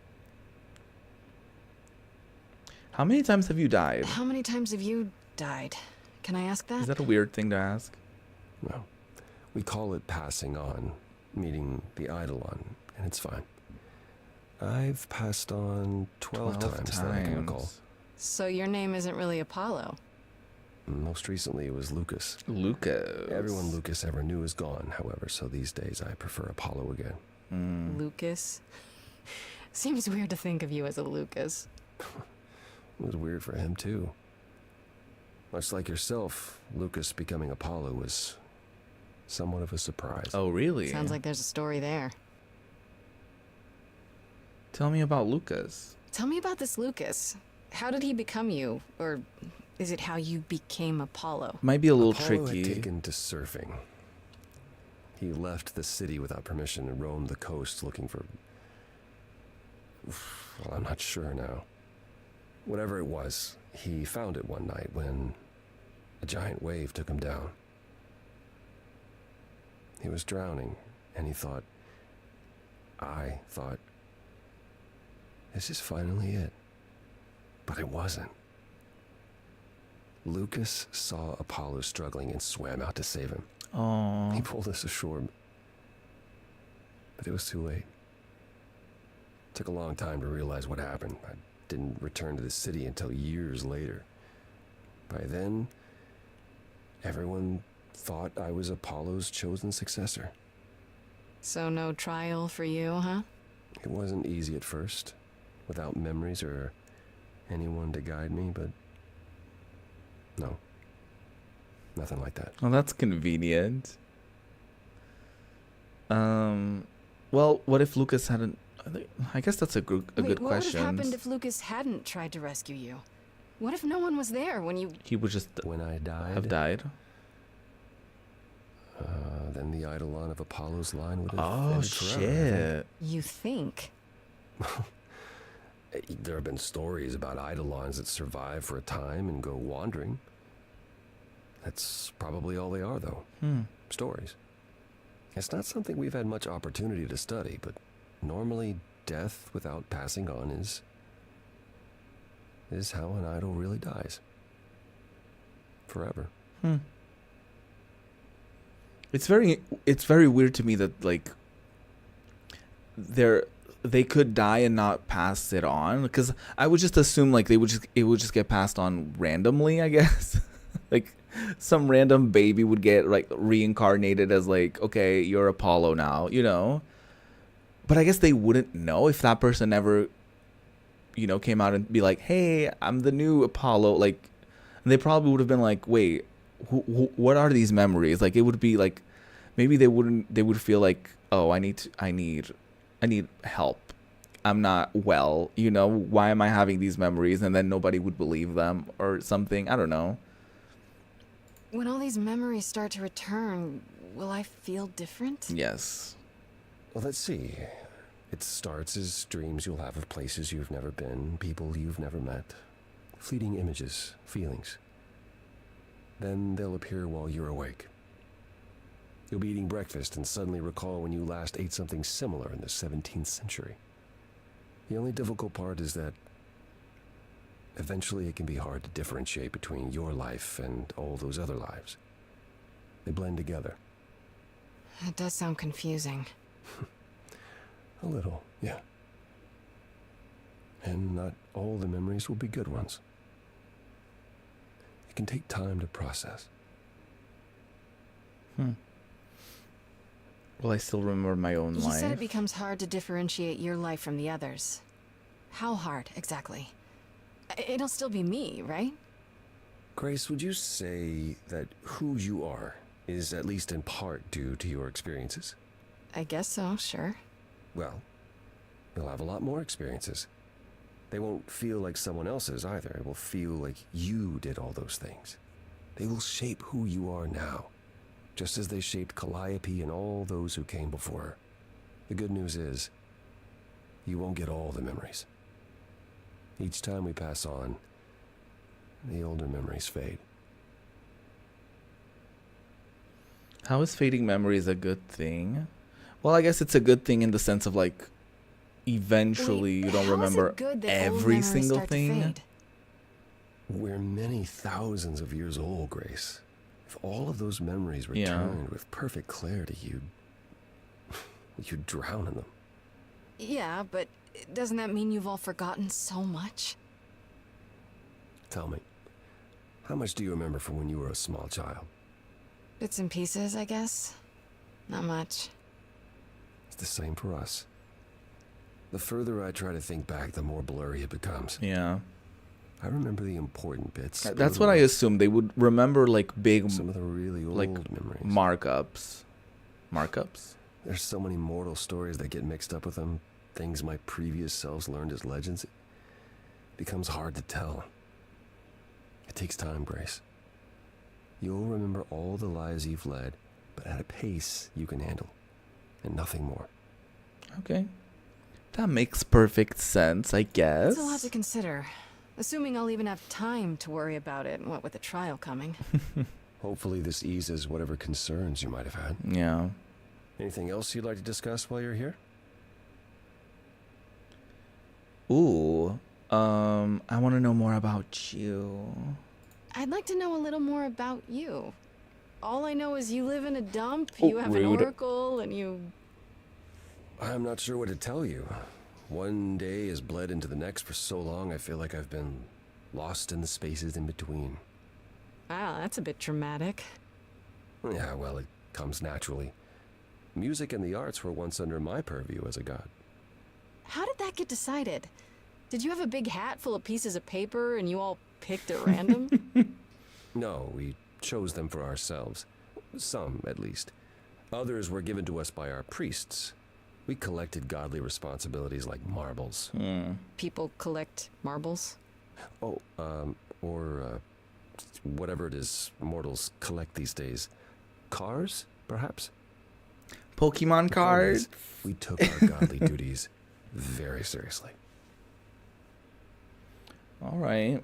How many times have you died? How many times have you died? Can I ask that? Is that a weird thing to ask? No. We call it passing on, meeting the Eidolon, and it's fine. I've passed on 12 times that I can recall. So your name isn't really Apollo? Most recently it was Lucas. Lucas. Everyone Lucas ever knew is gone, however, so these days I prefer Apollo again. Lucas? Seems weird to think of you as a Lucas. It was weird for him, too. Much like yourself, Lucas becoming Apollo was somewhat of a surprise. Oh, really? Sounds like there's a story there. Tell me about Lucas. Tell me about this Lucas. How did he become you? Or is it how you became Apollo? Might be a little Apollo tricky. had taken to surfing. He left the city without permission and roamed the coast looking for... Well, I'm not sure now. Whatever it was, he found it one night when a giant wave took him down. He was drowning, and I thought, this is finally it. But it wasn't. Lucas saw Apollo struggling and swam out to save him. Oh. He pulled us ashore, but it was too late. It took a long time to realize what happened. I didn't return to the city until years later. By then, everyone thought I was Apollo's chosen successor. So no trial for you, huh? It wasn't easy at first, without memories or anyone to guide me, but no, nothing like that. Well, that's convenient. Well, what if Lucas hadn't... I guess that's a good Wait, question. what would have happened if Lucas hadn't tried to rescue you? What if no one was there when you... He would just When I died, have died. Then the Eidolon of Apollo's line would have Oh, ended forever, I think. shit. You think? There have been stories about Eidolons that survive for a time and go wandering. That's probably all they are, though. Stories. It's not something we've had much opportunity to study, but normally death without passing on is how an idol really dies. Forever. It's very weird to me that, like, they could die and not pass it on, because I would just assume, like, it would just get passed on randomly, I guess. Like, some random baby would get, like, reincarnated as, like, okay, you're Apollo now, you know. But I guess they wouldn't know if that person ever, you know, came out and be like, hey, I'm the new Apollo. Like, and they probably would have been like, wait, what are these memories? Like, it would be like, maybe they would feel like, oh, I need help. I'm not well, you know, why am I having these memories? And then nobody would believe them or something. I don't know. When all these memories start to return, will I feel different? Yes. Well, let's see. It starts as dreams you'll have of places you've never been, people you've never met, fleeting images, feelings. Then they'll appear while you're awake. You'll be eating breakfast and suddenly recall when you last ate something similar in the 17th century. The only difficult part is that eventually it can be hard to differentiate between your life and all those other lives. They blend together. It does sound confusing. A little, yeah. And not all the memories will be good ones. It can take time to process. Well, I still remember my own You life. said it becomes hard to differentiate your life from the others. How hard, exactly? It'll still be me, right? Grace, would you say that who you are is at least in part due to your experiences? I guess so, sure. Well, you'll have a lot more experiences. They won't feel like someone else's either. It will feel like you did all those things. They will shape who you are now, just as they shaped Calliope and all those who came before her. The good news is, you won't get all the memories. Each time we pass on, the older memories fade. How is fading memories a good thing? Well, I guess it's a good thing in the sense of, like, eventually you don't remember every single thing. We're many thousands of years old, Grace. If all of those memories returned with perfect clarity, you'd drown in them. Yeah, but doesn't that mean you've all forgotten so much? Tell me, how much do you remember from when you were a small child? Bits and pieces, I guess. Not much. It's the same for us. The further I try to think back, the more blurry it becomes. Yeah. I remember the important bits. That's what I assumed. They would remember like big, Some of the really old like memories. markups. Markups? There's so many mortal stories that get mixed up with them. Things my previous selves learned as legends. It becomes hard to tell. It takes time, Grace. You'll remember all the lives you've led, but at a pace you can handle, and nothing more. Okay. That makes perfect sense, I guess. It's a lot to consider. Assuming I'll even have time to worry about it, what with the trial coming. Hopefully this eases whatever concerns you might have had. Yeah. Anything else you'd like to discuss while you're here? Ooh. I want to know more about you. I'd like to know a little more about you. All I know is you live in a dump, Oh, you have rude. an oracle, and you... I'm not sure what to tell you. One day has bled into the next for so long I feel like I've been lost in the spaces in between. Wow, that's a bit dramatic. Yeah, well, it comes naturally. Music and the arts were once under my purview as a god. How did that get decided? Did you have a big hat full of pieces of paper and you all picked at random? No, we chose them for ourselves. Some, at least. Others were given to us by our priests. We collected godly responsibilities like marbles. People collect marbles? Oh, whatever it is mortals collect these days. Cars, perhaps? Pokemon The point cards? is, we took our godly duties very seriously. All right.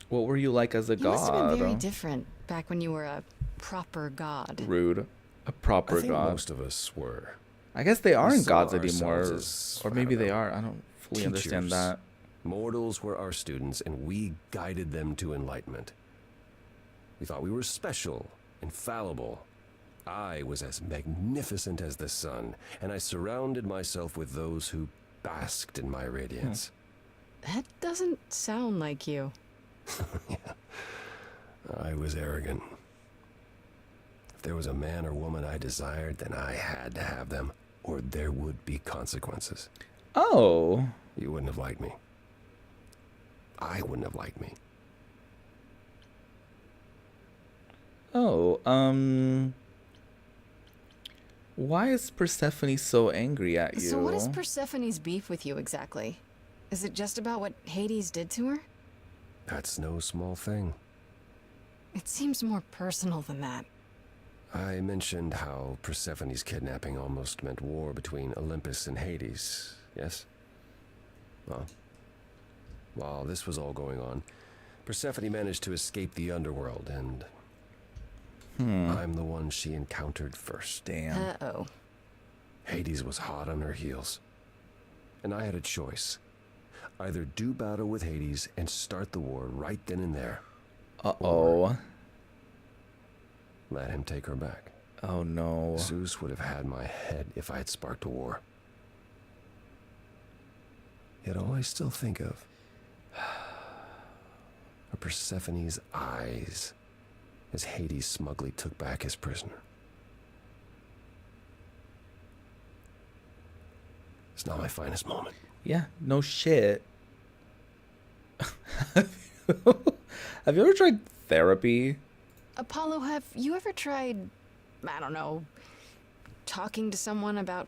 What were you like as a You god? must have been very different back when you were a proper god. Rude. A proper I think god. most of us were. I guess they aren't saw gods anymore. ourselves as, Or I maybe don't they know, are. I don't fully understand teachers. that. Mortals were our students, and we guided them to enlightenment. We thought we were special, infallible. I was as magnificent as the sun, and I surrounded myself with those who basked in my radiance. That doesn't sound like you. I was arrogant. If there was a man or woman I desired, then I had to have them, or there would be consequences. Oh. You wouldn't have liked me. I wouldn't have liked me. Oh, why is Persephone so angry at you? So what is Persephone's beef with you exactly? Is it just about what Hades did to her? That's no small thing. It seems more personal than that. I mentioned how Persephone's kidnapping almost meant war between Olympus and Hades, yes? Well, while this was all going on, Persephone managed to escape the underworld, and I'm the one she encountered first. Damn. Uh-oh. Hades was hot on her heels, and I had a choice. Either do battle with Hades and start the war right then and there. Uh-oh. Let him take her back. Oh, no. Zeus would have had my head if I had sparked a war. Yet all I still think of are Persephone's eyes as Hades smugly took back his prisoner. It's not my finest moment. Yeah, no shit. Have you ever tried therapy? Apollo, have you ever tried, I don't know, talking to someone about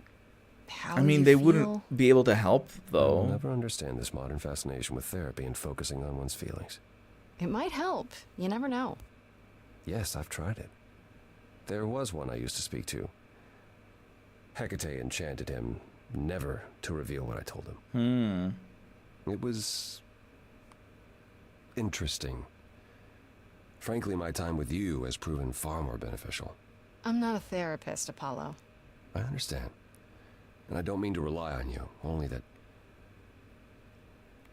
how I mean, you they feel? wouldn't be able to help, I'll though. never understand this modern fascination with therapy and focusing on one's feelings. It might help. You never know. Yes, I've tried it. There was one I used to speak to. Hecate enchanted him never to reveal what I told him. It was interesting. Frankly, my time with you has proven far more beneficial. I'm not a therapist, Apollo. I understand. And I don't mean to rely on you, only that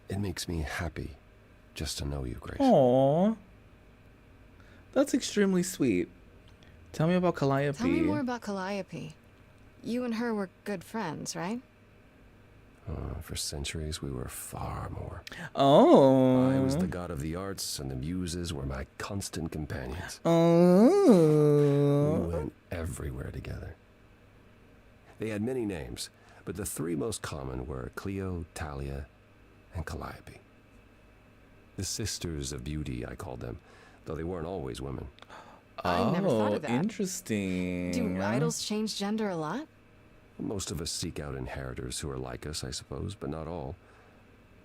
it makes me happy just to know you, Grace. Aww. That's extremely sweet. Tell me about Calliope. Tell me more about Calliope. You and her were good friends, right? For centuries, we were far more. Oh. I was the god of the arts, and the muses were my constant companions. We Oh. went everywhere together. They had many names, but the three most common were Clio, Talia, and Calliope. The Sisters of Beauty, I called them, though they weren't always women. I never thought of that. Interesting. Do idols change gender a lot? Most of us seek out inheritors who are like us, I suppose, but not all.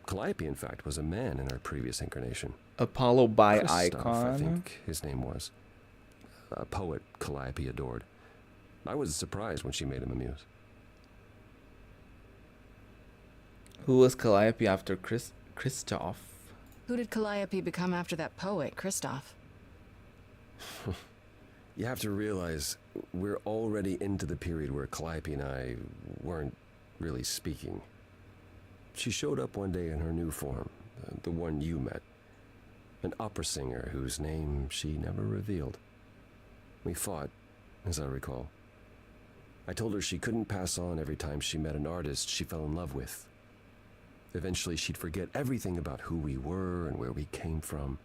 Calliope, in fact, was a man in her previous incarnation. Apollo by Christoph, icon. I think his name was. A poet Calliope adored. I was surprised when she made him a muse. Who was Calliope after Christoph? Who did Calliope become after that poet, Christoph? You have to realize we're already into the period where Calliope and I weren't really speaking. She showed up one day in her new form, the one you met. An opera singer whose name she never revealed. We fought, as I recall. I told her she couldn't pass on every time she met an artist she fell in love with. Eventually she'd forget everything about who we were and where we came from.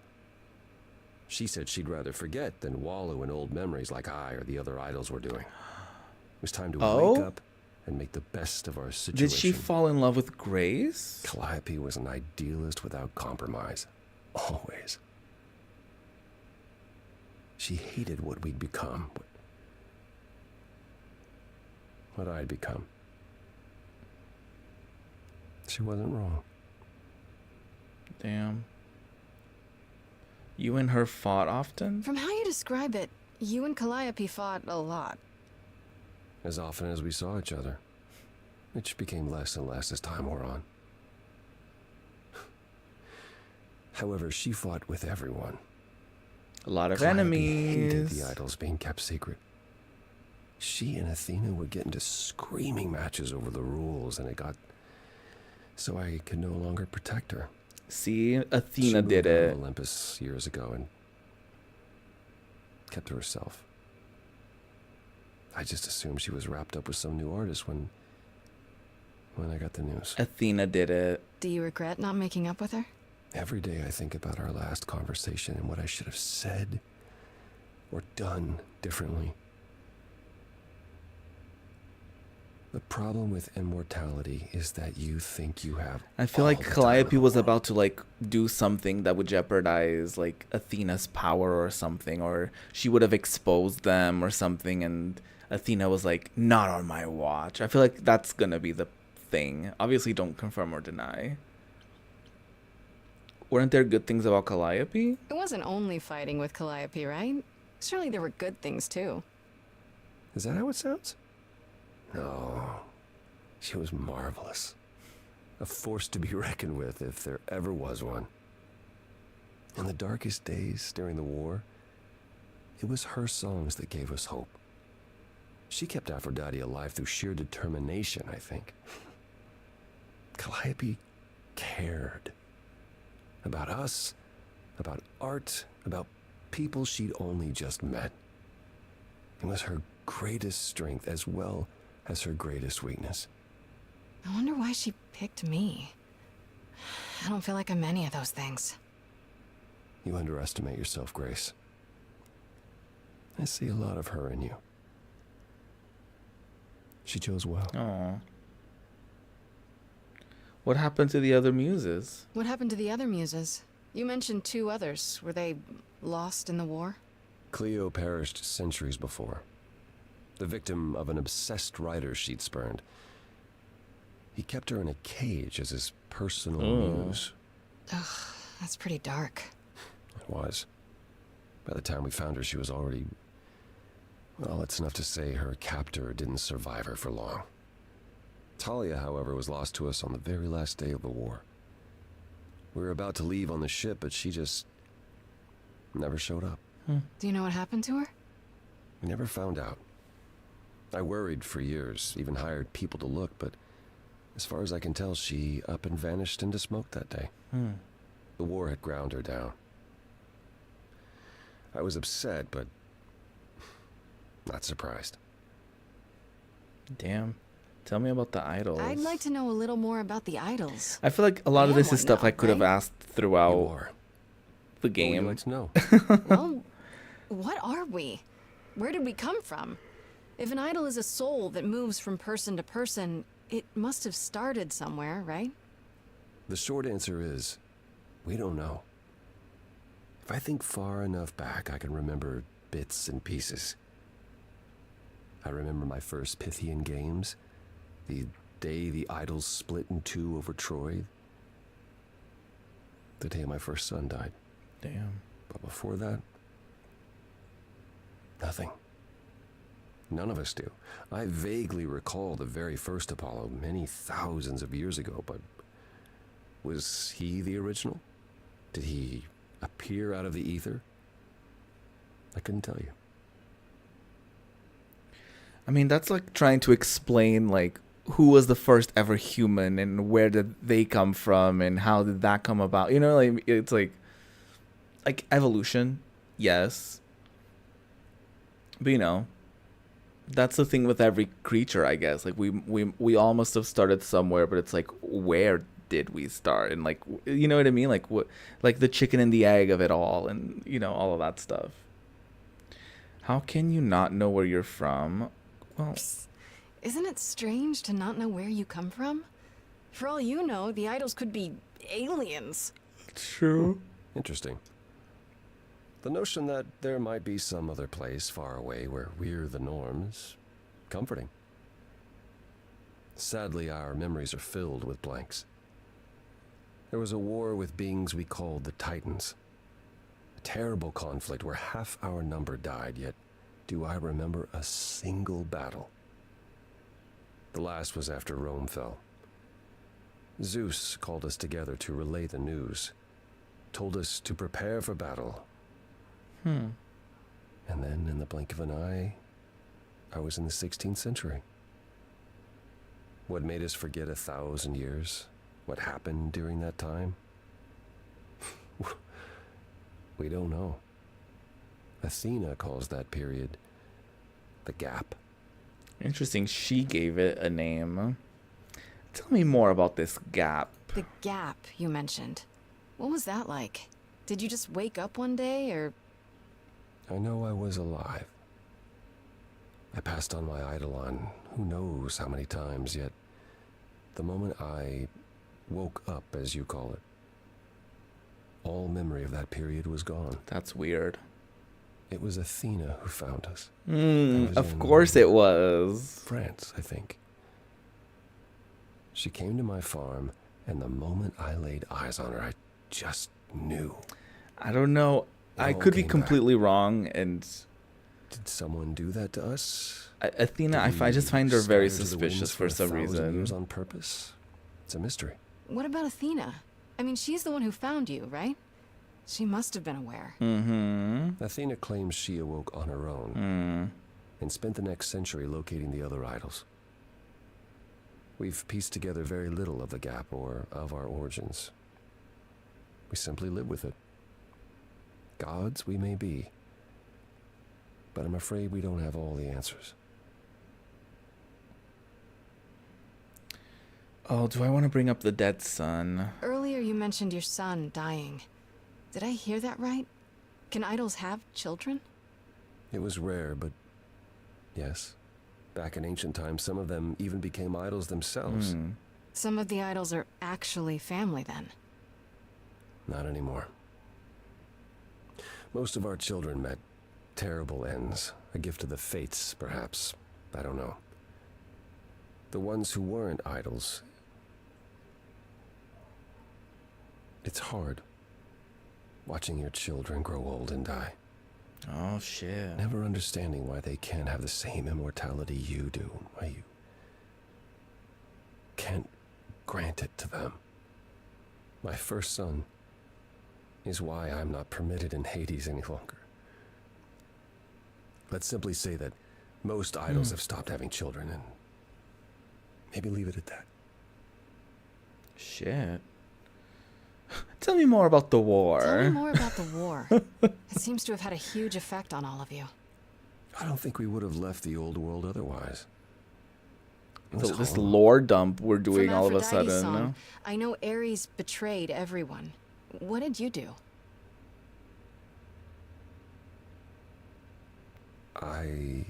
She said she'd rather forget than wallow in old memories like I or the other idols were doing. It was time to wake up and make the best of our situation. Did she fall in love with Grace? Calliope was an idealist without compromise. Always. She hated what we'd become. What I'd become. She wasn't wrong. Damn. You and her fought often? From how you describe it, you and Calliope fought a lot. As often as we saw each other, which became less and less as time wore on. However, she fought with everyone. A lot of Calliope hated enemies. the idols being kept secret. She and Athena would get into screaming matches over the rules, and it got so I could no longer protect her. See, She Athena moved did out of it. Olympus years ago and kept to herself. I just assumed she was wrapped up with some new artist when I got the news. Athena did it. Do you regret not making up with her? Every day I think about our last conversation and what I should have said or done differently. The problem with immortality is that you think you have. I feel all like the time Calliope in the was world. about to like do something that would jeopardize like Athena's power or something, or she would have exposed them or something, and Athena was like, not on my watch. I feel like that's gonna be the thing. Obviously, don't confirm or deny. Weren't there good things about Calliope? It wasn't only fighting with Calliope, right? Surely there were good things too. Is that how it sounds? No. She was marvelous. A force to be reckoned with if there ever was one. In the darkest days during the war, it was her songs that gave us hope. She kept Aphrodite alive through sheer determination, I think. Calliope cared. About us, about art, about people she'd only just met. It was her greatest strength as well as her greatest weakness. I wonder why she picked me. I don't feel like I'm any of those things. You underestimate yourself, Grace. I see a lot of her in you. She chose well. Oh. What happened to the other muses? What happened to the other muses? You mentioned 2 others. Were they lost in the war? Cleo perished centuries before. The victim of an obsessed writer she'd spurned. He kept her in a cage as his personal muse. Ugh, that's pretty dark. It was. By the time we found her, she was already... Well, it's enough to say her captor didn't survive her for long. Talia, however, was lost to us on the very last day of the war. We were about to leave on the ship, but she just never showed up. Do you know what happened to her? We never found out. I worried for years, even hired people to look, but as far as I can tell, she up and vanished into smoke that day. The war had ground her down. I was upset, but not surprised. Damn. Tell me about the idols. I'd like to know a little more about the idols. I feel like a lot of I this am is stuff one I now, could have right? asked You throughout are. the What would you game. like to know? Well, what are we? Where did we come from? If an idol is a soul that moves from person to person, it must have started somewhere, right? The short answer is, we don't know. If I think far enough back, I can remember bits and pieces. I remember my first Pythian games, the day the idols split in two over Troy, the day my first son died. Damn. But before that, nothing. None of us do. I vaguely recall the very first Apollo many thousands of years ago, but was he the original? Did he appear out of the ether? I couldn't tell you. I mean, that's like trying to explain like who was the first ever human and where did they come from and how did that come about. You know, like it's like evolution, yes. But you know, that's the thing with every creature, I guess. Like we all must have started somewhere, but it's like where did we start? And like, you know what I mean? Like what, like the chicken and the egg of it all, and you know, all of that stuff. How can you not know where you're from? Well, Isn't it strange to not know where you come from? For all you know, the idols could be aliens. true. Interesting. The notion that there might be some other place far away where we're the norm is comforting. Sadly, our memories are filled with blanks. There was a war with beings we called the Titans. A terrible conflict where half our number died, yet do I remember a single battle. The last was after Rome fell. Zeus called us together to relay the news, told us to prepare for battle. And then, in the blink of an eye, I was in the 16th century. What made us forget 1,000 years? What happened during that time? We don't know. Athena calls that period the gap. Interesting. She gave it a name. Tell me more about this gap. The gap you mentioned. What was that like? Did you just wake up one day, or... I know I was alive. I passed on my eidolon who knows how many times, yet the moment I woke up, as you call it, all memory of that period was gone. That's weird. It was Athena who found us. Was Of in course it was. France, I think. She came to my farm, and the moment I laid eyes on her, I just knew. I don't know. I all could be came completely wrong, and Did someone do that to us? Athena, Did I we just find her very scatter to the winds suspicious for some 1,000 reason. years on purpose? It's a mystery. What about Athena? I mean, she's the one who found you, right? She must have been aware. Athena claims she awoke on her own and spent the next century locating the other idols. We've pieced together very little of the gap or of our origins. We simply live with it. Gods we may be, but I'm afraid we don't have all the answers. Oh, do I want to bring up the dead son? Earlier you mentioned your son dying. Did I hear that right? Can idols have children? It was rare, but yes. Back in ancient times, some of them even became idols themselves. Some of the idols are actually family then. Not anymore. Most of our children met terrible ends. A gift of the fates, perhaps. I don't know. The ones who weren't idols. It's hard. Watching your children grow old and die. Oh, shit. Never understanding why they can't have the same immortality you do. Why you can't grant it to them. My first son is why I'm not permitted in Hades any longer. Let's simply say that most idols have stopped having children, and maybe leave it at that. Shit. Tell me more about the war. Tell me more about the war. It seems to have had a huge effect on all of you. I don't think we would have left the old world otherwise. It So was this hollow. lore dump we're doing From all of a Aphrodite's sudden. song, No? I know Ares betrayed everyone. What did you do? I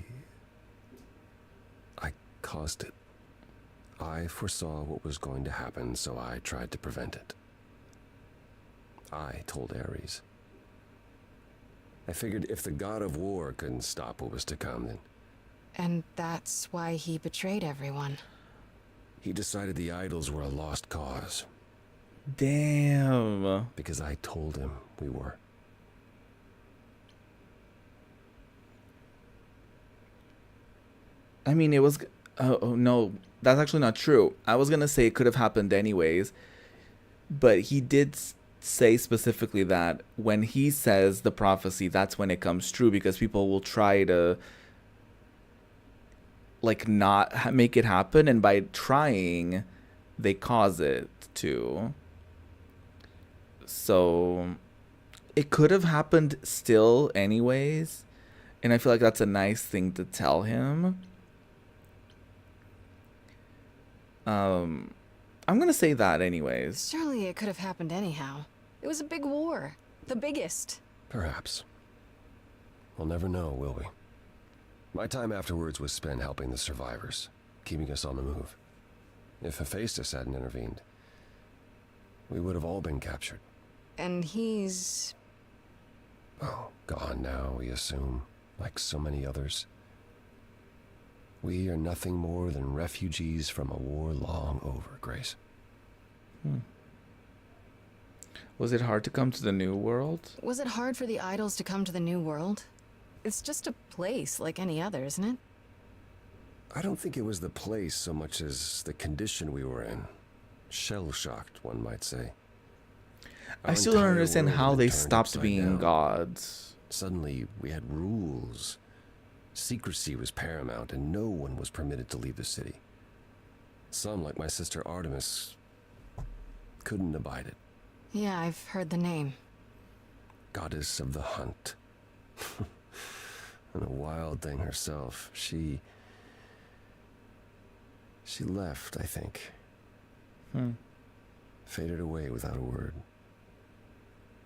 caused it. I foresaw what was going to happen, so I tried to prevent it. I told Ares. I figured if the god of war couldn't stop what was to come, then And that's why he betrayed everyone. he decided the idols were a lost cause. Damn. Because I told him we were. I mean, it was. Oh, no, that's actually not true. I was gonna say it could have happened anyways, but he did say specifically that when he says the prophecy, that's when it comes true, because people will try to like not make it happen, and by trying, they cause it to. So it could have happened still anyways, and I feel like that's a nice thing to tell him. I'm gonna say that anyways. Surely it could have happened anyhow. It was a big war. The biggest. Perhaps. We'll never know, will we? My time afterwards was spent helping the survivors, keeping us on the move. If Hephaestus hadn't intervened, we would have all been captured. And he's... Oh, gone now, we assume, like so many others. We are nothing more than refugees from a war long over, Grace. Was it hard to come to the new world? Was it hard for the idols to come to the new world? It's just a place like any other, isn't it? I don't think it was the place so much as the condition we were in. Shell-shocked, one might say. I still don't understand how they stopped being gods. Suddenly, we had rules. Secrecy was paramount, and no one was permitted to leave the city. Some, like my sister Artemis, couldn't abide it. Yeah, I've heard the name. Goddess of the hunt. And a wild thing herself. She left, I think. Faded away without a word.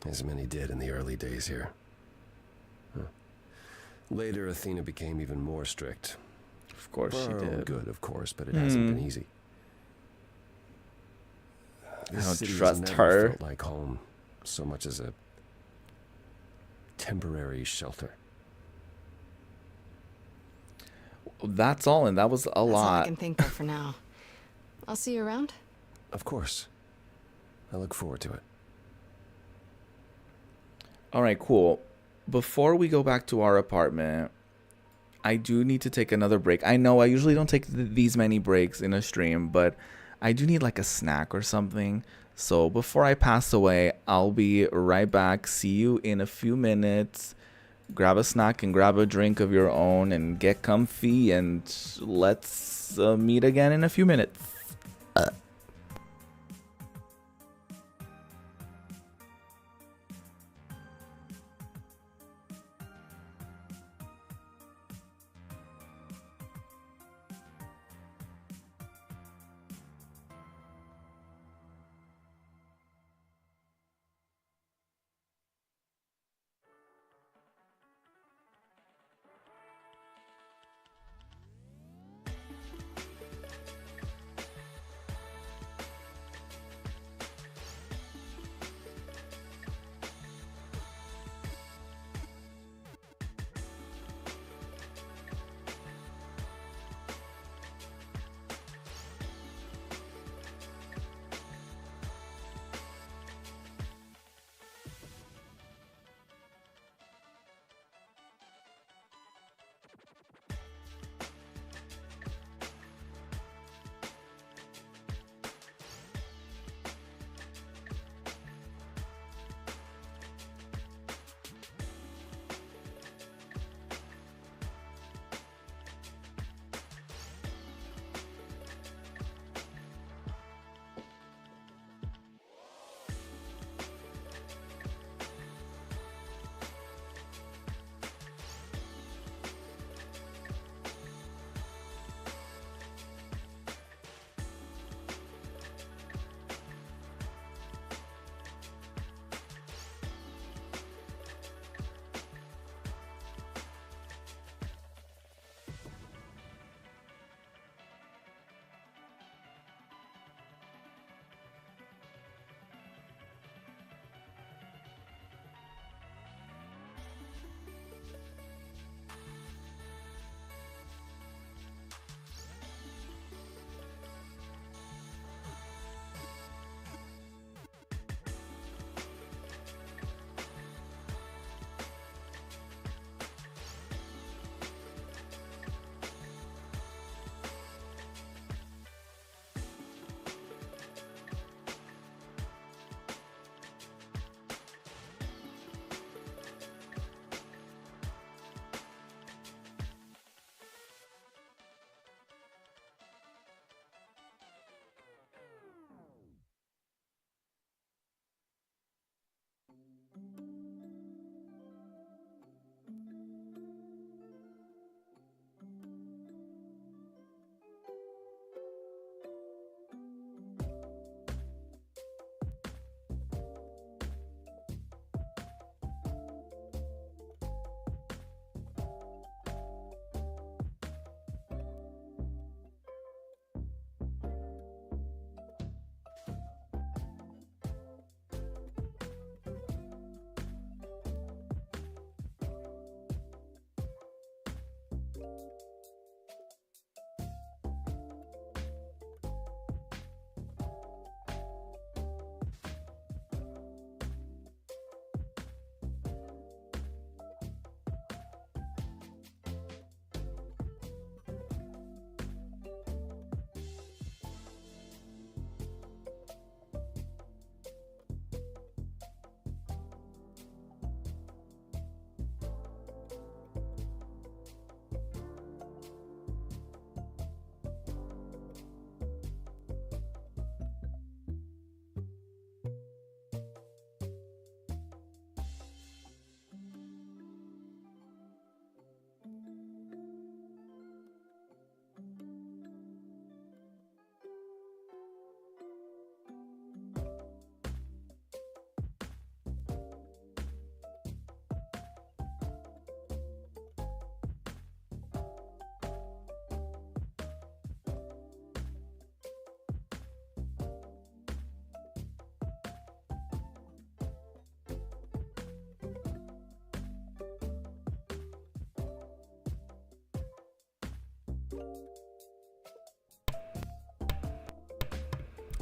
As many did in the early days here. Later, Athena became even more strict. Of course For she our own did. good, of course, but it hasn't been easy. I don't city has trust never her. felt like home so much as a temporary shelter. That's all, and that was a That's all I lot. can think of for now. I'll see you around. Of course. I look forward to it. All right, cool. Before we go back to our apartment, I do need to take another break. I know I usually don't take these many breaks in a stream, but I do need like a snack or something. So before I pass away, I'll be right back. See you in a few minutes. Grab a snack and grab a drink of your own and get comfy, and let's meet again in a few minutes.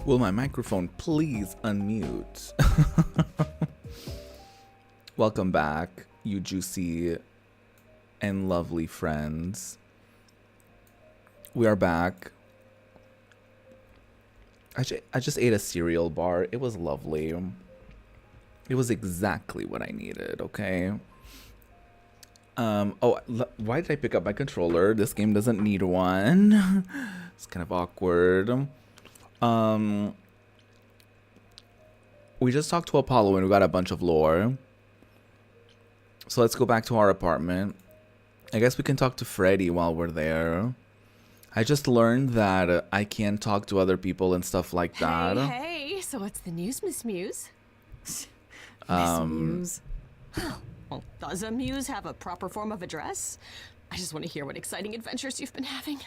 Will my microphone please unmute? Welcome back, you juicy and lovely friends. We are back. I just ate a cereal bar. It was lovely. It was exactly what I needed, okay? Why did I pick up my controller? This game doesn't need one. It's kind of awkward. We just talked to Apollo and we got a bunch of lore. So let's go back to our apartment. I guess we can talk to Freddy while we're there. I just learned that I can talk to other people and stuff like that. Hey, so what's the news, Miss Muse? Miss Muse. Well, does a muse have a proper form of address? I just want to hear what exciting adventures you've been having.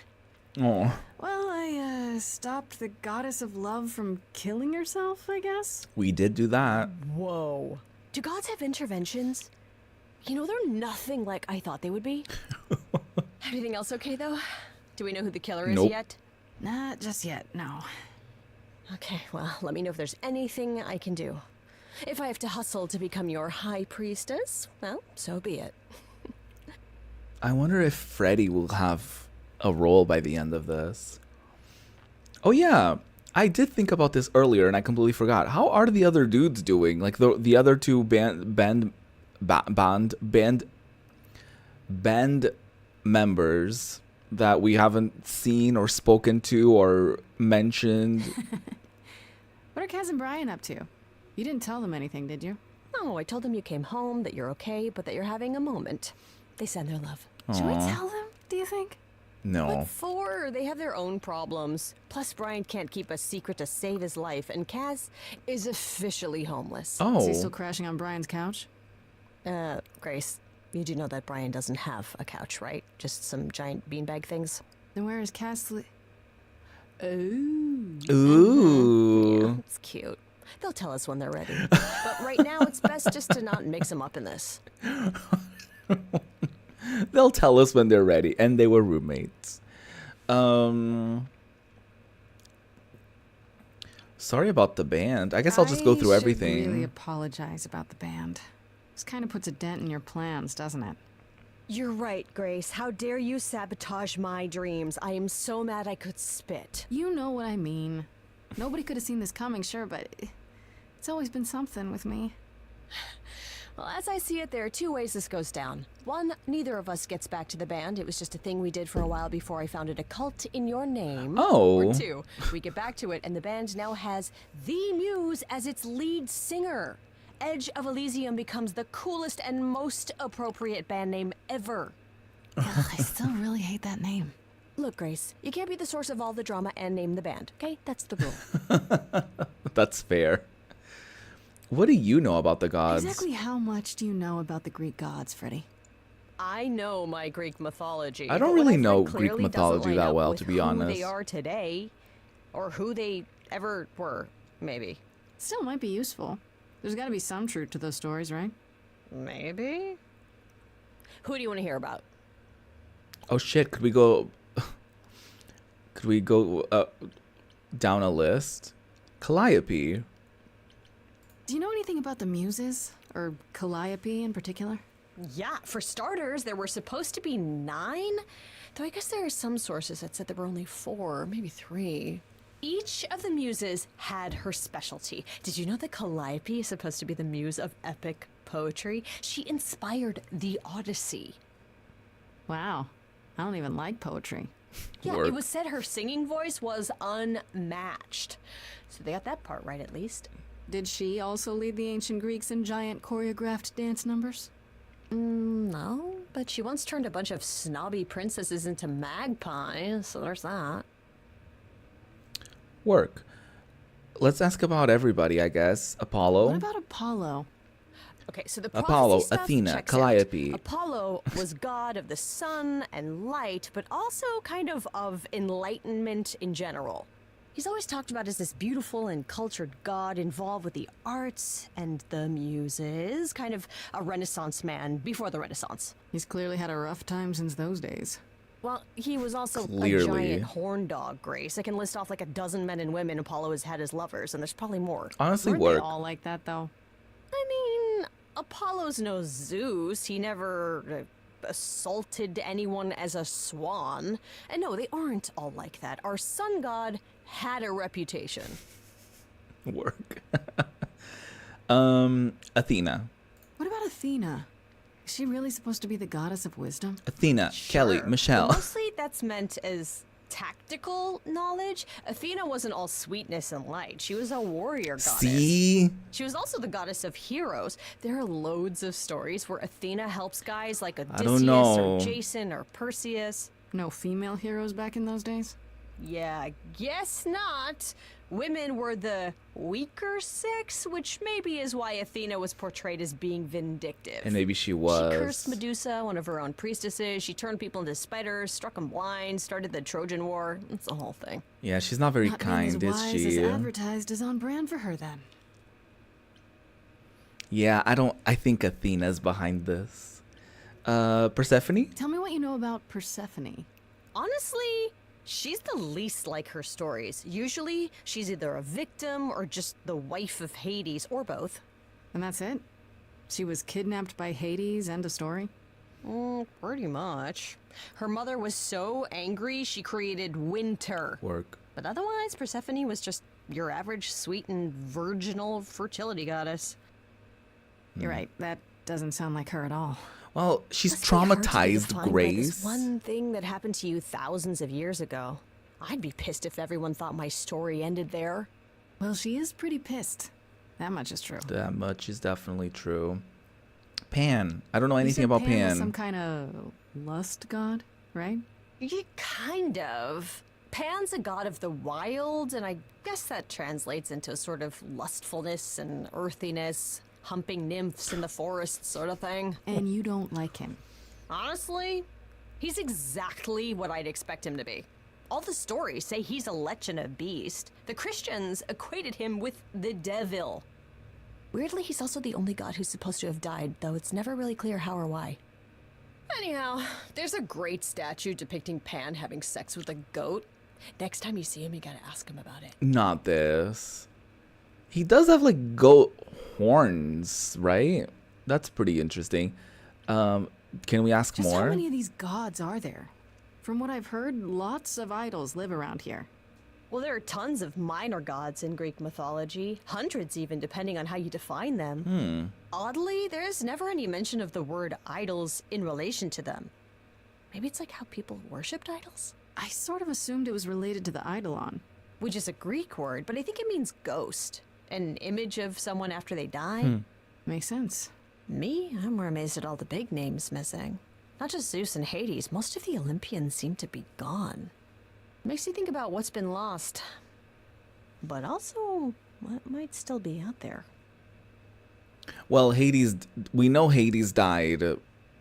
Oh, Well, I stopped the goddess of love from killing herself, I guess. we did do that. Whoa. Do gods have interventions? You know, they're nothing like I thought they would be. Everything else okay, though? Do we know who the killer is Nope. yet? Not just yet, no. Okay, well, let me know if there's anything I can do. If I have to hustle to become your high priestess, well, so be it. I wonder if Freddy will have a role by the end of this. Oh yeah, I did think about this earlier and I completely forgot. How are the other dudes doing? Like the other two band members that we haven't seen or spoken to or mentioned. What are Kaz and Brian up to? You didn't tell them anything, did you? No, I told them you came home, that you're okay, but that you're having a moment. They send their love. Should we Aw. tell them, do you think? No. What for? They have their own problems. Plus, Brian can't keep a secret to save his life, and Kaz is officially homeless. Is he Oh. still crashing on Brian's couch? Grace, you do know that Brian doesn't have a couch, right? Just some giant beanbag things. Then where is Cass? Oh. Ooh. Yeah, it's cute. They'll tell us when they're ready. But right now, it's best just to not mix them up in this. They'll tell us when they're ready, and they were roommates. Sorry about the band. I guess I'll just go through I everything. should really apologize about the band. This kind of puts a dent in your plans, doesn't it? You're right, Grace. How dare you sabotage my dreams? I am so mad I could spit. You know what I mean. Nobody could have seen this coming, sure, but it's always been something with me. Well, as I see it, there are two ways this goes down. One, neither of us gets back to the band. It was just a thing we did for a while before I founded a cult in your name. Oh. Or two, we get back to it and the band now has the Muse as its lead singer. Edge of Elysium becomes the coolest and most appropriate band name ever. Ugh, I still really hate that name. Look, Grace, you can't be the source of all the drama and name the band, okay? That's the rule. That's fair. What do you know about the gods? Exactly how much do you know about the Greek gods, Freddie? I know my Greek mythology. I don't but what really I've know read Greek clearly mythology doesn't line that up well, with to be who honest. they are today, or who they ever were, maybe. Still might be useful. There's got to be some truth to those stories, right? Maybe? Who do you want to hear about? Oh shit, could we go down a list? Calliope. Do you know anything about the Muses? Or Calliope in particular? Yeah, for starters, there were supposed to be 9, though I guess there are some sources that said there were only 4, maybe 3. Each of the muses had her specialty. Did you know that Calliope is supposed to be the muse of epic poetry? She inspired the Odyssey. Wow. I don't even like poetry. Yeah, Work. it was said her singing voice was unmatched. So they got that part right, at least. Did she also lead the ancient Greeks in giant choreographed dance numbers? No, but she once turned a bunch of snobby princesses into magpies, so there's that. Work. Let's ask about everybody, I guess. Apollo. What about Apollo? Okay, so the Apollo, prophecy stuff Athena, checks Calliope. out. Apollo was god of the sun and light, but also kind of enlightenment in general. He's always talked about as this beautiful and cultured god involved with the arts and the muses, kind of a Renaissance man before the Renaissance. He's clearly had a rough time since those days. Well, he was also Clearly. a giant horn dog, Grace. I can list off like a dozen men and women Apollo has had as lovers, and there's probably more. Honestly, Weren't they work. all like that, though? I mean, Apollo's no Zeus. He never assaulted anyone as a swan. And no, they aren't all like that. Our sun god had a reputation. Work. Athena. What about Athena? Is she really supposed to be the goddess of wisdom? Athena, Kelly, Sure. Michelle. But mostly that's meant as tactical knowledge. Athena wasn't all sweetness and light. She was a warrior goddess. See? She was also the goddess of heroes. There are loads of stories where Athena helps guys like don't Odysseus know. or Jason or Perseus. No female heroes back in those days? Yeah, I guess not. Women were the weaker sex, which maybe is why Athena was portrayed as being vindictive. And maybe she was. She cursed Medusa, one of her own priestesses. She turned people into spiders, struck them blind, started the Trojan War. It's the whole thing. Yeah, she's not very Not being kind, as is wise she? as advertised is on brand for her, then. Yeah, I think Athena's behind this. Persephone? Tell me what you know about Persephone. Honestly, she's the least like her stories. Usually, she's either a victim or just the wife of Hades, or both. And that's it? She was kidnapped by Hades, end of story? Pretty much. Her mother was so angry, she created winter. Work. But otherwise, Persephone was just your average sweet and virginal fertility goddess. You're right, that doesn't sound like her at all. Well, she's Must be hard to be traumatized defined by Grace. this one thing that happened to you thousands of years ago. I'd be pissed if everyone thought my story ended there. Well, she is pretty pissed. That much is true. That much is definitely true. Pan. I don't know You anything said about Pan was Pan. some kind of lust god, right? Yeah, kind of. Pan's a god of the wild, and I guess that translates into sort of lustfulness and earthiness, humping nymphs in the forest sort of thing. And you don't like him. Honestly, he's exactly what I'd expect him to be. All the stories say he's a lech and a beast. The Christians equated him with the devil. Weirdly, he's also the only god who's supposed to have died, though it's never really clear how or why. Anyhow, there's a great statue depicting Pan having sex with a goat. Next time you see him, you gotta ask him about it. Not this. He does have like goat horns, right? That's pretty interesting. Can we ask Just more? how many of these gods are there? From what I've heard, lots of idols live around here. Well, there are tons of minor gods in Greek mythology, hundreds even, depending on how you define them. Oddly, there's never any mention of the word idols in relation to them. Maybe it's like how people worshipped idols? I sort of assumed it was related to the eidolon. Which is a Greek word, but I think it means ghost. An image of someone after they die. Makes sense. Me, I'm more amazed at all the big names missing. Not just Zeus and Hades, most of the Olympians seem to be gone. Makes you think about what's been lost, but also what might still be out there. Well, Hades. We know Hades died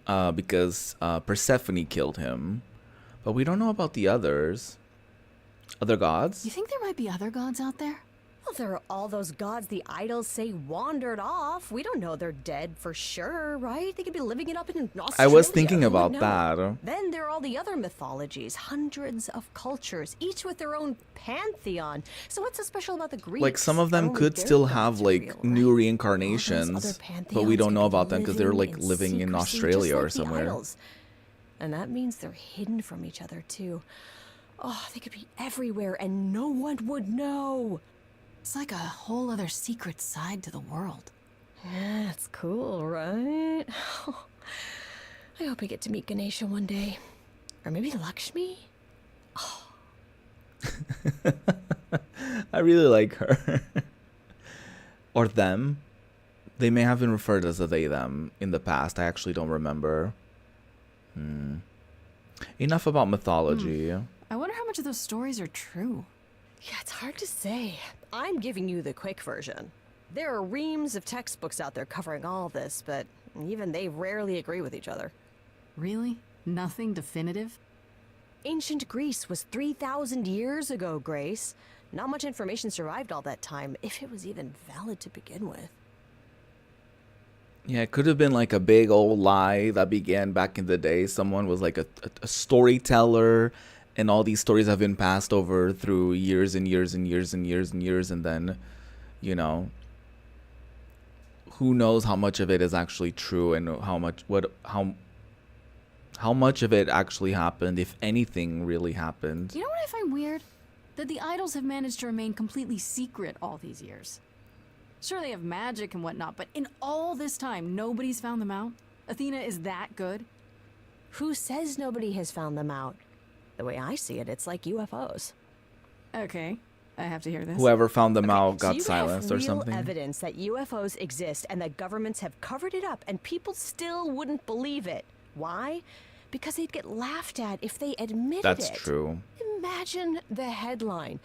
because Persephone killed him, but we don't know about the others. Other gods? You think there might be other gods out there? Well, there are all those gods the idols say wandered off. We don't know they're dead for sure, right? They could be living it up in Australia. I was thinking Who would about know? that. Then there are all the other mythologies, hundreds of cultures, each with their own pantheon. So what's so special about the Greeks? Like some of them Only could their still gods have are like real, new right? reincarnations, All those other but we pantheons don't know could be about them because they're like living in secrecy, Australia just or like the somewhere. idols. And that means they're hidden from each other too. Oh, they could be everywhere and no one would know. It's like a whole other secret side to the world. Yeah, that's cool, right? I hope I get to meet Ganesha one day. Or maybe Lakshmi? I really like her. Or them. They may have been referred as a they them in the past. I actually don't remember. Enough about mythology. I wonder how much of those stories are true. Yeah, it's hard to say. I'm giving you the quick version. There are reams of textbooks out there covering all this, but even they rarely agree with each other. Really? Nothing definitive? Ancient Greece was 3,000 years ago, Grace. Not much information survived all that time, if it was even valid to begin with. Yeah, it could have been like a big old lie that began back in the day. Someone was like a storyteller, and all these stories have been passed over through years and years and years and years and years, and then, you know, who knows how much of it is actually true and how much of it actually happened, if anything really happened. You know what I find weird? That the idols have managed to remain completely secret all these years. Sure, they have magic and whatnot, but in all this time, nobody's found them out? Athena is that good? Who says nobody has found them out? The way I see it, it's like UFOs. Okay, I have to hear this. Whoever found them out So got you silenced have or real something. evidence that UFOs exist and that governments have covered it up, and people still wouldn't believe it. Why? Because they'd get laughed at if they admitted it. That's true. Imagine the headline: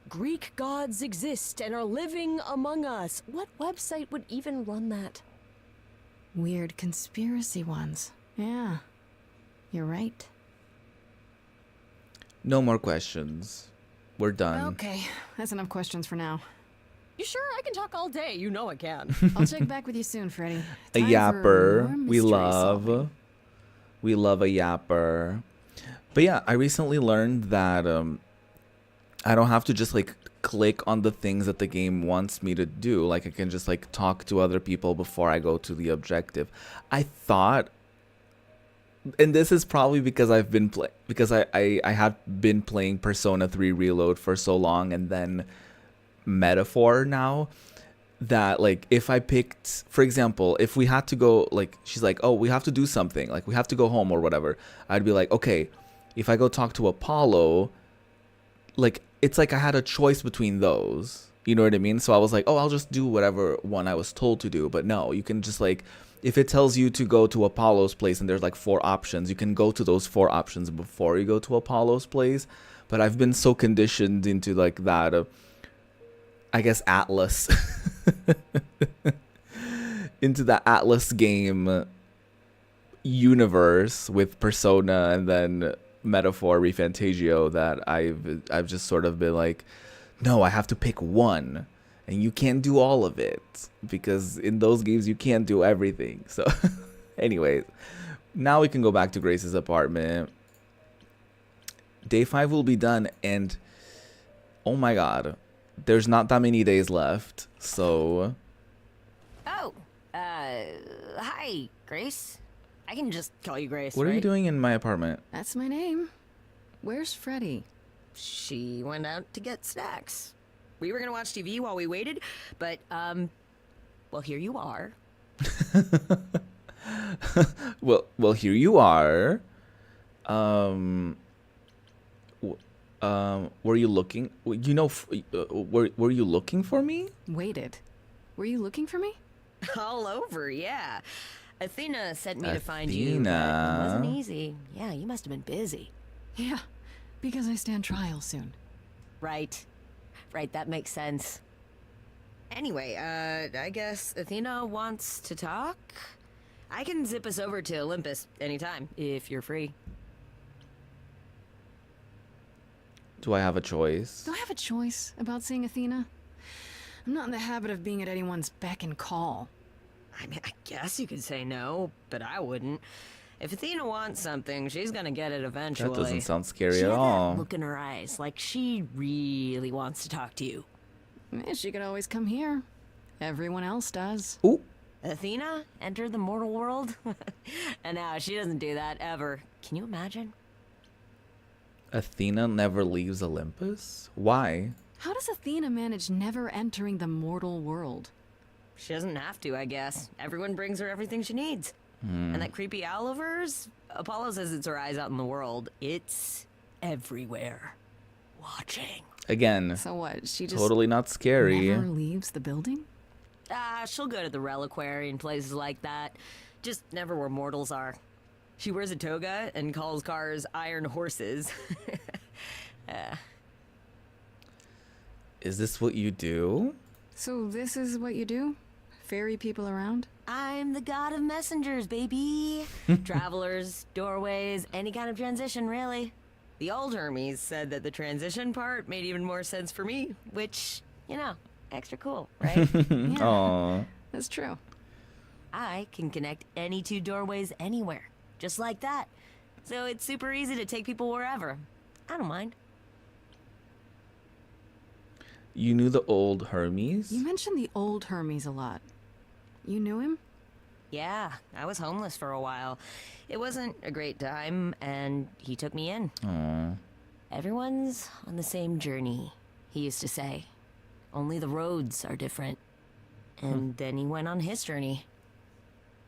Greek gods exist and are living among us. What website would even run that? Weird conspiracy ones. Yeah, you're right. No more questions. We're done. Okay, that's enough questions for now. You sure? I can talk all day. You know I can. I'll check back with you soon, Freddy. A Time yapper. for more We mystery love. solving. We love a yapper. But yeah, I recently learned that I don't have to just like click on the things that the game wants me to do. Like I can just like talk to other people before I go to the objective. I thought, and this is probably because I've been I have been playing Persona 3 Reload for so long, and then Metaphor now, that like if I picked, for example, if we had to go, like she's like, oh, we have to do something, like we have to go home or whatever, I'd be like, okay, if I go talk to Apollo, like it's like I had a choice between those, you know what I mean? So I was like, oh, I'll just do whatever one I was told to do. But no, you can just like, if it tells you to go to Apollo's place and there's like 4 options, you can go to those 4 options before you go to Apollo's place. But I've been so conditioned into like that I guess Atlas into the Atlas game universe with Persona and then Metaphor Refantagio, that I've just sort of been like, no, I have to pick one, and you can't do all of it because in those games you can't do everything. So anyways, now we can go back to Grace's apartment. Day 5 will be done, and oh my god, there's not that many days left, so... Oh, hi, Grace. I can just call you Grace, What are you right? doing in my apartment? That's my name. Where's Freddy? She went out to get snacks. We were gonna watch TV while we waited, but, well, here you are. Well, here you are. Were you looking? You know, were you looking for me? Waited. Were you looking for me? All over, yeah. Athena sent me to find you, but it Athena. wasn't easy. Yeah, you must have been busy. Yeah, because I stand trial soon. Right. Right, that makes sense. Anyway, I guess Athena wants to talk? I can zip us over to Olympus anytime, if you're free. Do I have a choice? Do I have a choice about seeing Athena? I'm not in the habit of being at anyone's beck and call. I mean, I guess you could say no, but I wouldn't. If Athena wants something, she's gonna get it eventually. That doesn't sound scary She at had all. that look in her eyes, like she really wants to talk to you. She could always come here. Everyone else does. Ooh. Athena entered the mortal world? And now she doesn't do that ever. Can you imagine? Athena never leaves Olympus? Why? How does Athena manage never entering the mortal world? She doesn't have to, I guess. Everyone brings her everything she needs. And that creepy owl of hers? Apollo says it's her eyes out in the world. It's everywhere. Watching. Again, So what, she just totally not scary. never leaves the building? She'll go to the reliquary and places like that. Just never where mortals are. She wears a toga and calls cars iron horses. Is this what you do? So this is what you do? Ferry people around? I'm the god of messengers, baby. Travelers, doorways, any kind of transition, really. The old Hermes said that the transition part made even more sense for me, which, you know, extra cool, right? Aw. That's true. I can connect any two doorways anywhere, just like that. So it's super easy to take people wherever. I don't mind. You knew the old Hermes? You mentioned the old Hermes a lot. You knew him? Yeah, I was homeless for a while. It wasn't a great time, and he took me in. Aww. Everyone's on the same journey, he used to say. Only the roads are different. And then he went on his journey.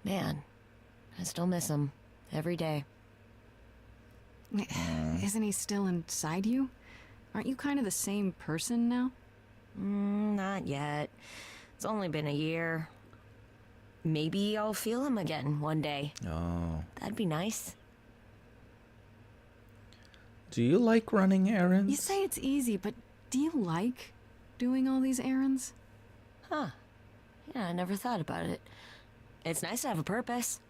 Man, I still miss him every day. Isn't he still inside you? Aren't you kind of the same person now? Not yet. It's only been a year. Maybe I'll feel him again one day. Oh. That'd be nice. Do you like running errands? You say it's easy, but do you like doing all these errands? Huh. Yeah, I never thought about it. It's nice to have a purpose.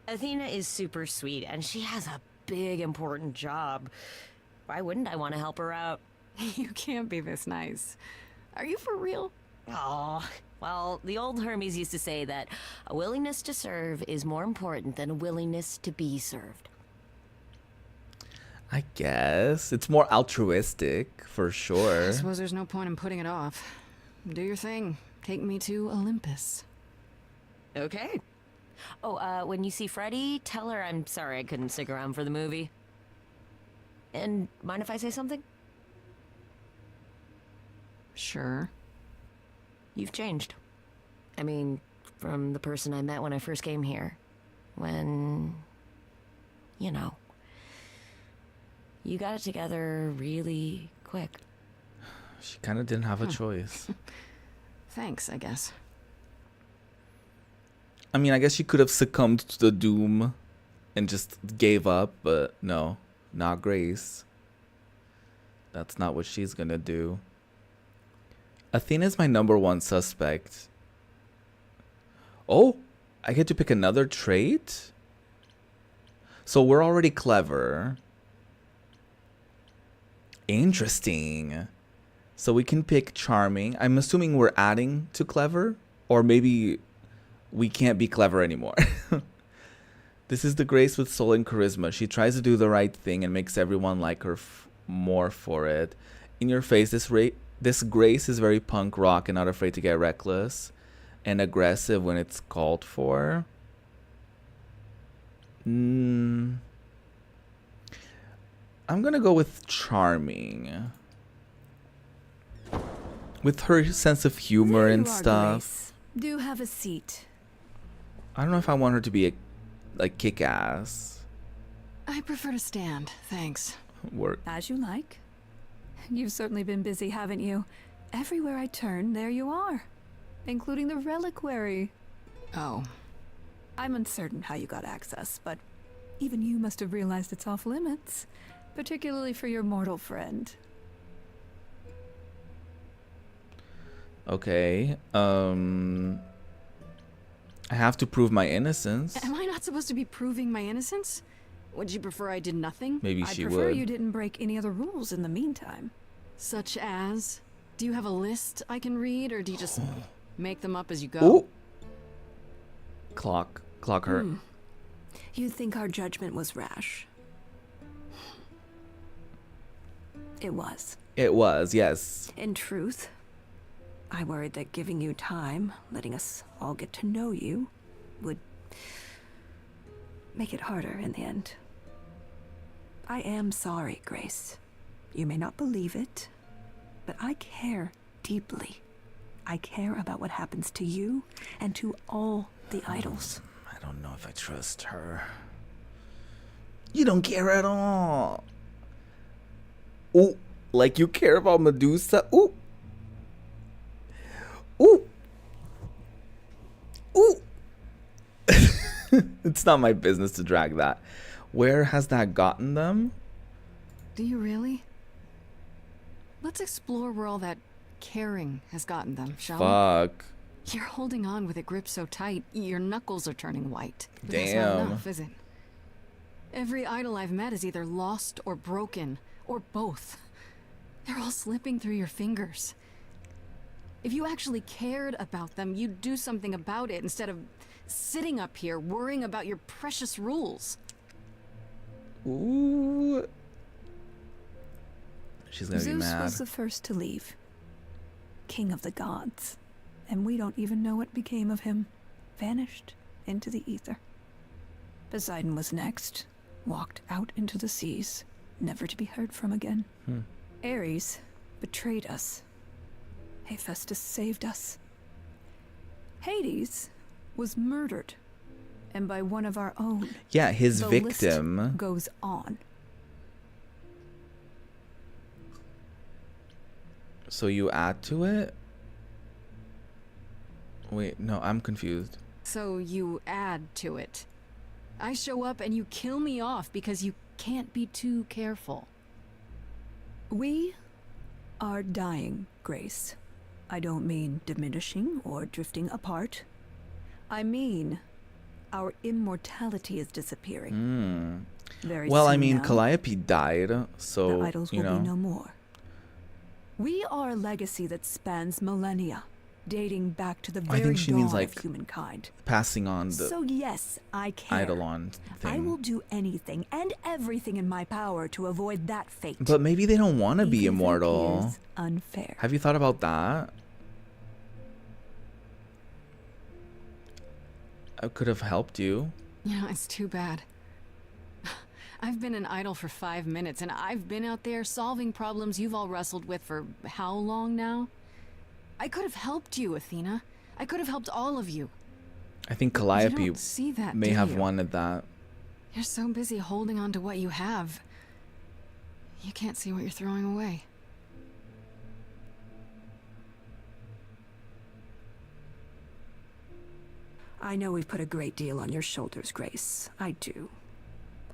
Athena is super sweet, and she has a big, important job. Why wouldn't I want to help her out? You can't be this nice. Are you for real? Oh, well, the old Hermes used to say that a willingness to serve is more important than a willingness to be served. I guess. It's more altruistic, for I sure. suppose there's no point in putting it off. Do your thing. Take me to Olympus. Okay. Oh, when you see Freddie, tell her I'm sorry I couldn't stick around for the movie. And mind if I say something? Sure. You've changed. I mean, from the person I met when I first came here. When, you know, you got it together really quick. She kind of didn't have a choice. Thanks, I guess. I mean, I guess she could have succumbed to the doom and just gave up, but no, not Grace. That's not what she's gonna do. Athena's my #1 suspect. Oh, I get to pick another trait? So we're already clever. Interesting. So we can pick charming. I'm assuming we're adding to clever, or maybe we can't be clever anymore. This is the Grace with soul and charisma. She tries to do the right thing and makes everyone like her more for it. In your face, this Grace is very punk rock and not afraid to get reckless and aggressive when it's called for. I'm gonna go with charming. With her sense of humor and stuff. Do have a seat. I don't know if I want her to be like kick-ass. I prefer to stand, thanks. Work. As you like. You've certainly been busy, haven't you? Everywhere I turn, there you are. Including the reliquary. Oh. I'm uncertain how you got access, but even you must have realized it's off limits. Particularly for your mortal friend. Okay. I have to prove my innocence. Am I not supposed to be proving my innocence? Would you prefer I did nothing? Maybe I'd she prefer would. you didn't break any other rules in the meantime. Such as? Do you have a list I can read, or do you just make them up as you go? Ooh. Clock her. You think our judgment was rash? It was. It was, yes. In truth, I worried that giving you time, letting us all get to know you, would make it harder in the end. I am sorry, Grace. You may not believe it, but I care deeply. I care about what happens to you and to all the idols. I don't know if I trust her. You don't care at all. Ooh, like you care about Medusa. Ooh. Ooh. Ooh. It's not my business to drag that. Where has that gotten them? Do you really? Let's explore where all that caring has gotten them, shall we? Fuck. You're holding on with a grip so tight, your knuckles are turning white. But Damn. that's not enough, is it? Every idol I've met is either lost or broken, or both. They're all slipping through your fingers. If you actually cared about them, you'd do something about it instead of sitting up here worrying about your precious rules. Ooh. She's gonna be Zeus mad. was the first to leave. King of the gods. And we don't even know what became of him. Vanished into the ether. Poseidon was next. Walked out into the seas, never to be heard from again. Ares betrayed us. Hephaestus saved us. Hades was murdered. And by one of our own. Yeah, his The victim. list goes on. So you add to it? Wait, no, I'm confused. So you add to it. I show up and you kill me off because you can't be too careful. We are dying, Grace. I don't mean diminishing or drifting apart. I mean, our immortality is disappearing. Very Well, I soon mean, now, Calliope died, so, the idols you will know. be no more. We are a legacy that spans millennia, dating back to the I very think she dawn means, like, of humankind. Passing on the So yes, I care. Eidolon thing. I will do anything and everything in my power to avoid that fate. But maybe they don't want to be Even if it immortal. appears unfair. Have you thought about that? I could have helped you. You know, it's too bad. I've been an idol for 5 minutes, and I've been out there solving problems you've all wrestled with for how long now? I could have helped you, Athena. I could have helped all of you. I think You Calliope don't see that, may do have you? wanted that. You're so busy holding on to what you have. You can't see what you're throwing away. I know we've put a great deal on your shoulders, Grace. I do.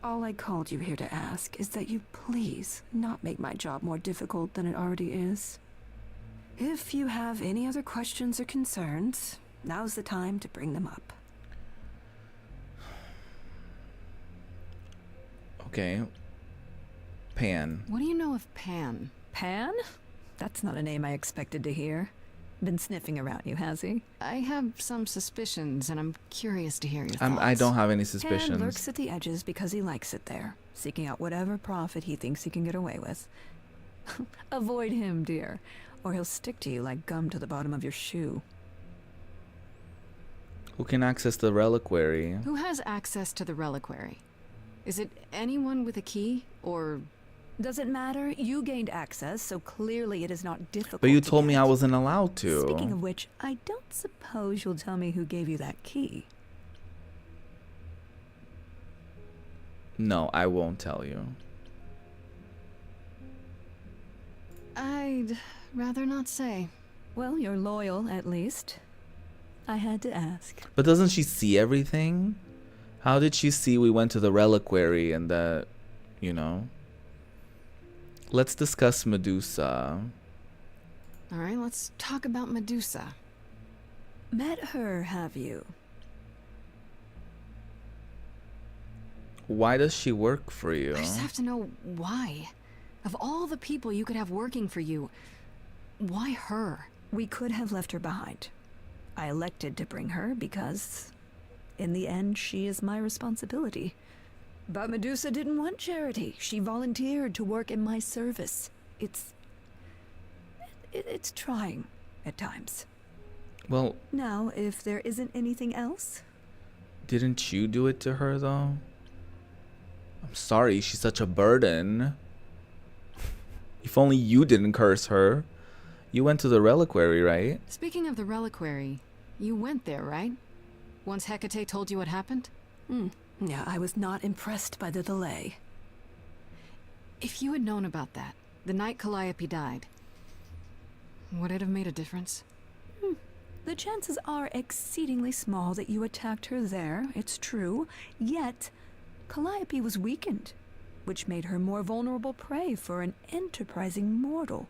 All I called you here to ask is that you please not make my job more difficult than it already is. If you have any other questions or concerns, now's the time to bring them up. Okay. Pan. What do you know of Pan? Pan? That's not a name I expected to hear. Been sniffing around you, has he? I have some suspicions, and I'm curious to hear your thoughts. I don't have any Pan suspicions. lurks at the edges because he likes it there, seeking out whatever profit he thinks he can get away with. Avoid him, dear, or he'll stick to you like gum to the bottom of your shoe. Who can access the reliquary? Who has access to the reliquary? Is it anyone with a key, or... Does it matter? You gained access, so clearly it is not difficult. But you to told me get. I wasn't allowed to. Speaking of which, I don't suppose you'll tell me who gave you that key. No, I won't tell you. I'd rather not say. Well, you're loyal, at least. I had to ask. But doesn't she see everything? How did she see we went to the reliquary and that, you know? Let's discuss Medusa. All right, let's talk about Medusa. Met her, have you? Why does she work for you? I just have to know why. Of all the people you could have working for you, why her? We could have left her behind. I elected to bring her because, in the end, she is my responsibility. But Medusa didn't want charity. She volunteered to work in my service. It's trying at times. Well, Now, if there isn't anything else, didn't you do it to her though? I'm sorry, she's such a burden. If only you didn't curse her. You went to the reliquary, right? Speaking of the reliquary, you went there, right? Once Hecate told you what happened? yeah, I was not impressed by the delay. If you had known about that, the night Calliope died, would it have made a difference? The chances are exceedingly small that you attacked her there, it's true. Yet, Calliope was weakened, which made her more vulnerable prey for an enterprising mortal.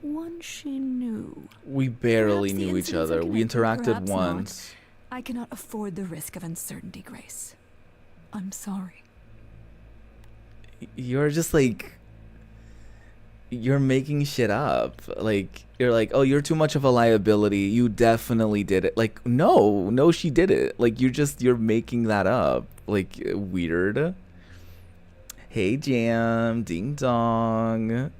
One she knew. We barely Perhaps the knew each incidents are other. We connected, interacted perhaps not. once. I cannot afford the risk of uncertainty, Grace. I'm sorry. You're just like... you're making shit up. Like, you're like, oh, you're too much of a liability. You definitely did it. Like, no, she did it. Like, you're making that up. Like, weird. Hey, Jam, ding dong.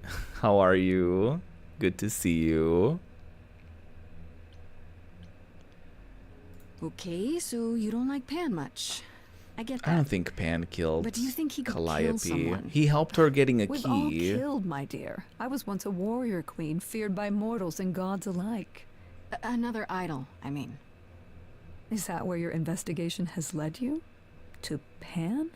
How are you? Good to see you. Okay, so you don't like Pan much. I get that. I don't think Pan killed But do you think he could kill Calliope. someone? He helped her getting a We've all key. killed, my dear. I was once a warrior queen, feared by mortals and gods alike. Another idol, I mean. Is that where your investigation has led you? To Pan?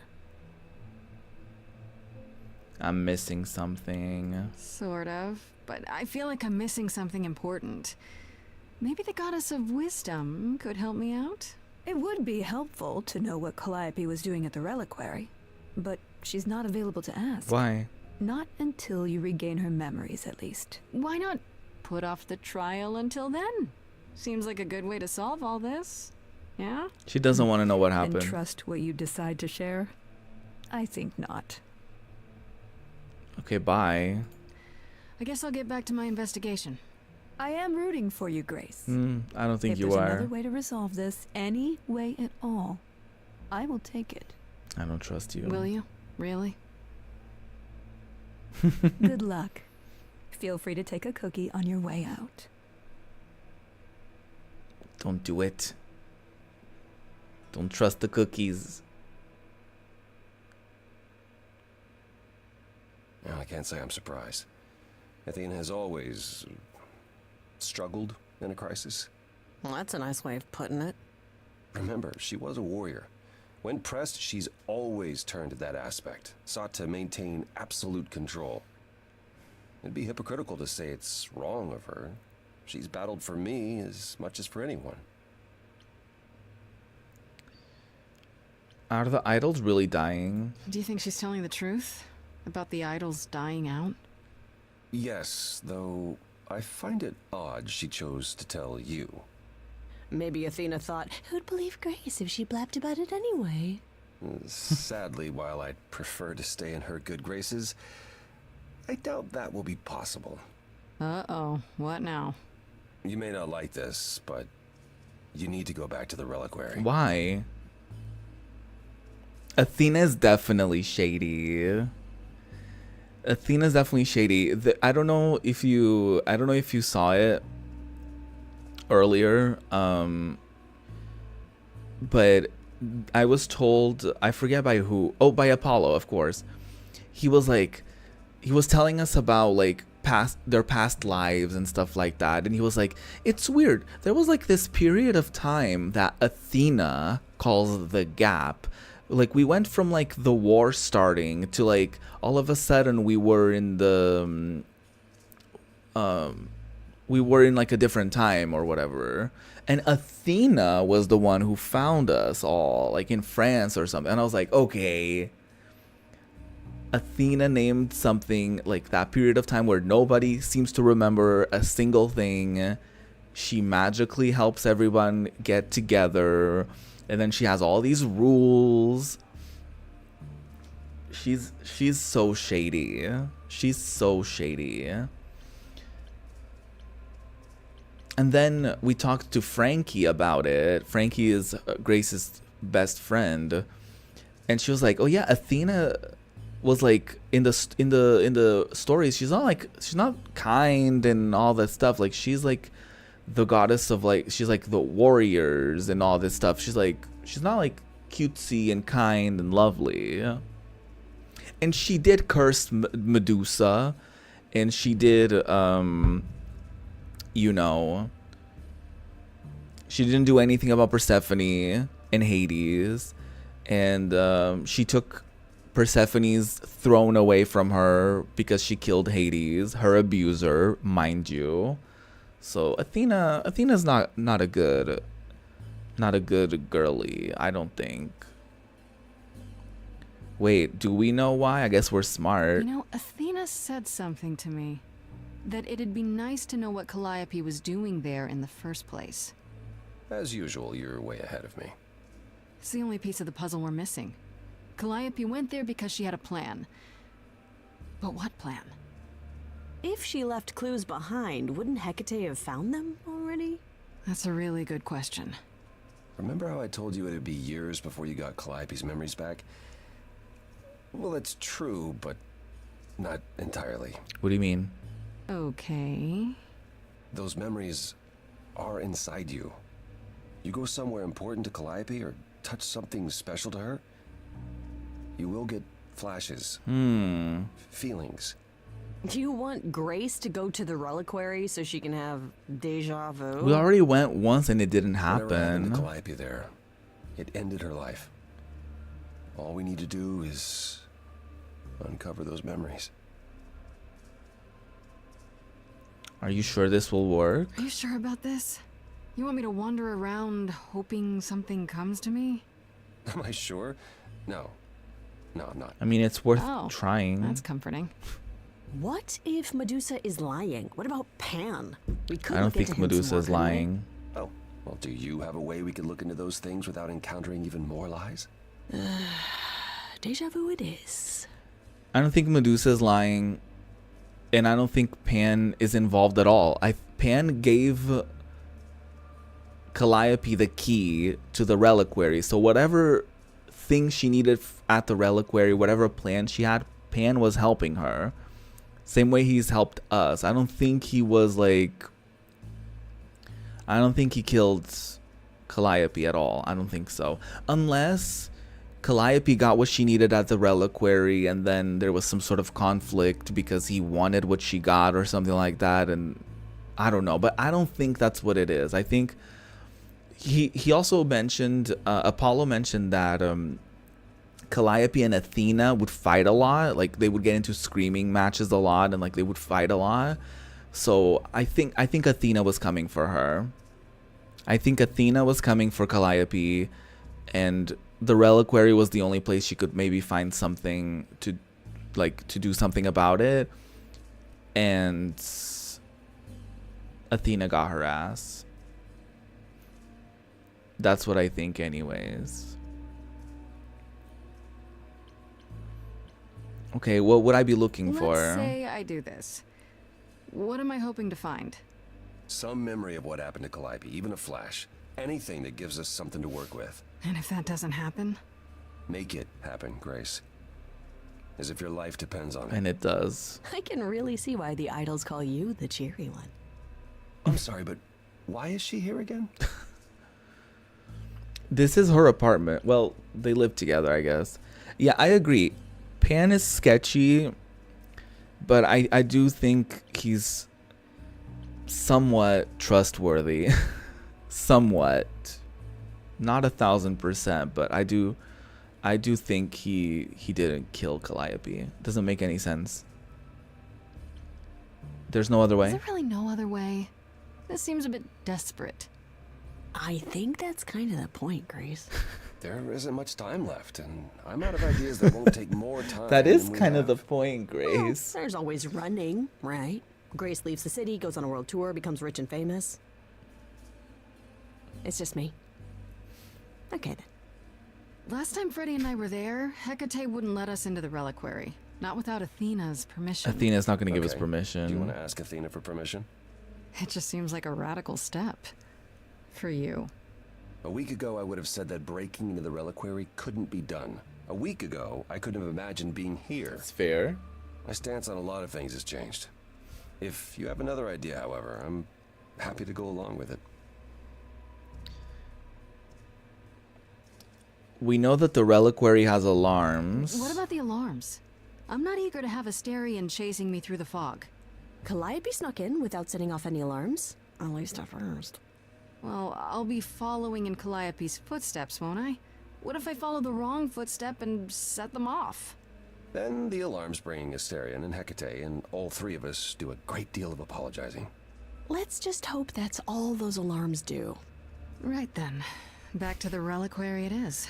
I'm missing something. Sort of. But I feel like I'm missing something important. Maybe the goddess of wisdom could help me out? It would be helpful to know what Calliope was doing at the reliquary, but she's not available to ask. Why? Not until you regain her memories, at least. Why not put off the trial until then? Seems like a good way to solve all this. Yeah? She doesn't want to know what And happened. trust what you decide to share? I think not. Okay, bye. I guess I'll get back to my investigation. I am rooting for you, Grace. I don't think if you there's are. another way to resolve this, any way at all, I will take it. I don't trust you. Will you? Really? Good luck. Feel free to take a cookie on your way out. Don't do it. Don't trust the cookies. Well, I can't say I'm surprised. Athena has always struggled in a crisis. Well, that's a nice way of putting it. Remember, she was a warrior. When pressed, she's always turned to that aspect, sought to maintain absolute control. It'd be hypocritical to say it's wrong of her. She's battled for me as much as for anyone. Are the idols really dying? Do you think she's telling the truth? About the idols dying out? Yes, though I find it odd she chose to tell you. Maybe Athena thought, who'd believe Grace if she blabbed about it anyway? Sadly, while I'd prefer to stay in her good graces, I doubt that will be possible. Uh-oh. What now? You may not like this, but you need to go back to the reliquary. Why? Athena's definitely shady. Athena's definitely shady. I don't know if you saw it earlier, but I was told, I forget by who. Oh, by Apollo, of course. He was telling us about like their past lives and stuff like that, and he was like, it's weird. There was like this period of time that Athena calls the gap. Like, we went from like the war starting to like all of a sudden we were in like a different time or whatever, and Athena was the one who found us all, like in France or something. And I was like, okay, Athena named something like that period of time where nobody seems to remember a single thing. She magically helps everyone get together. And then she has all these rules. She's so shady. She's so shady. And then we talked to Frankie about it. Frankie is Grace's best friend, and she was like, "Oh yeah, Athena was like in the stories. She's not kind and all that stuff. Like, she's like the goddess of like, she's like the warriors and all this stuff. She's not like cutesy and kind and lovely." And she did curse Medusa, and she did she didn't do anything about Persephone and Hades, and she took Persephone's throne away from her because she killed Hades, her abuser, mind you. So Athena's not a good girly, I don't think. Wait, do we know why? I guess we're smart. You know, Athena said something to me. That it'd be nice to know what Calliope was doing there in the first place. As usual, you're way ahead of me. It's the only piece of the puzzle we're missing. Calliope went there because she had a plan. But what plan? If she left clues behind, wouldn't Hecate have found them already? That's a really good question. Remember how I told you it'd be years before you got Calliope's memories back? Well, it's true, but not entirely. What do you mean? Okay. Those memories are inside you. You go somewhere important to Calliope or touch something special to her, you will get flashes. Feelings. You want Grace to go to the reliquary so she can have deja vu? We already went once and it didn't Whatever happened to happen. Calliope there, it ended her life. All we need to do is uncover those memories. Are you sure this will work? Are you sure about this? You want me to wander around hoping something comes to me? Am I sure? No. No, I'm not. I mean, it's worth Oh, trying. That's comforting. What if Medusa is lying? What about Pan? We could I don't look into think him some Medusa more, is couldn't we? lying. Oh, well, do you have a way we could look into those things without encountering even more lies? Deja vu it is. I don't think Medusa is lying, and I don't think Pan is involved at all. Pan gave Calliope the key to the reliquary, so whatever thing she needed at the reliquary, whatever plan she had, Pan was helping her. Same way he's helped us. I don't think he was like... I don't think he killed Calliope at all. I don't think so. Unless Calliope got what she needed at the reliquary and then there was some sort of conflict because he wanted what she got or something like that, and I don't know. But I don't think that's what it is. I think he also mentioned, Apollo mentioned that Calliope and Athena would fight a lot. Like they would get into screaming matches a lot and like they would fight a lot. So I think Athena was coming for her. I think Athena was coming for Calliope, and the reliquary was the only place she could maybe find something to do something about it. And Athena got her ass. That's what I think anyways. Okay, what would I be looking for? Let's say I do this. What am I hoping to find? Some memory of what happened to Calliope, even a flash. Anything that gives us something to work with. And if that doesn't happen? Make it happen, Grace. As if your life depends on it. And it does. I can really see why the idols call you the cheery one. I'm sorry, but why is she here again? This is her apartment. Well, they live together, I guess. Yeah, I agree. Pan is sketchy, but I do think he's somewhat trustworthy. Somewhat. Not 1,000%, but I do think he didn't kill Calliope. Doesn't make any sense. There's no other Is way? there really no other way? This seems a bit desperate. I think that's kind of the point, Grace. There isn't much time left, and I'm out of ideas that won't take more time. That is than we kind of the have. point, Well, Grace. there's always running, right? Grace leaves the city, goes on a world tour, becomes rich and famous. It's just me. Okay then. Last time Freddy and I were there, Hecate wouldn't let us into the reliquary. Not without Athena's permission. Athena's not going to give us Okay. permission. Do you want to ask Athena for permission? It just seems like a radical step. For you. A week ago, I would have said that breaking into the reliquary couldn't be done. A week ago, I couldn't have imagined being here. It's fair. My stance on a lot of things has changed. If you have another idea, however, I'm happy to go along with it. We know that the reliquary has alarms. What about the alarms? I'm not eager to have Asterion chasing me through the fog. Calliope snuck in without setting off any alarms. At least at first. Well, I'll be following in Calliope's footsteps, won't I? What if I follow the wrong footstep and set them off? Then the alarms bring Asterion and Hecate, and all three of us do a great deal of apologizing. Let's just hope that's all those alarms do. Right then. Back to the reliquary it is.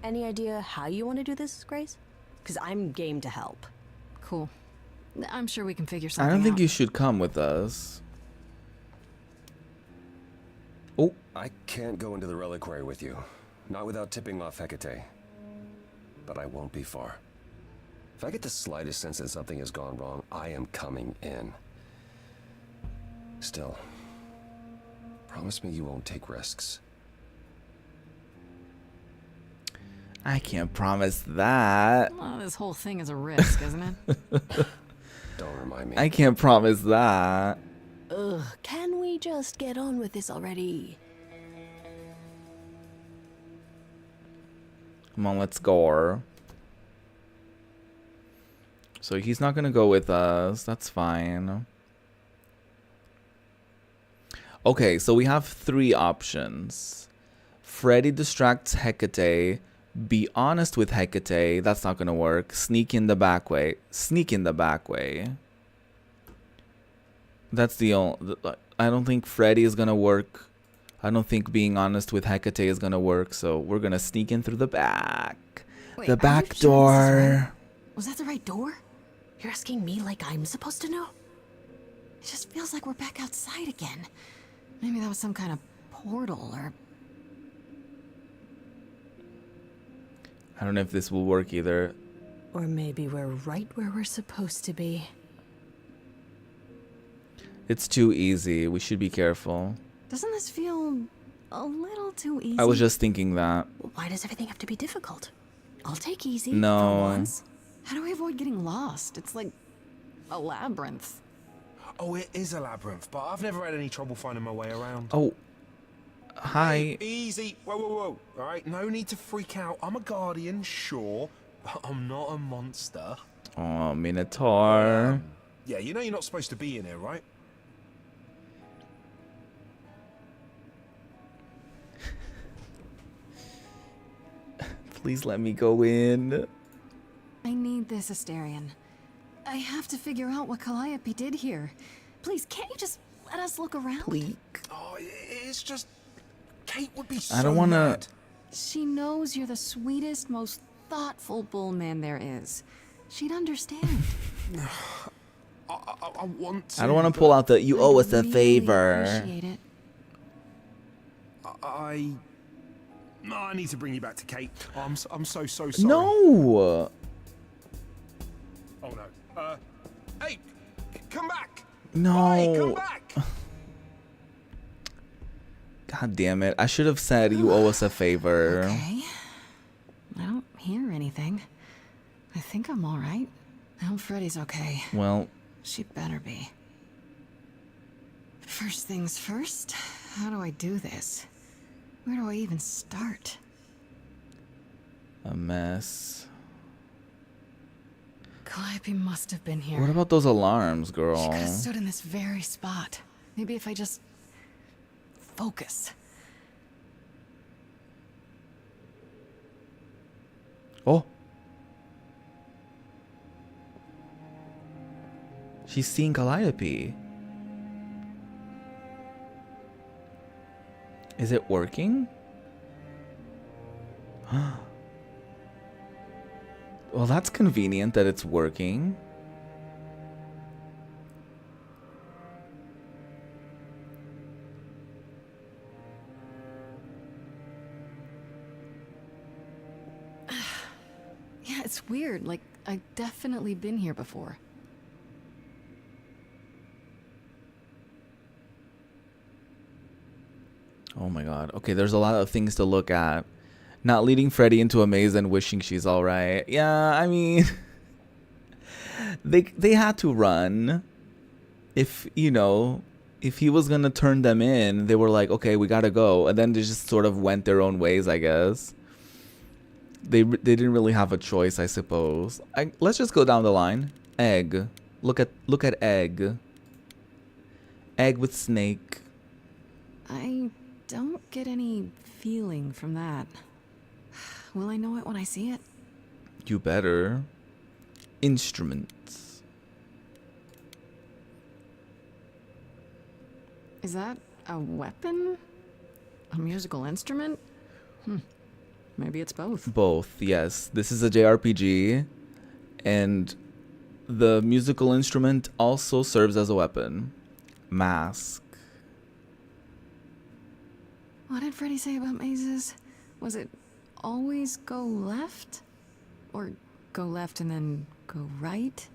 Any idea how you want to do this, Grace? Because I'm game to help. Cool. I'm sure we can figure I something don't think out. you should come with us. Oh, I can't go into the reliquary with you. Not without tipping off Hecate. But I won't be far. If I get the slightest sense that something has gone wrong, I am coming in. Still, promise me you won't take risks. I can't promise that. Well, this whole thing is a risk, isn't it? Don't remind me. I can't promise that. Ugh, can we just get on with this already? Come on, let's go. So he's not gonna go with us. That's fine. Okay, so we have 3 options. Freddy distracts Hecate. Be honest with Hecate. That's not gonna work. Sneak in the back way. Sneak in the back way. That's the only... I don't think Freddy is gonna work. I don't think being honest with Hecate is gonna work. So we're gonna sneak in through the back. Wait, The are back you sure this is right? door. Was that the right door? You're asking me like I'm supposed to know? It just feels like we're back outside again. Maybe that was some kind of portal or... I don't know if this will work either. Or maybe we're right where we're supposed to be. It's too easy. We should be careful. Doesn't this feel a little too easy? I was just thinking that. Why does everything have to be difficult? I'll take easy No. for once. How do we avoid getting lost? It's like a labyrinth. Oh, it is a labyrinth, but I've never had any trouble finding my way around. Oh. Hi. Hey, easy. Whoa, whoa, whoa. All right, no need to freak out. I'm a guardian, sure, but I'm not a monster. Oh, Minotaur. Yeah, you know you're not supposed to be in here, right? Please let me go in. I need this, Asterion. I have to figure out what Calliope did here. Please, can't you just let us look around? Please. Oh, it's just... Kate would be so I don't wanna... mad. She knows you're the sweetest, most thoughtful bullman there is. She'd understand. I want to... I don't want to pull out the you owe us a Really favor. appreciate it. No, I need to bring you back to Kate. I'm so sorry. No. Oh no. Hey, come back. No. Hey, come back. God damn it. I should have said you owe us a favor. Okay. I don't hear anything. I think I'm all right. I hope Freddy's okay. Well, She better be. First things first, how do I do this? Where do I even start? a mess. Calliope must have been here. What about those alarms, She girl? could have stood in this very spot. Maybe if I just focus. Oh. She's seeing Calliope. Is it working? Well, that's convenient that it's working. Yeah, it's weird. Like, I've definitely been here before. Oh my god. Okay, there's a lot of things to look at. Not leading Freddy into a maze and wishing she's alright. Yeah, I mean... They had to run. If, you know... If he was gonna turn them in, they were like, okay, we gotta go. And then they just sort of went their own ways, I guess. They didn't really have a choice, I suppose. Let's just go down the line. Egg. Look at egg. Egg with snake. I don't get any feeling from that. Will I know it when I see it? You better. Instruments. Is that a weapon? A musical instrument? Maybe it's both. Both, yes. This is a JRPG, and the musical instrument also serves as a weapon. Mask. What did Freddy say about mazes? Was it always go left? Or go left and then Go right.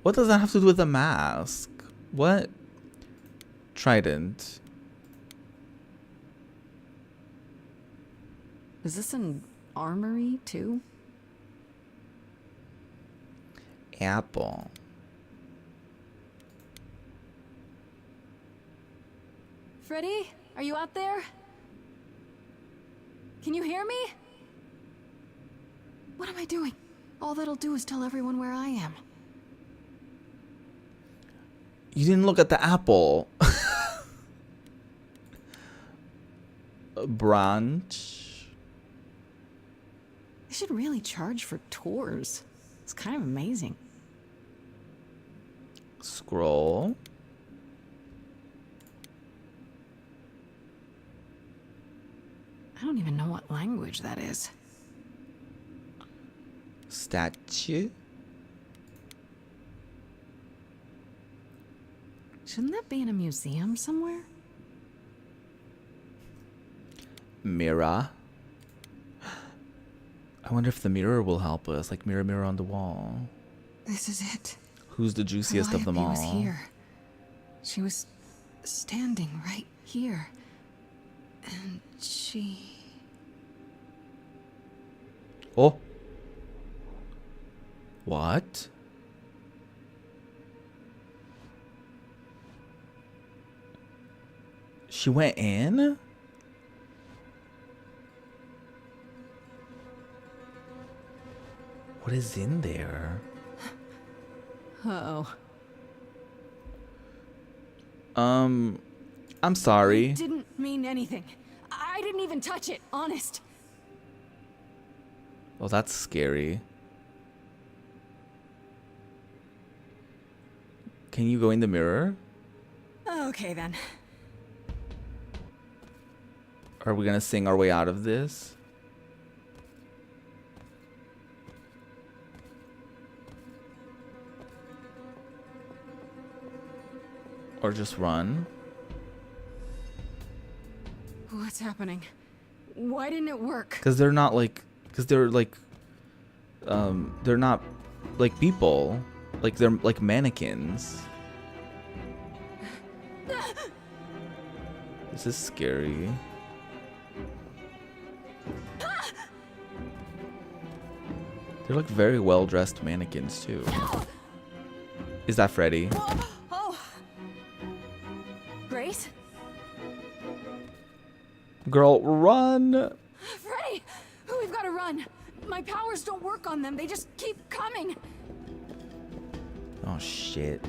What does that have to do with the mask? What? Trident. Is this an armory too? Apple. Freddy, are you out there? Can you hear me? What am I doing? All that'll do is tell everyone where I am. You didn't look at the apple. Branch. They should really charge for tours. It's kind of amazing. Scroll. I don't even know what language that is. Statue. Shouldn't that be in a museum somewhere? Mirror. I wonder if the mirror will help us. Like mirror, mirror on the wall. This is it. Who's the juiciest of them all? Calliope was here. She was standing right here. And she... Oh. What? She went in? What is in there? Uh-oh. I'm sorry. Didn't mean anything. I didn't even touch it, honest. Well, that's scary. Can you go in the mirror? Okay, then. Are we gonna sing our way out of this? Or just run? What's happening? Why didn't it work? Because they're not like... Because they're like... they're not like people. Like they're like mannequins. This is scary. They're like very well-dressed mannequins too. Is that Freddy? Oh! Grace? Girl, run! Freddy! We've got to run. My powers don't work on them. They just keep coming. Oh shit.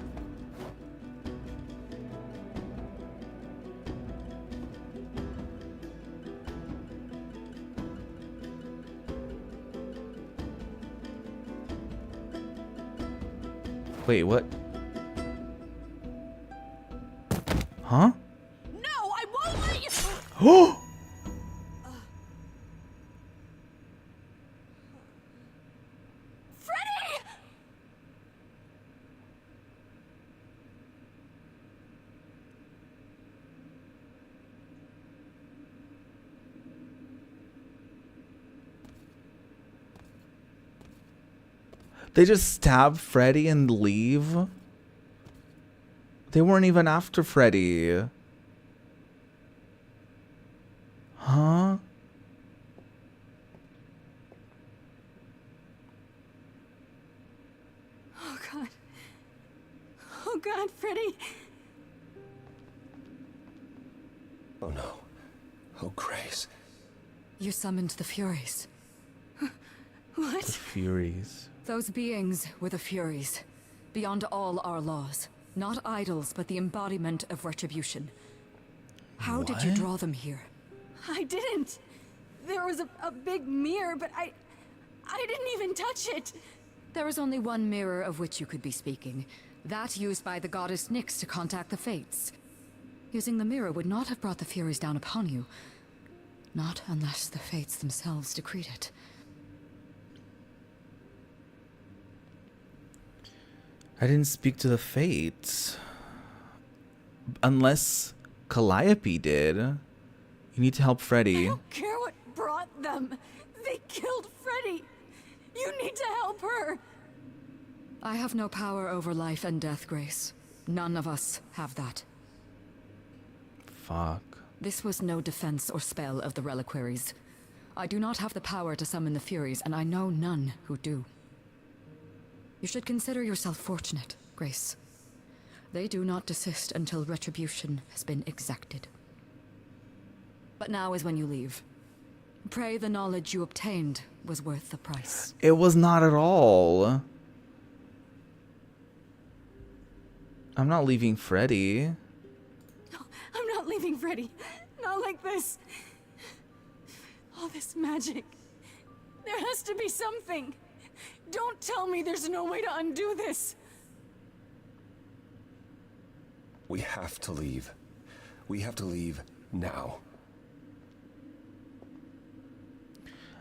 Wait, what? Huh? No, I won't let you. Oh! Freddy! They just stab Freddy and leave? They weren't even after Freddy. Huh? Oh God. Oh God, Freddy. Oh no. Oh, Grace. You summoned the Furies. What? The Furies. Those beings were the Furies, beyond all our laws. Not idols, but the embodiment of retribution. How did you What? draw them here? I didn't. There was a big mirror, but I didn't even touch it. There is only one mirror of which you could be speaking. That used by the goddess Nyx to contact the Fates. Using the mirror would not have brought the Furies down upon you. Not unless the Fates themselves decreed it. I didn't speak to the Fates. Unless Calliope did. You need to help Freddy. I don't care what brought them. They killed Freddy. Freddy! You need to help her! I have no power over life and death, Grace. None of us have that. Fuck. This was no defense or spell of the reliquaries. I do not have the power to summon the Furies, and I know none who do. You should consider yourself fortunate, Grace. They do not desist until retribution has been exacted. But now is when you leave. Pray the knowledge you obtained was worth the price. It was not at all. I'm not leaving Freddy. No, I'm not leaving Freddy. Not like this. All this magic. There has to be something. Don't tell me there's no way to undo this. We have to leave. We have to leave now.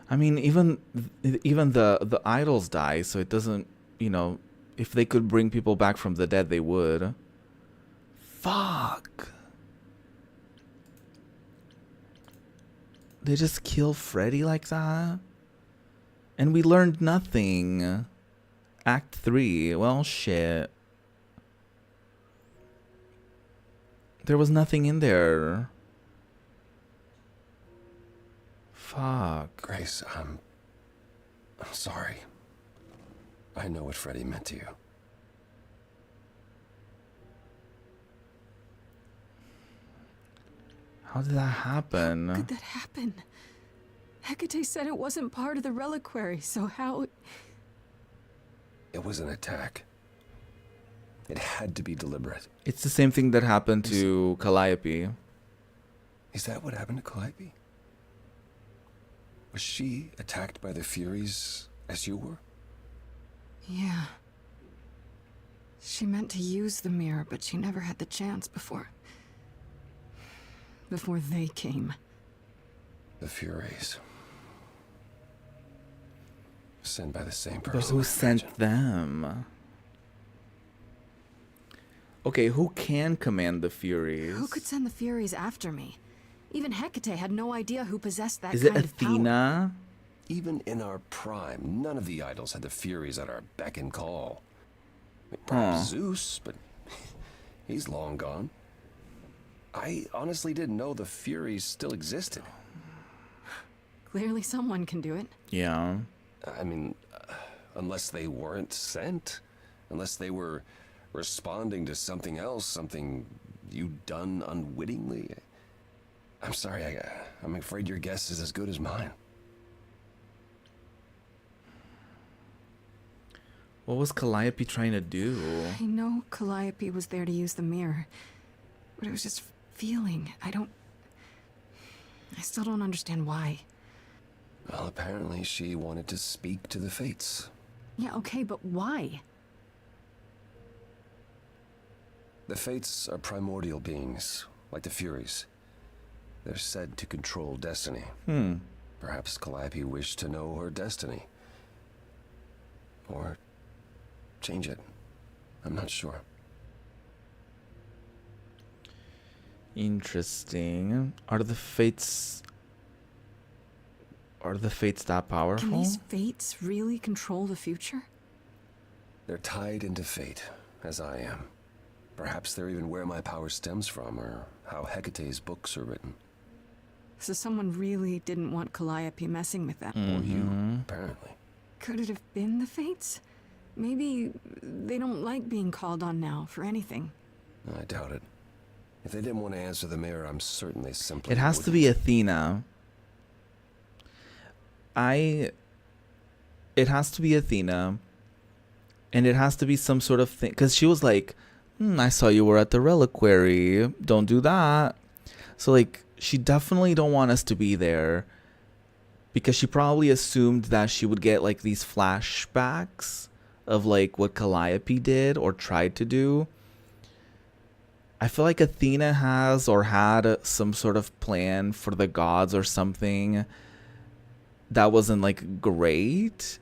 I mean, even the idols die, so it doesn't, you know, if they could bring people back from the dead, they would. Fuck. They just kill Freddy like that? And we learned nothing. Act 3. Well, shit. There was nothing in there. Fuck. Grace, I'm sorry. I know what Freddy meant to you. How did that happen? How could that happen? Hecate said it wasn't part of the reliquary, so how... It was an attack. It had to be deliberate. It's the same thing that happened to Calliope. Is that what happened to Calliope? Was she attacked by the Furies as you were? Yeah. She meant to use the mirror, but she never had the chance before they came. The Furies. Sent by the same person. But who I sent imagine. them? Okay, who can command the Furies? Who could send the Furies after me? Even Hecate had no idea who possessed that Is it kind of power. Athena? Even in our prime, none of the idols had the Furies at our beck and call. I mean, perhaps Zeus, but he's long gone. I honestly didn't know the Furies still existed. Clearly someone can do it. Yeah. I mean, unless they weren't sent. Unless they were responding to something else, something you'd done unwittingly. I'm sorry, I'm afraid your guess is as good as mine. What was Calliope trying to do? I know Calliope was there to use the mirror, but it was just feeling. I still don't understand why. Well, apparently she wanted to speak to the Fates. Yeah, okay, but why? The Fates are primordial beings, like the Furies. They're said to control destiny. Perhaps Calliope wished to know her destiny. Or change it. I'm not sure. Interesting. Are the Fates that powerful? Can these fates really control the future? They're tied into fate, as I am. Perhaps they're even where my power stems from, or how Hecate's books are written. So someone really didn't want Calliope messing with that. Or you, apparently. Could it have been the fates? Maybe they don't like being called on now for anything. I doubt it. If they didn't want to answer the mirror, I'm certain they simply It has to be Athena. It has to be Athena. And it has to be some sort of thing. Because she was like, I saw you were at the reliquary. Don't do that. So, like, she definitely don't want us to be there. Because she probably assumed that she would get, like, these flashbacks of, like, what Calliope did or tried to do. I feel like Athena has or had some sort of plan for the gods or something that wasn't, like, great.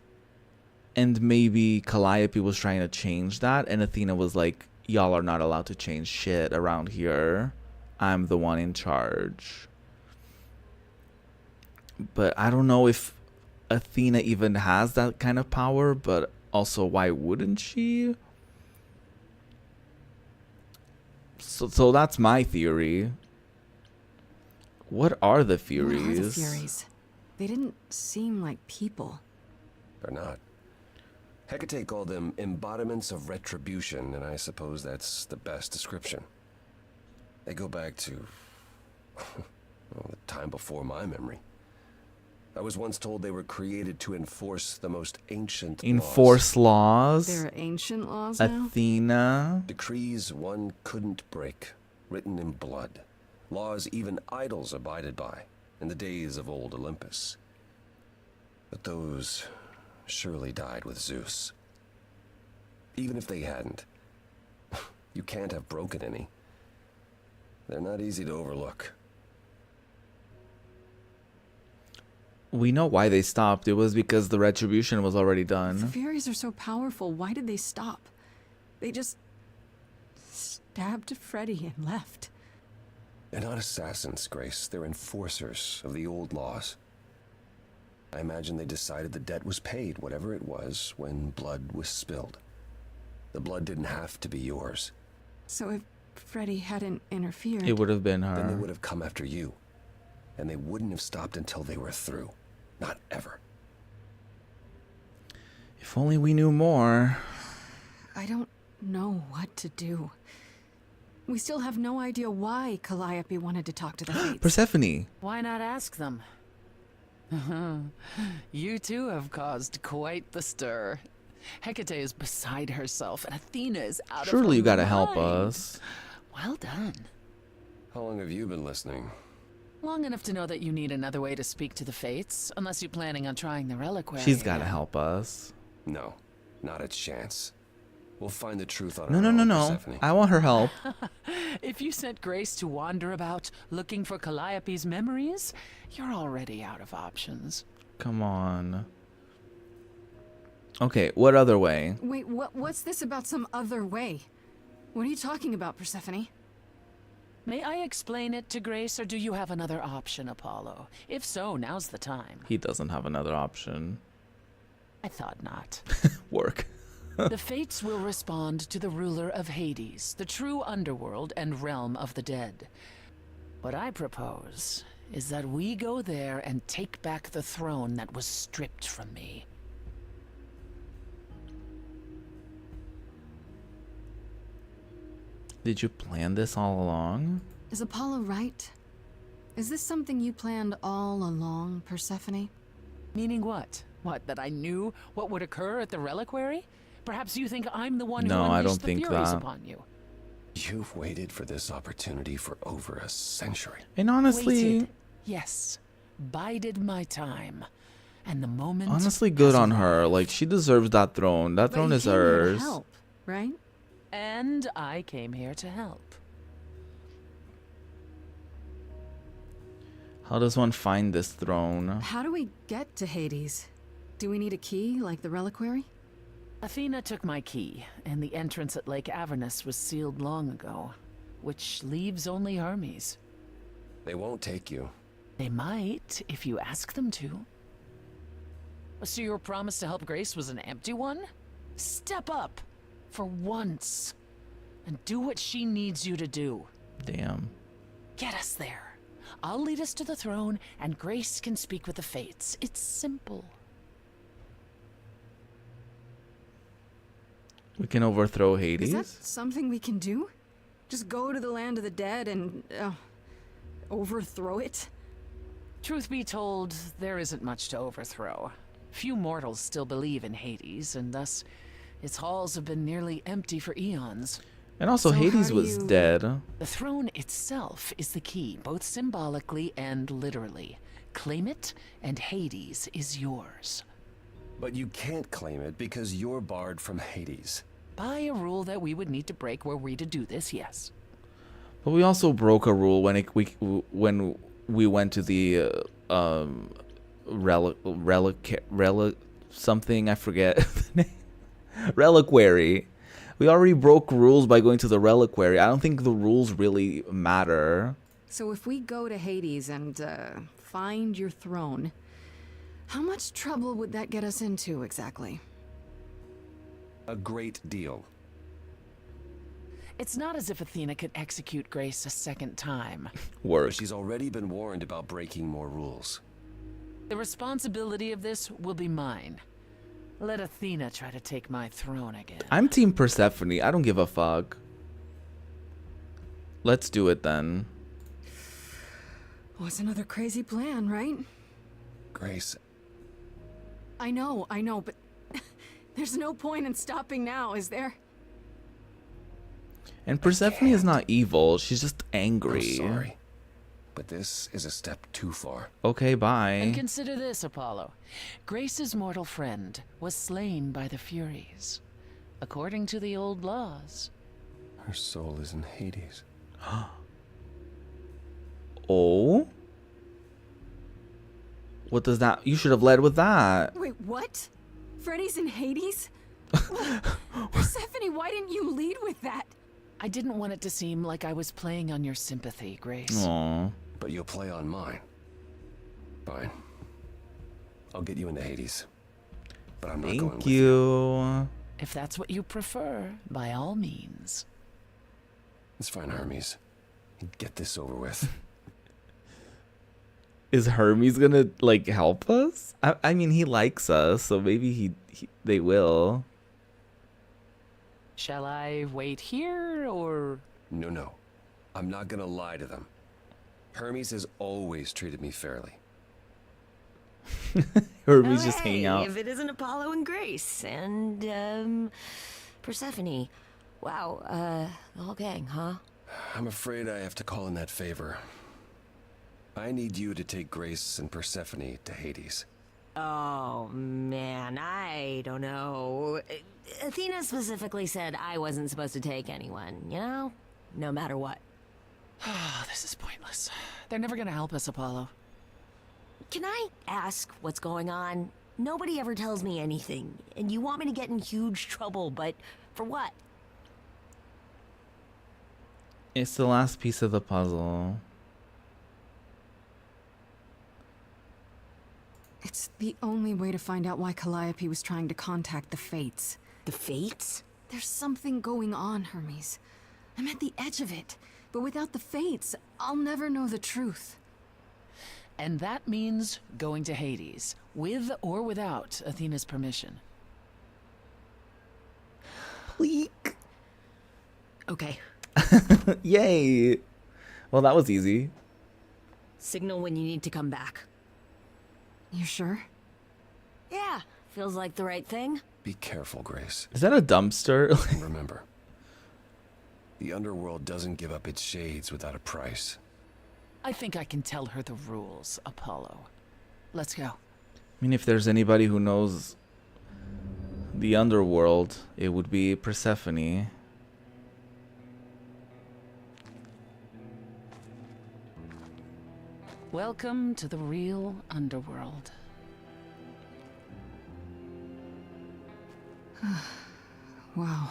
And maybe Calliope was trying to change that. And Athena was like, y'all are not allowed to change shit around here. I'm the one in charge. But I don't know if Athena even has that kind of power, but also why wouldn't she? So that's my theory. What are the Furies? What are the Furies? They didn't seem like people. They're not. Hecate called them embodiments of retribution, and I suppose that's the best description. They go back to well, the time before my memory. I was once told they were created to enforce the most ancient Enforce laws? There are ancient laws now? Athena? Decrees one couldn't break, written in blood. Laws even idols abided by in the days of old Olympus. But those surely died with Zeus. Even if they hadn't, you can't have broken any. They're not easy to overlook. We know why they stopped. It was because the retribution was already The done. Furies are so powerful. Why did they stop? They just stabbed Freddy and left. They're not assassins, Grace. They're enforcers of the old laws. I imagine they decided the debt was paid, whatever it was, when blood was spilled. The blood didn't have to be yours. So if Freddy hadn't interfered... It would have been Then they her. would have come after you. And they wouldn't have stopped until they were through. Not ever. If only we knew more. I don't know what to do. We still have no idea why Calliope wanted to talk to the Fates. Persephone. Why not ask them? You too have caused quite the stir. Hecate is beside herself, and Athena is out of her Surely you gotta help mind. us. Well done. How long have you been listening? Long enough to know that you need another way to speak to the Fates, unless you're planning on trying the reliquary. She's gotta help us. No, not a chance. We'll find the truth on No, our no, own, no, no. Persephone. I want her help. If you sent Grace to wander about looking for Calliope's memories, you're already out of options. Come on. Okay, what other way? Wait, what's this about some other way? What are you talking about, Persephone? May I explain it to Grace, or do you have another option, Apollo? If so, now's the time. He doesn't have another option. I thought not. Work. The Fates will respond to the ruler of Hades, the true underworld and realm of the dead. What I propose is that we go there and take back the throne that was stripped from me. Did you plan this all along? Is Apollo right? Is this something you planned all along, Persephone? Meaning what? What, that I knew what would occur at the reliquary? Perhaps you think I'm the one No, who I unleashed don't the think Furies that. upon you. You've waited for this opportunity for over a century. And honestly, Waited. Yes. Bided my time. And the moment honestly, good has on her. arrived. Like, she deserves that throne. That But throne you is came here to hers. help, right? And I came here to help. How does one find this throne? How do we get to Hades? Do we need a key, like the reliquary? Athena took my key, and the entrance at Lake Avernus was sealed long ago, which leaves only Hermes. They won't take you. They might, if you ask them to. So your promise to help Grace was an empty one? Step up, for once, and do what she needs you to do. Damn. Get us there. I'll lead us to the throne, and Grace can speak with the Fates. It's simple. We can overthrow Hades? Is that something we can do? Just go to the land of the dead and overthrow it? Truth be told, there isn't much to overthrow. Few mortals still believe in Hades, and thus its halls have been nearly empty for eons. And also, So how Hades do was you- dead. The throne itself is the key, both symbolically and literally. Claim it, and Hades is yours. But you can't claim it because you're barred from Hades. By a rule that we would need to break were we to do this, yes. But we also broke a rule when we went to the something, I forget the name. Reliquary. We already broke rules by going to the reliquary. I don't think the rules really matter. So if we go to Hades and find your throne, How much trouble would that get us into, exactly? A great deal. It's not as if Athena could execute Grace a second time. Work. She's already been warned about breaking more rules. The responsibility of this will be mine. Let Athena try to take my throne again. I'm Team Persephone. I don't give a fuck. Let's do it then. What's another crazy plan, right? Grace, I know, but there's no point in stopping now, is there? And Persephone is not evil. She's just I'm angry. sorry, but this is a step too far. Okay, bye. And consider this, Apollo. Grace's mortal friend was slain by the Furies. According to the old laws. Her soul is in Hades. Oh? What does that... You should have led with that. Wait, what? Freddy's in Hades? Persephone, why didn't you lead with that? I didn't want it to seem like I was playing on your sympathy, Grace. Aw. But you'll play on mine. Fine. I'll get you into Hades. But I'm not going Thank with you. you. If that's what you prefer, by all means. It's fine, Hermes. Get this over with. Is Hermes gonna, like, help us? I mean, he likes us, so maybe they will. Shall I wait here, or... No. I'm not gonna lie to them. Hermes has always treated me fairly. Hermes Oh, just hey, hanging out. If it isn't Apollo and Grace and Persephone. Wow, the whole gang, huh? I'm afraid I have to call in that favor. I need you to take Grace and Persephone to Hades. Oh, man, I don't know. Athena specifically said I wasn't supposed to take anyone, you know? No matter what. Oh, this is pointless. They're never gonna help us, Apollo. Can I ask what's going on? Nobody ever tells me anything, and you want me to get in huge trouble, but for what? It's the last piece of the puzzle. It's the only way to find out why Calliope was trying to contact the Fates. The Fates? There's something going on, Hermes. I'm at the edge of it, but without the Fates, I'll never know the truth. And that means going to Hades, with or without Athena's permission. Pleek. Okay. Yay. Well, that was easy. Signal when you need to come back. You sure? Yeah, feels like the right thing. Be careful, Grace. Is that a dumpster? And remember, the underworld doesn't give up its shades without a price. I think I can tell her the rules, Apollo. Let's go. I mean, if there's anybody who knows the underworld, it would be Persephone. Welcome to the real underworld. Wow.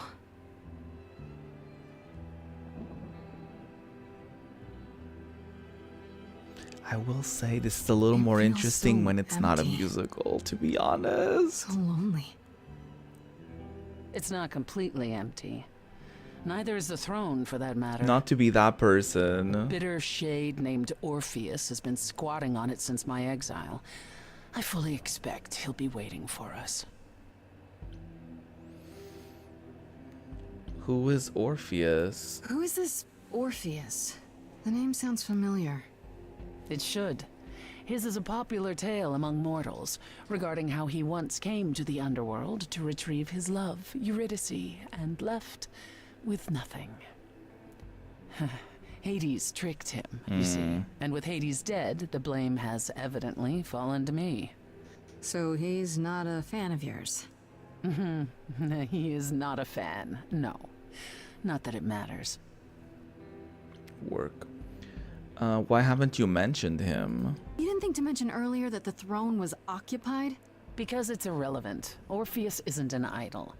I will say this is a little more feels interesting so when it's not a empty. musical, to be honest. So lonely. It's not completely empty. Neither is the throne, for that matter. Not to be that person. Bitter shade named Orpheus has been squatting on it since my exile. I fully expect he'll be waiting for us. Who is Orpheus? Who is this Orpheus? The name sounds familiar. It should. His is a popular tale among mortals regarding how he once came to the underworld to retrieve his love, Eurydice, and left with nothing. Hades tricked him, you see. And with Hades dead, the blame has evidently fallen to me. So he's not a fan of yours? He is not a fan, no. Not that it matters. Work. Why haven't you mentioned him? You didn't think to mention earlier that the throne was occupied? Because it's irrelevant. Orpheus isn't an idol.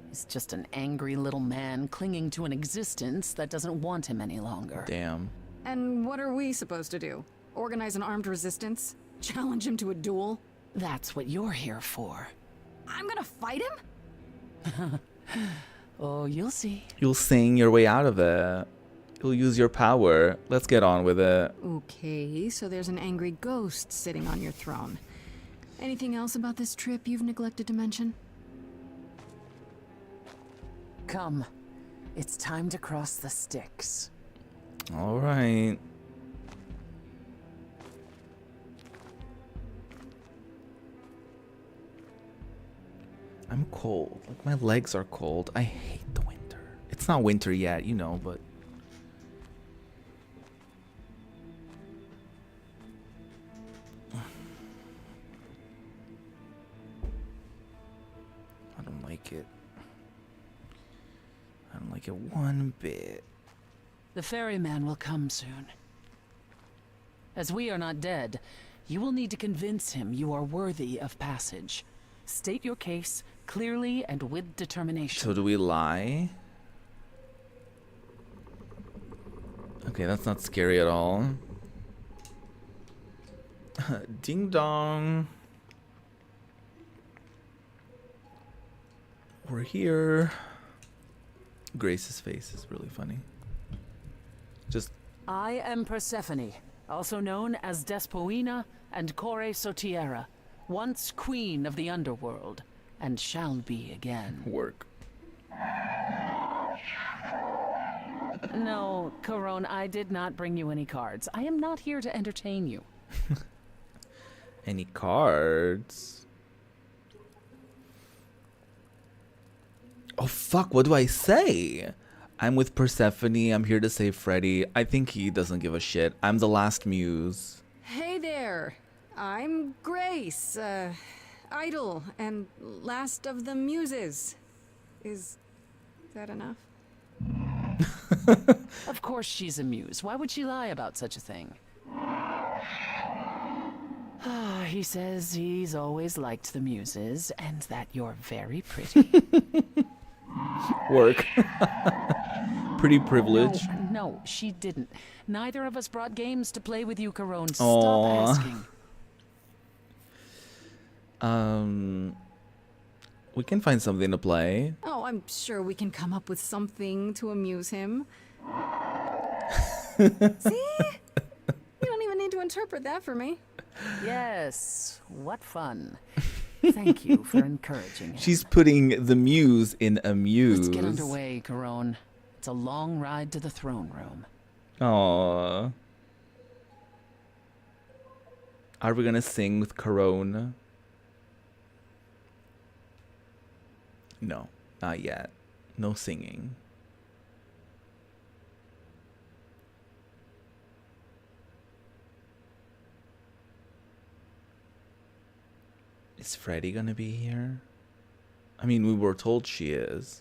He's just an angry little man clinging to an existence that doesn't want him any longer. Damn. And what are we supposed to do? Organize an armed resistance? Challenge him to a duel? That's what you're here for. I'm gonna fight him? Oh, you'll see. You'll sing your way out of it. You'll use your power. Let's get on with it. Okay, so there's an angry ghost sitting on your throne. Anything else about this trip you've neglected to mention? Come. It's time to cross the Styx. All right. I'm cold. Like, my legs are cold. I hate the winter. It's not winter yet, you know, but... I don't like it. I don't like it one bit. The ferryman will come soon. As we are not dead, you will need to convince him you are worthy of passage. State your case clearly and with determination. So do we lie? Okay, that's not scary at all. Ding dong. We're here. Grace's face is really funny. Just... I am Persephone, also known as Despoina and Kore Sotiera, once queen of the underworld, and shall be again. Work. No, Corone, I did not bring you any cards. I am not here to entertain you. Any cards? Oh fuck, what do I say? I'm with Persephone, I'm here to save Freddy. I think he doesn't give a shit. I'm the last muse. Hey there. I'm Grace, idol and last of the muses. Is that enough? Of course she's a muse. Why would she lie about such a thing? He says he's always liked the muses and that you're very pretty. Work. Pretty privileged. No, she didn't. Neither of us brought games to play with you, Corone. Aww. Stop asking. We can find something to play. Oh, I'm sure we can come up with something to amuse him. See? You don't even need to interpret that for me. Yes, what fun. Thank you for encouraging him. She's putting the muse in a muse. Let's get underway, Corone. It's a long ride to the throne room. Aww. Are we gonna sing with Corone? No, not yet. No singing. Is Freddy gonna be here? I mean, we were told she is.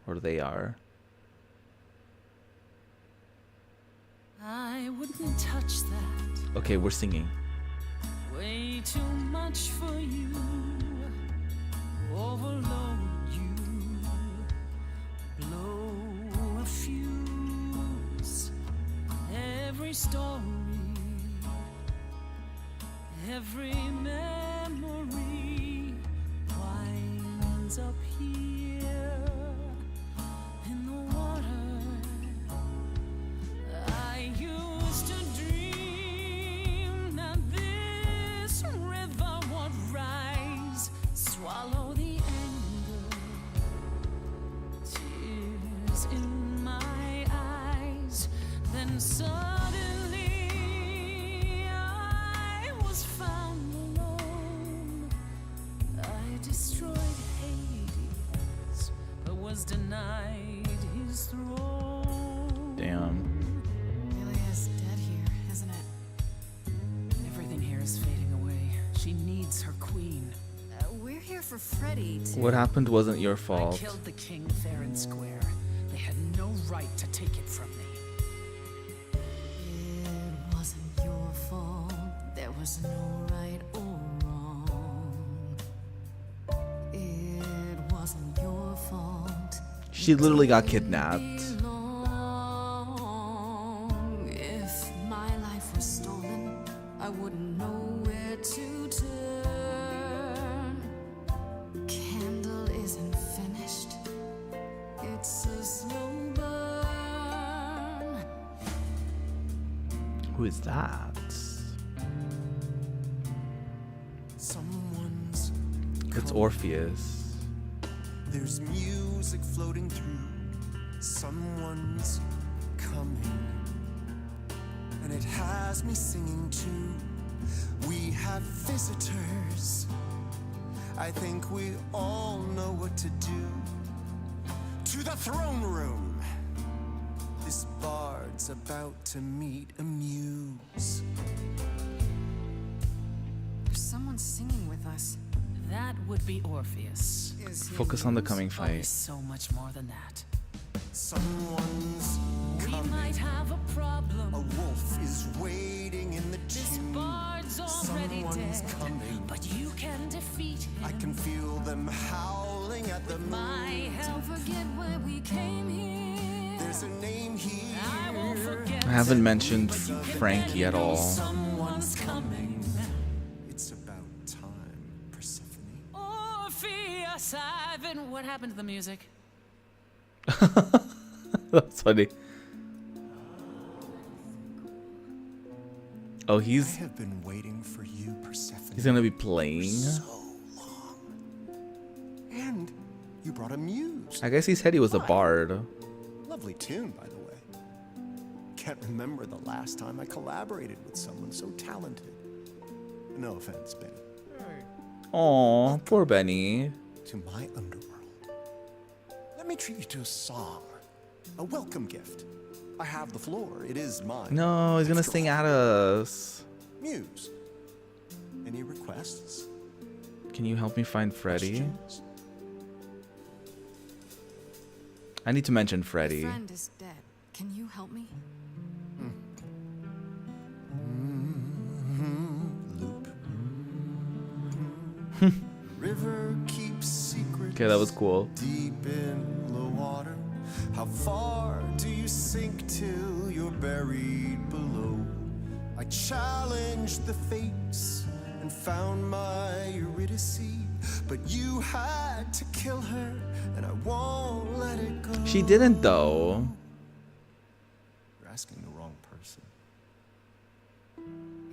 Or they are. I wouldn't touch that. Okay, we're singing. Way too much for you. Overload you. Blow a fuse. Every story. Every memory winds up here in the water. I used to dream that this river would rise, swallow the anger, tears in my eyes. Then suddenly I was found alone. I destroyed Hades, but was denied his throne. Damn. Really is dead here, isn't it? Everything here is fading away. She needs her queen. We're here for Freddy to... What happened wasn't your I fault. killed the king fair and square. They had no right to take it from me. It wasn't your fault. There was no right or wrong. It wasn't your fault. She literally got kidnapped. If my life was stolen, I wouldn't know where to turn. Who is that? Someone's It's Orpheus. There's music floating through. Someone's coming. And it has me singing too. We have visitors. I think we all know what to do. To the throne room. This bard's about to meet a muse. There's someone singing with us. That would be Orpheus. Focus on the coming Oh, fight. he's so much more than that. Someone's coming. We might have a problem. A wolf is waiting in the This tomb. bard's already Someone's dead, coming. but you can defeat him. I can feel them howling at the moon. My help. Don't forget where we came here. There's a name here. I won't forget. I haven't mentioned Frankie at all. Someone's coming. It's about time, Persephone. Orpheus, I've been. What happened to the music? That's funny. Oh, I he's have been waiting for you, Persephone. gonna be playing. So long. And you brought a muse. I guess he said he was a bard. Lovely tune, by the way. Can't remember the last time I collaborated with someone so talented. No offense, Benny. Aw, poor Benny. To my underworld. Let me treat you to a song. A welcome gift. I have the floor. It is mine. No, he's gonna Let's go. sing at us. Muse. Any requests? Can you help me find Freddy? Questions? I need to mention My Freddy. friend is dead. Can you help me? Loop. River keeps secrets. Okay, that was cool. Deep in the water. How far do you sink till you're buried below? I challenged the fates and found my Eurydice, but you had to kill her, and I won't let it go. She didn't though. You're asking the wrong person.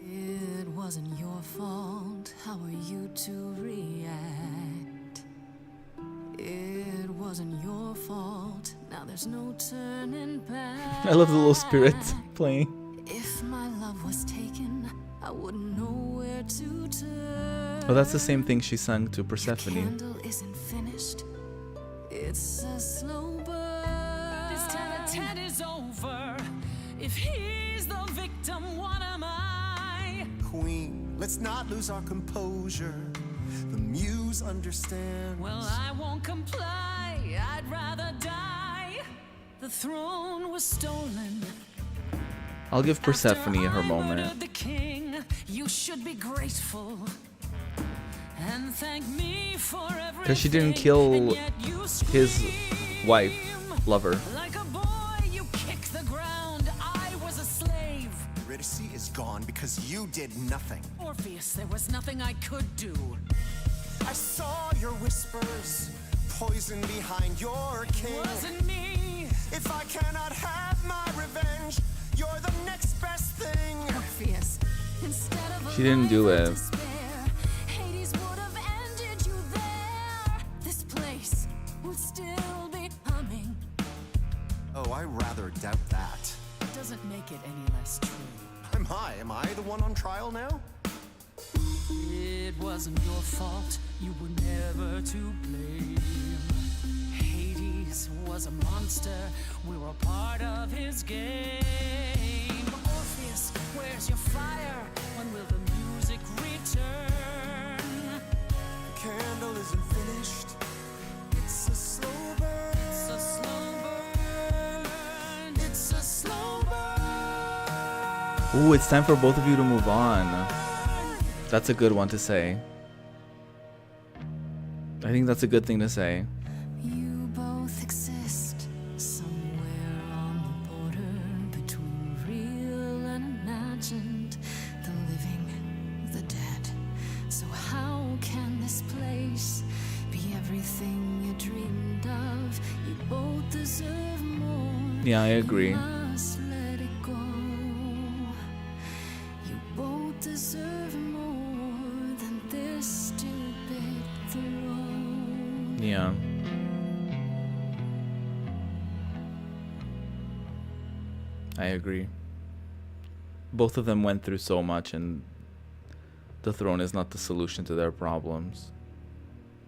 It wasn't your fault. How are you to react? It wasn't your fault. Now there's no turning back. I love the little spirits playing. If my love was taken, I wouldn't know where to turn. Oh, that's the same thing she sung to Your Persephone. candle isn't finished. It's a slow burn. This tete-a-tete is over. If he's the victim, what am I? Queen, let's not lose our composure. The muse understands. Well, I won't comply. I'd rather die. The throne was stolen. I'll give Persephone After her I moment. murdered the king, you should be grateful and thank me for everything. Because she didn't kill and yet you his scream. wife, lover. Like a boy, you kick the ground. I was a slave. Eurydice is gone because you did nothing. Orpheus, there was nothing I could do. I saw your whispers, poison behind your king. Wasn't me. If I cannot have my revenge, you're the next best thing. Orpheus, instead of a She didn't do life of it. despair, Hades would have ended you there. This place would still be humming. Oh, I rather doubt that. Doesn't make it any less true. Am I the one on trial now? It wasn't your fault. You were never to blame. Hades was a monster. We were part of his game. Orpheus, where's your fire? When will the music return? The candle isn't finished. It's a slow burn. It's a slow burn. It's a slow burn. Ooh, it's time for both of you to move on. That's a good one to say. I think that's a good thing to say. You both exist somewhere on the border between real and imagined, the living, the dead. So how can this place be everything you dreamed of? You both deserve more. Yeah, I agree. You must let it go. I agree. Both of them went through so much, and the throne is not the solution to their problems.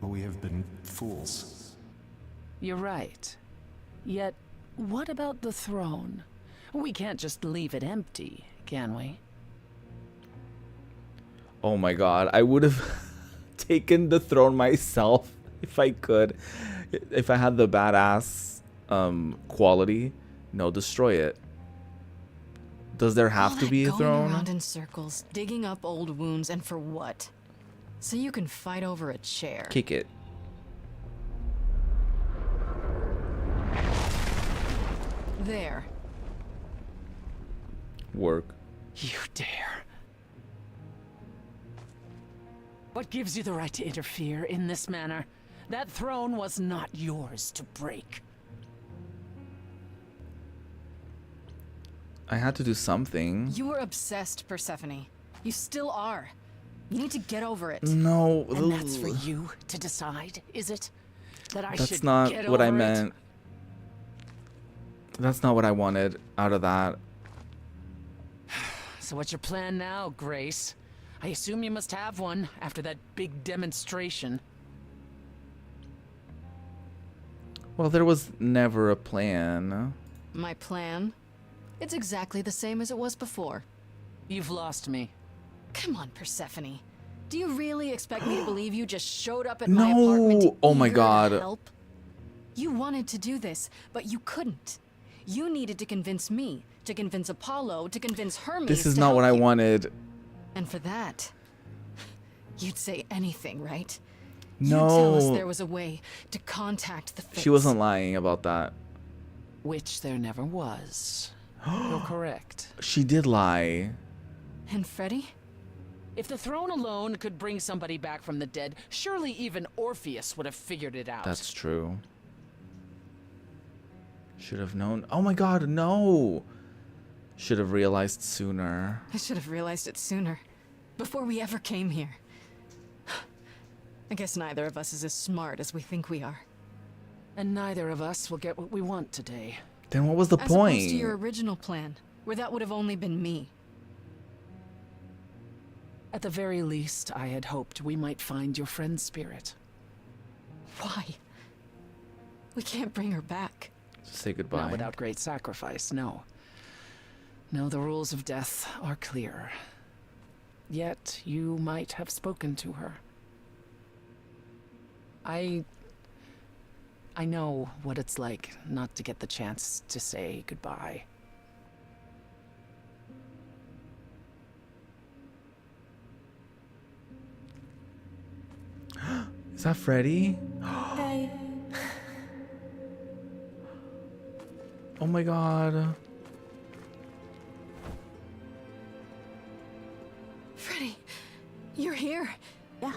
But we have been fools. You're right. Yet, what about the throne? We can't just leave it empty, can we? Oh my god, I would have taken the throne myself if I could. If I had the badass quality. No, destroy it. Does there have to be a throne? Going around in circles, digging up old wounds, and for what? So you can fight over a chair. Kick it. There. Work. You dare. What gives you the right to interfere in this manner? That throne was not yours to break. I had to do something. You were obsessed, Persephone. You still are. You need to get over it. No. And that's for you to decide, is it? That I That's should not get what I over it? meant. That's not what I wanted out of that. So what's your plan now, Grace? I assume you must have one after that big demonstration. Well, there was never a plan. My plan? It's exactly the same as it was before. You've lost me. Come on, Persephone. Do you really expect me to believe you just showed up at my apartment No! Oh my eager to god. help? You wanted to do this, but you couldn't. You needed to convince me, to convince Apollo, to convince Hermes. This is to not help what I you. wanted. And for that, you'd say anything, right? No. You'd tell us there was a way to contact the Fates. She wasn't lying about that. Which there never was. You're correct. She did lie. And Freddy? If the throne alone could bring somebody back from the dead, surely even Orpheus would have figured it out. That's true. Should have known. Oh my god, no! Should have realized sooner. I should have realized it sooner. Before we ever came here. I guess neither of us is as smart as we think we are. And neither of us will get what we want today. Then what was the As point? opposed to your original plan, where that would have only been me. At the very least, I had hoped we might find your friend's spirit. Why? We can't bring her back. Say goodbye. Not without great sacrifice, no. No, the rules of death are clear. Yet, you might have spoken to her. I know what it's like not to get the chance to say goodbye. Is that Freddy? Hey. Oh my god. Freddy, you're here. Yeah.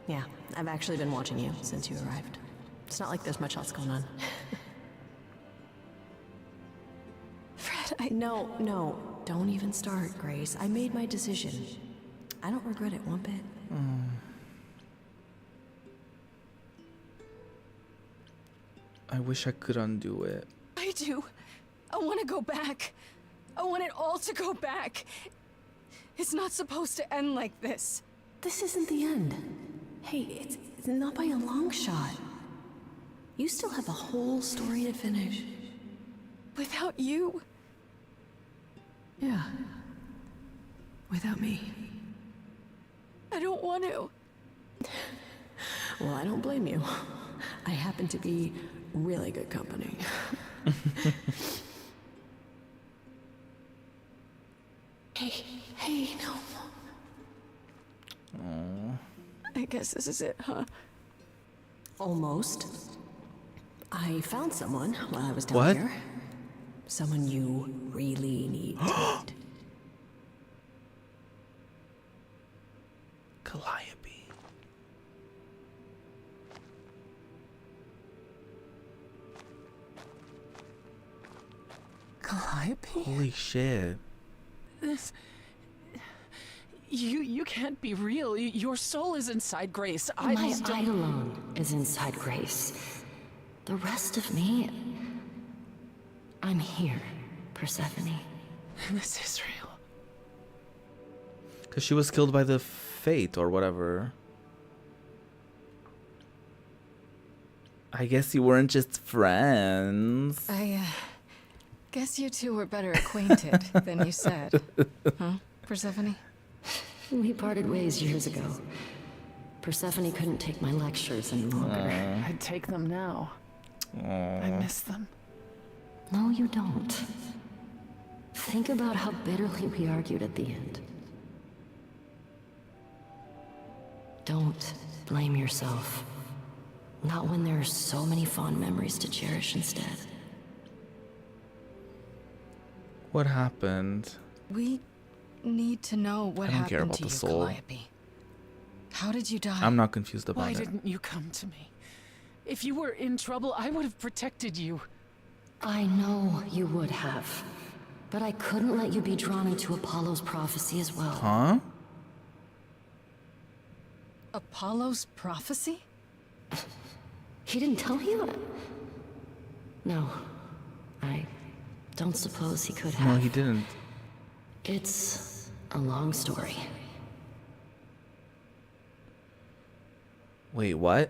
Yeah, I've actually been watching you since you arrived. It's not like there's much else going on. Fred, No, don't even start, Grace. I made my decision. I don't regret it one bit. I wish I could undo it. I do. I want to go back. I want it all to go back. It's not supposed to end like this. This isn't the end. Hey, it's not by a long shot. You still have a whole story to finish. Without you? Yeah. Without me. I don't want to. Well, I don't blame you. I happen to be really good company. Hey, no. I guess this is it, huh? Almost. I found someone while I was down What? here. Someone you really need to meet. Calliope. Calliope? Holy shit. This... You can't be real. Your soul is inside Grace. My Idols don't... eidolon is inside Grace. The rest of me... I'm here, Persephone. This is real. Because she was killed by the fate or whatever. I guess you weren't just friends. I guess you two were better acquainted than you said. Huh, Persephone? We parted ways years ago. Persephone couldn't take my lectures any longer. I'd take them now. I miss them. No, you don't. Think about how bitterly we argued at the end. Don't blame yourself. Not when there are so many fond memories to cherish instead. What happened? We need to know what I don't happened care about to the you, soul. Calliope. How did you die? I'm not confused about Why it. didn't you come to me? If you were in trouble, I would have protected you. I know you would have. But I couldn't let you be drawn into Apollo's prophecy as well. Huh? Apollo's prophecy? He didn't tell you? No. I don't suppose he could have. No, he didn't. It's a long story. Wait, what?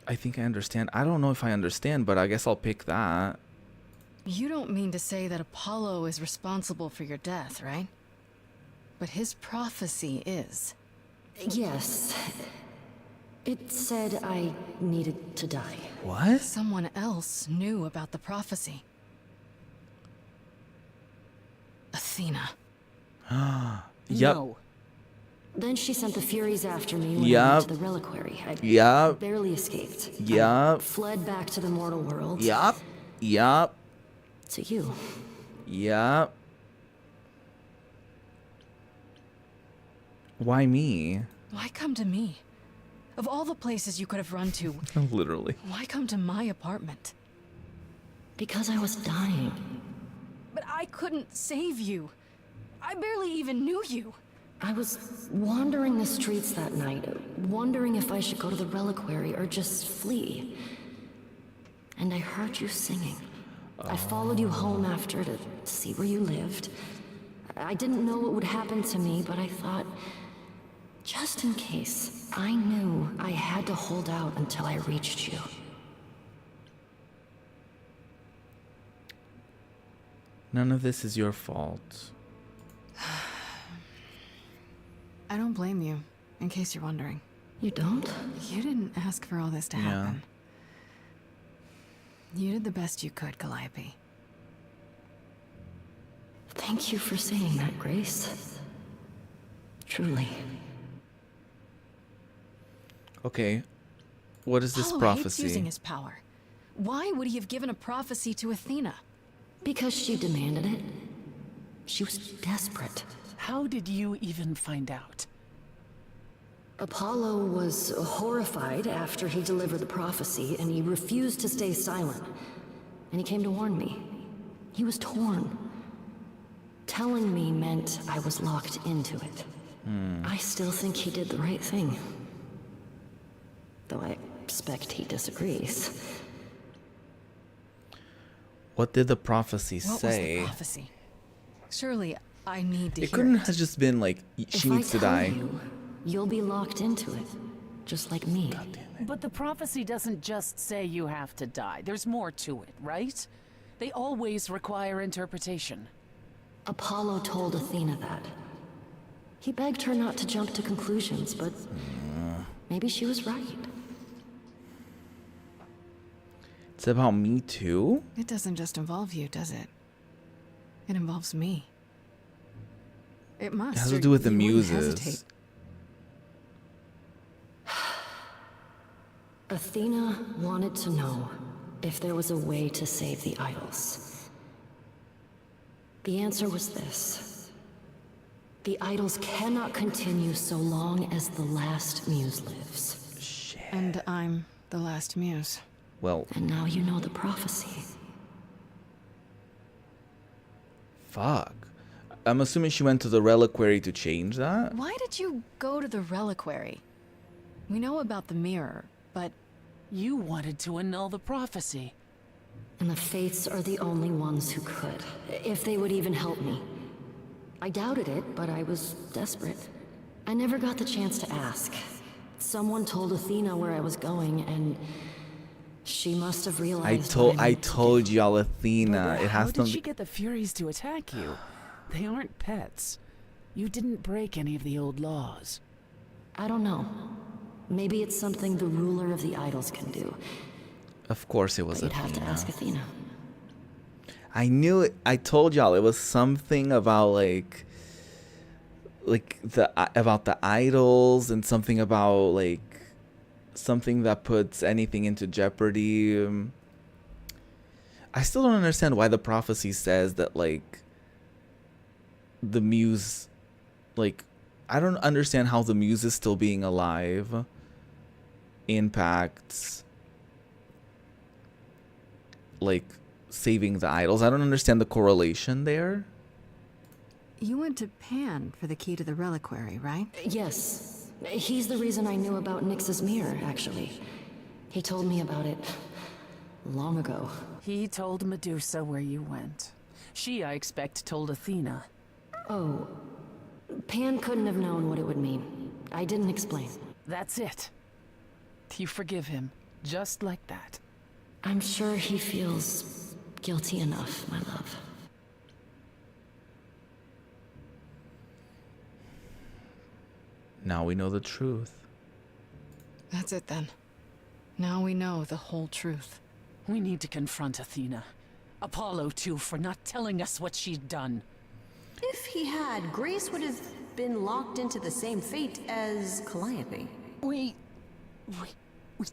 I think I understand. I don't know if I understand, but I guess I'll pick that. You don't mean to say that Apollo is responsible for your death, right? But his prophecy is. Yes. It said I needed to die. What? Someone else knew about the prophecy. Athena. Yep. No. Then she sent the Furies after me when I Yup. went to the reliquary. I Yup. barely escaped. I Yup. fled back to the mortal world. Yup. Yup. To you. Yup. Why me? Why come to me? Of all the places you could have run to, Literally. why come to my apartment? Because I was dying. But I couldn't save you. I barely even knew you. I was wandering the streets that night, wondering if I should go to the reliquary or just flee. And I heard you singing. I followed you home after to see where you lived. I didn't know what would happen to me, but I thought, just in case, I knew I had to hold out until I reached you. None of this is your fault. I don't blame you, in case you're wondering. You don't? You didn't ask for all this to happen. You did the best you could, Calliope. Thank you for saying that, Grace. Truly. Okay. What is this Apollo hates prophecy? using his power. Why would he have given a prophecy to Athena? Because she demanded it. She was desperate. How did you even find out? Apollo was horrified after he delivered the prophecy, and he refused to stay silent. And he came to warn me. He was torn. Telling me meant I was locked into it. I still think he did the right thing. Though I expect he disagrees. What did the prophecy What say? was the prophecy? Surely I need to It hear couldn't it. have just been like, she If needs I to tell die. you, you'll be locked into it. Just like me. But the prophecy doesn't just say you have to die. There's more to it, right? They always require interpretation. Apollo told Athena that. He begged her not to jump to conclusions, but maybe she was right. It's about me too? It doesn't just involve you, does it? It involves me. It must. It has to or do with the you wouldn't muses. hesitate. Athena wanted to know if there was a way to save the idols. The answer was this. The idols cannot continue so long as the last muse lives. Shit. And I'm the last muse. Well, And now you know the prophecy. fuck. I'm assuming she went to the reliquary to change that? Why did you go to the reliquary? We know about the mirror, but You wanted to annul the prophecy. And the Fates are the only ones who could, if they would even help me. I doubted it, but I was desperate. I never got the chance to ask. Someone told Athena where I was going, and she must have realized. I told y'all, Athena. But It has how to did she get the Furies to attack you? They aren't pets. You didn't break any of the old laws. I don't know. Maybe it's something the ruler of the idols can do. Of course it was But you'd Athena. have to ask Athena. I knew it. I told y'all it was something about like about the idols, and something about like something that puts anything into jeopardy. I still don't understand why the prophecy says that like the muse, like I don't understand how the muse is still being alive impacts like saving the idols. I don't understand the correlation there. You went to Pan for the key to the reliquary, right? Yes. He's the reason I knew about Nyx's mirror, actually. He told me about it long ago. He told Medusa where you went. She, I expect, told Athena. Oh. Pan couldn't have known what it would mean. I didn't explain. That's it. You forgive him, just like that. I'm sure he feels guilty enough, my love. Now we know the truth. That's it then. Now we know the whole truth. We need to confront Athena. Apollo, too, for not telling us what she'd done. If he had, Grace would have been locked into the same fate as Calliope. We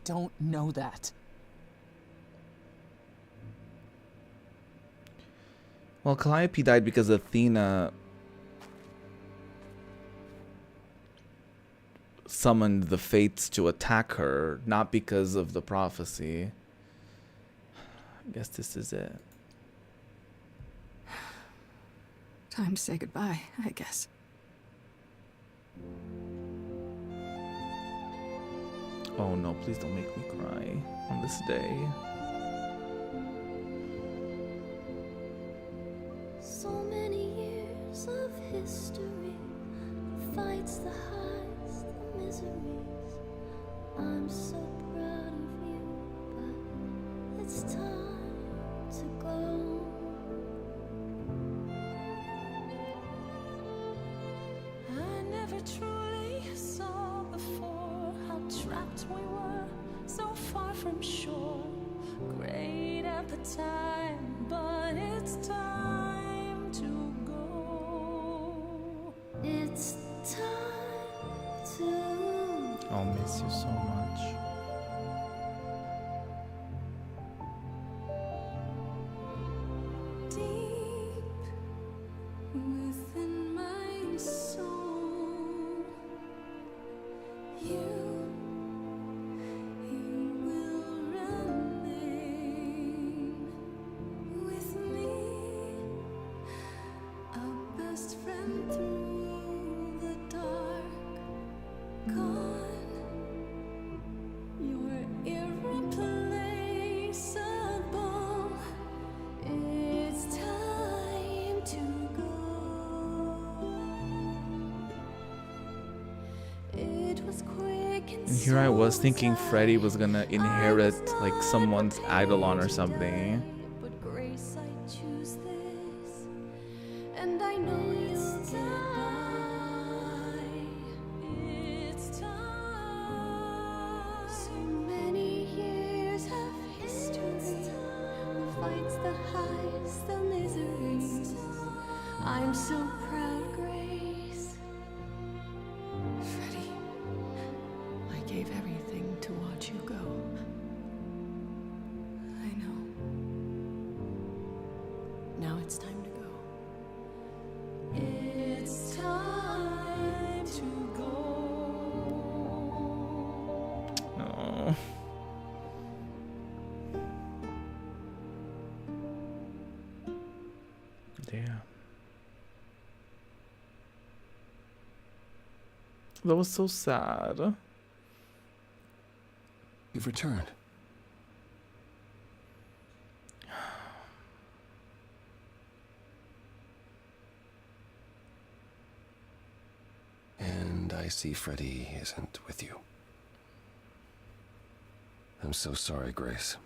don't know that. Well, Calliope died because Athena summoned the Fates to attack her, not because of the prophecy. I guess this is it. Time to say goodbye, I guess. Oh no, please don't make me cry on this day. So many years of history, fights, the highs, the miseries. I'm so proud of you, but it's time to go. I never truly saw before how trapped we were, so far from shore. Great at the time, but it's time to go. It's time to. I'll miss you so much. Deep within my soul, you will remain with me, a best friend through the dark. Gone, you're irreplaceable. It's time to go. It was quick and And here I was thinking Freddy was gonna inherit like someone's eidolon or something. but Grace, I choose this, and I know you'll get by. It's time. So many years of history, the fights, the highs, the miseries. I'm so proud, Grace. Freddy, I gave everything to watch you go. I know. Now it's time to go. It's time to go. Oh. Damn. That was so sad. You've returned. I see Freddy isn't with you. I'm so sorry, Grace.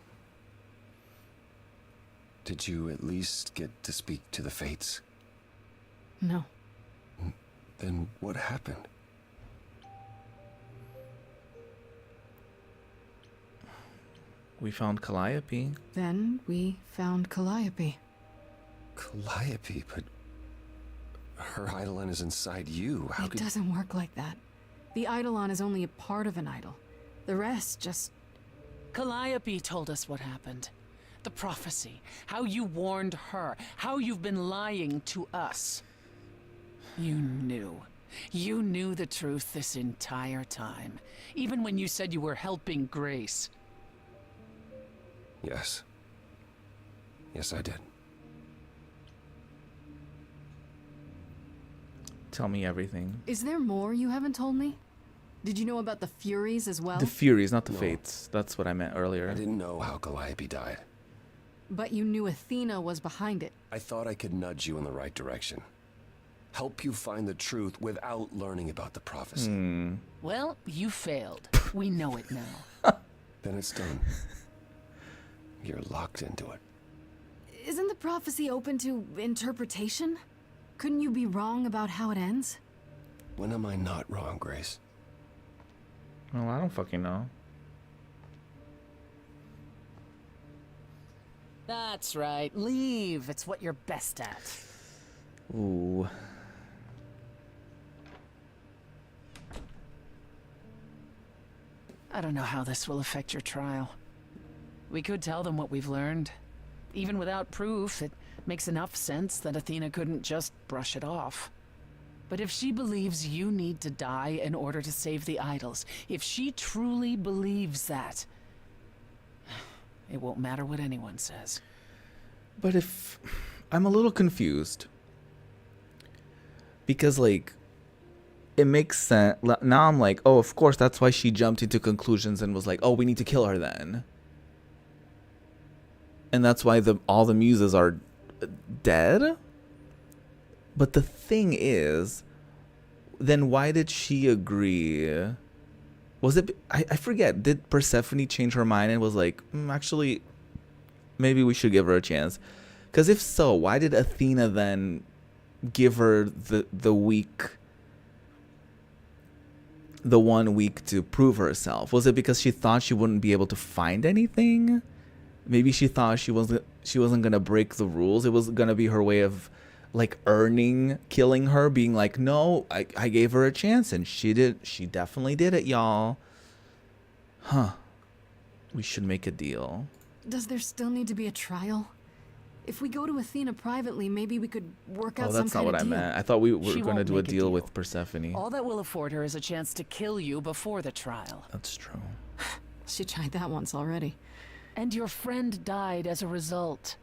Did you at least get to speak to the Fates? No. Then what happened? We found Calliope. Then we found Calliope. Calliope, but her Eidolon is inside you. How It could... doesn't work like that. The Eidolon is only a part of an idol. The rest just... Calliope told us what happened. The prophecy. How you warned her. How you've been lying to us. You knew. You knew the truth this entire time. Even when you said you were helping Grace. Yes. Yes, I did. Tell me everything. Is there more you haven't told me? Did you know about the Furies as well? The Furies, not the No. Fates. That's what I meant earlier. I didn't know how Calliope died. But you knew Athena was behind it. I thought I could nudge you in the right direction. Help you find the truth without learning about the prophecy. Well, you failed. We know it now. Then it's done. You're locked into it. Isn't the prophecy open to interpretation? Couldn't you be wrong about how it ends? When am I not wrong, Grace? Well, I don't fucking know. That's right. Leave. It's what you're best at. Ooh. I don't know how this will affect your trial. We could tell them what we've learned. Even without proof, it makes enough sense that Athena couldn't just brush it off. But if she believes you need to die in order to save the idols, if she truly believes that, it won't matter what anyone says. But if... I'm a little confused. Because, like, it makes sense. Now I'm like, oh, of course, that's why she jumped into conclusions and was like, oh, we need to kill her then. And that's why all the muses are dead? But the thing is, then why did she agree? Was it... I forget. Did Persephone change her mind and was like, actually, maybe we should give her a chance? Because if so, why did Athena then give her the week... the 1 week to prove herself? Was it because she thought she wouldn't be able to find anything? Maybe she thought she wasn't gonna break the rules. It was gonna be her way of like earning killing her, being like, no, I gave her a chance and she definitely did it, y'all. Huh. We should make a deal. Does there still need to be a trial? If we go to Athena privately, maybe we could work out Oh, some that's not kind what of I deal. meant. I thought we were She gonna won't do a make a deal deal. with Persephone. All that will afford her is a chance to kill you before the trial. That's true. She tried that once already. And your friend died as a result.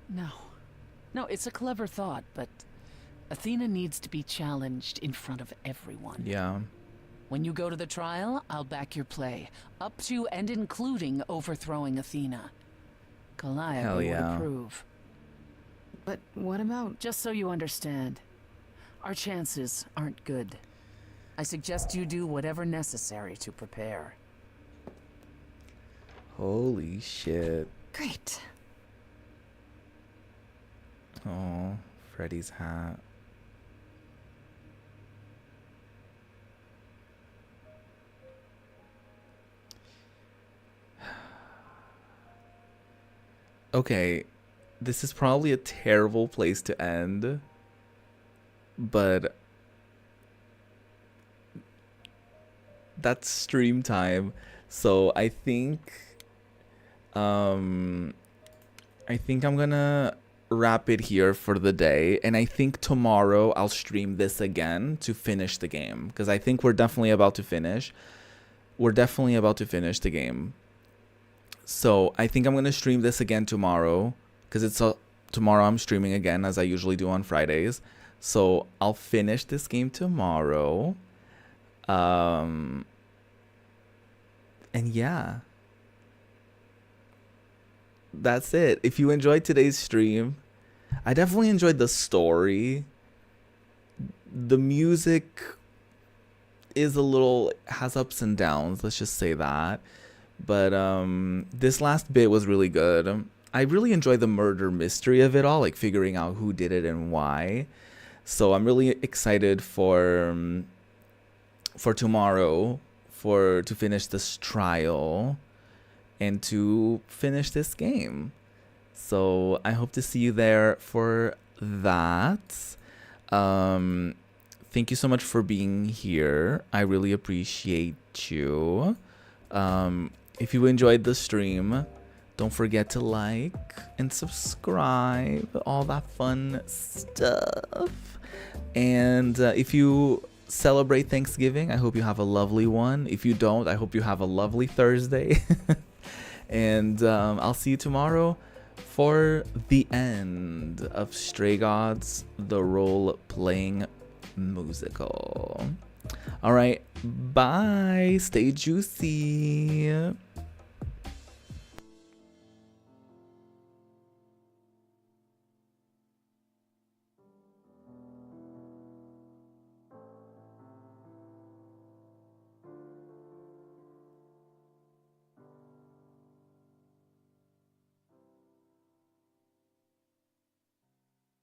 No. No, it's a clever thought, but Athena needs to be challenged in front of everyone. Yeah. When you go to the trial, I'll back your play, up to and including overthrowing Athena. Calliope Hell yeah. would approve. But what about... Just so you understand, our chances aren't good. I suggest you do whatever necessary to prepare. Holy shit. Great. Oh, Freddy's hat. Okay, this is probably a terrible place to end, but that's stream time. So I think I'm gonna wrap it here for the day, and I think tomorrow I'll stream this again to finish the game, because I think we're definitely about to finish. We're definitely about to finish the game. So I think I'm going to stream this again tomorrow, because tomorrow I'm streaming again, as I usually do on Fridays. So I'll finish this game tomorrow. And yeah. That's it. If you enjoyed today's stream, I definitely enjoyed the story. The music has ups and downs, let's just say that. But this last bit was really good. I really enjoy the murder mystery of it all, like figuring out who did it and why. So I'm really excited for tomorrow to finish this trial and to finish this game. So I hope to see you there for that. Thank you so much for being here. I really appreciate you. If you enjoyed the stream, don't forget to like and subscribe, all that fun stuff. And if you celebrate Thanksgiving, I hope you have a lovely one. If you don't, I hope you have a lovely Thursday. And I'll see you tomorrow for the end of Stray Gods, the role-playing musical. All right, bye. Stay juicy.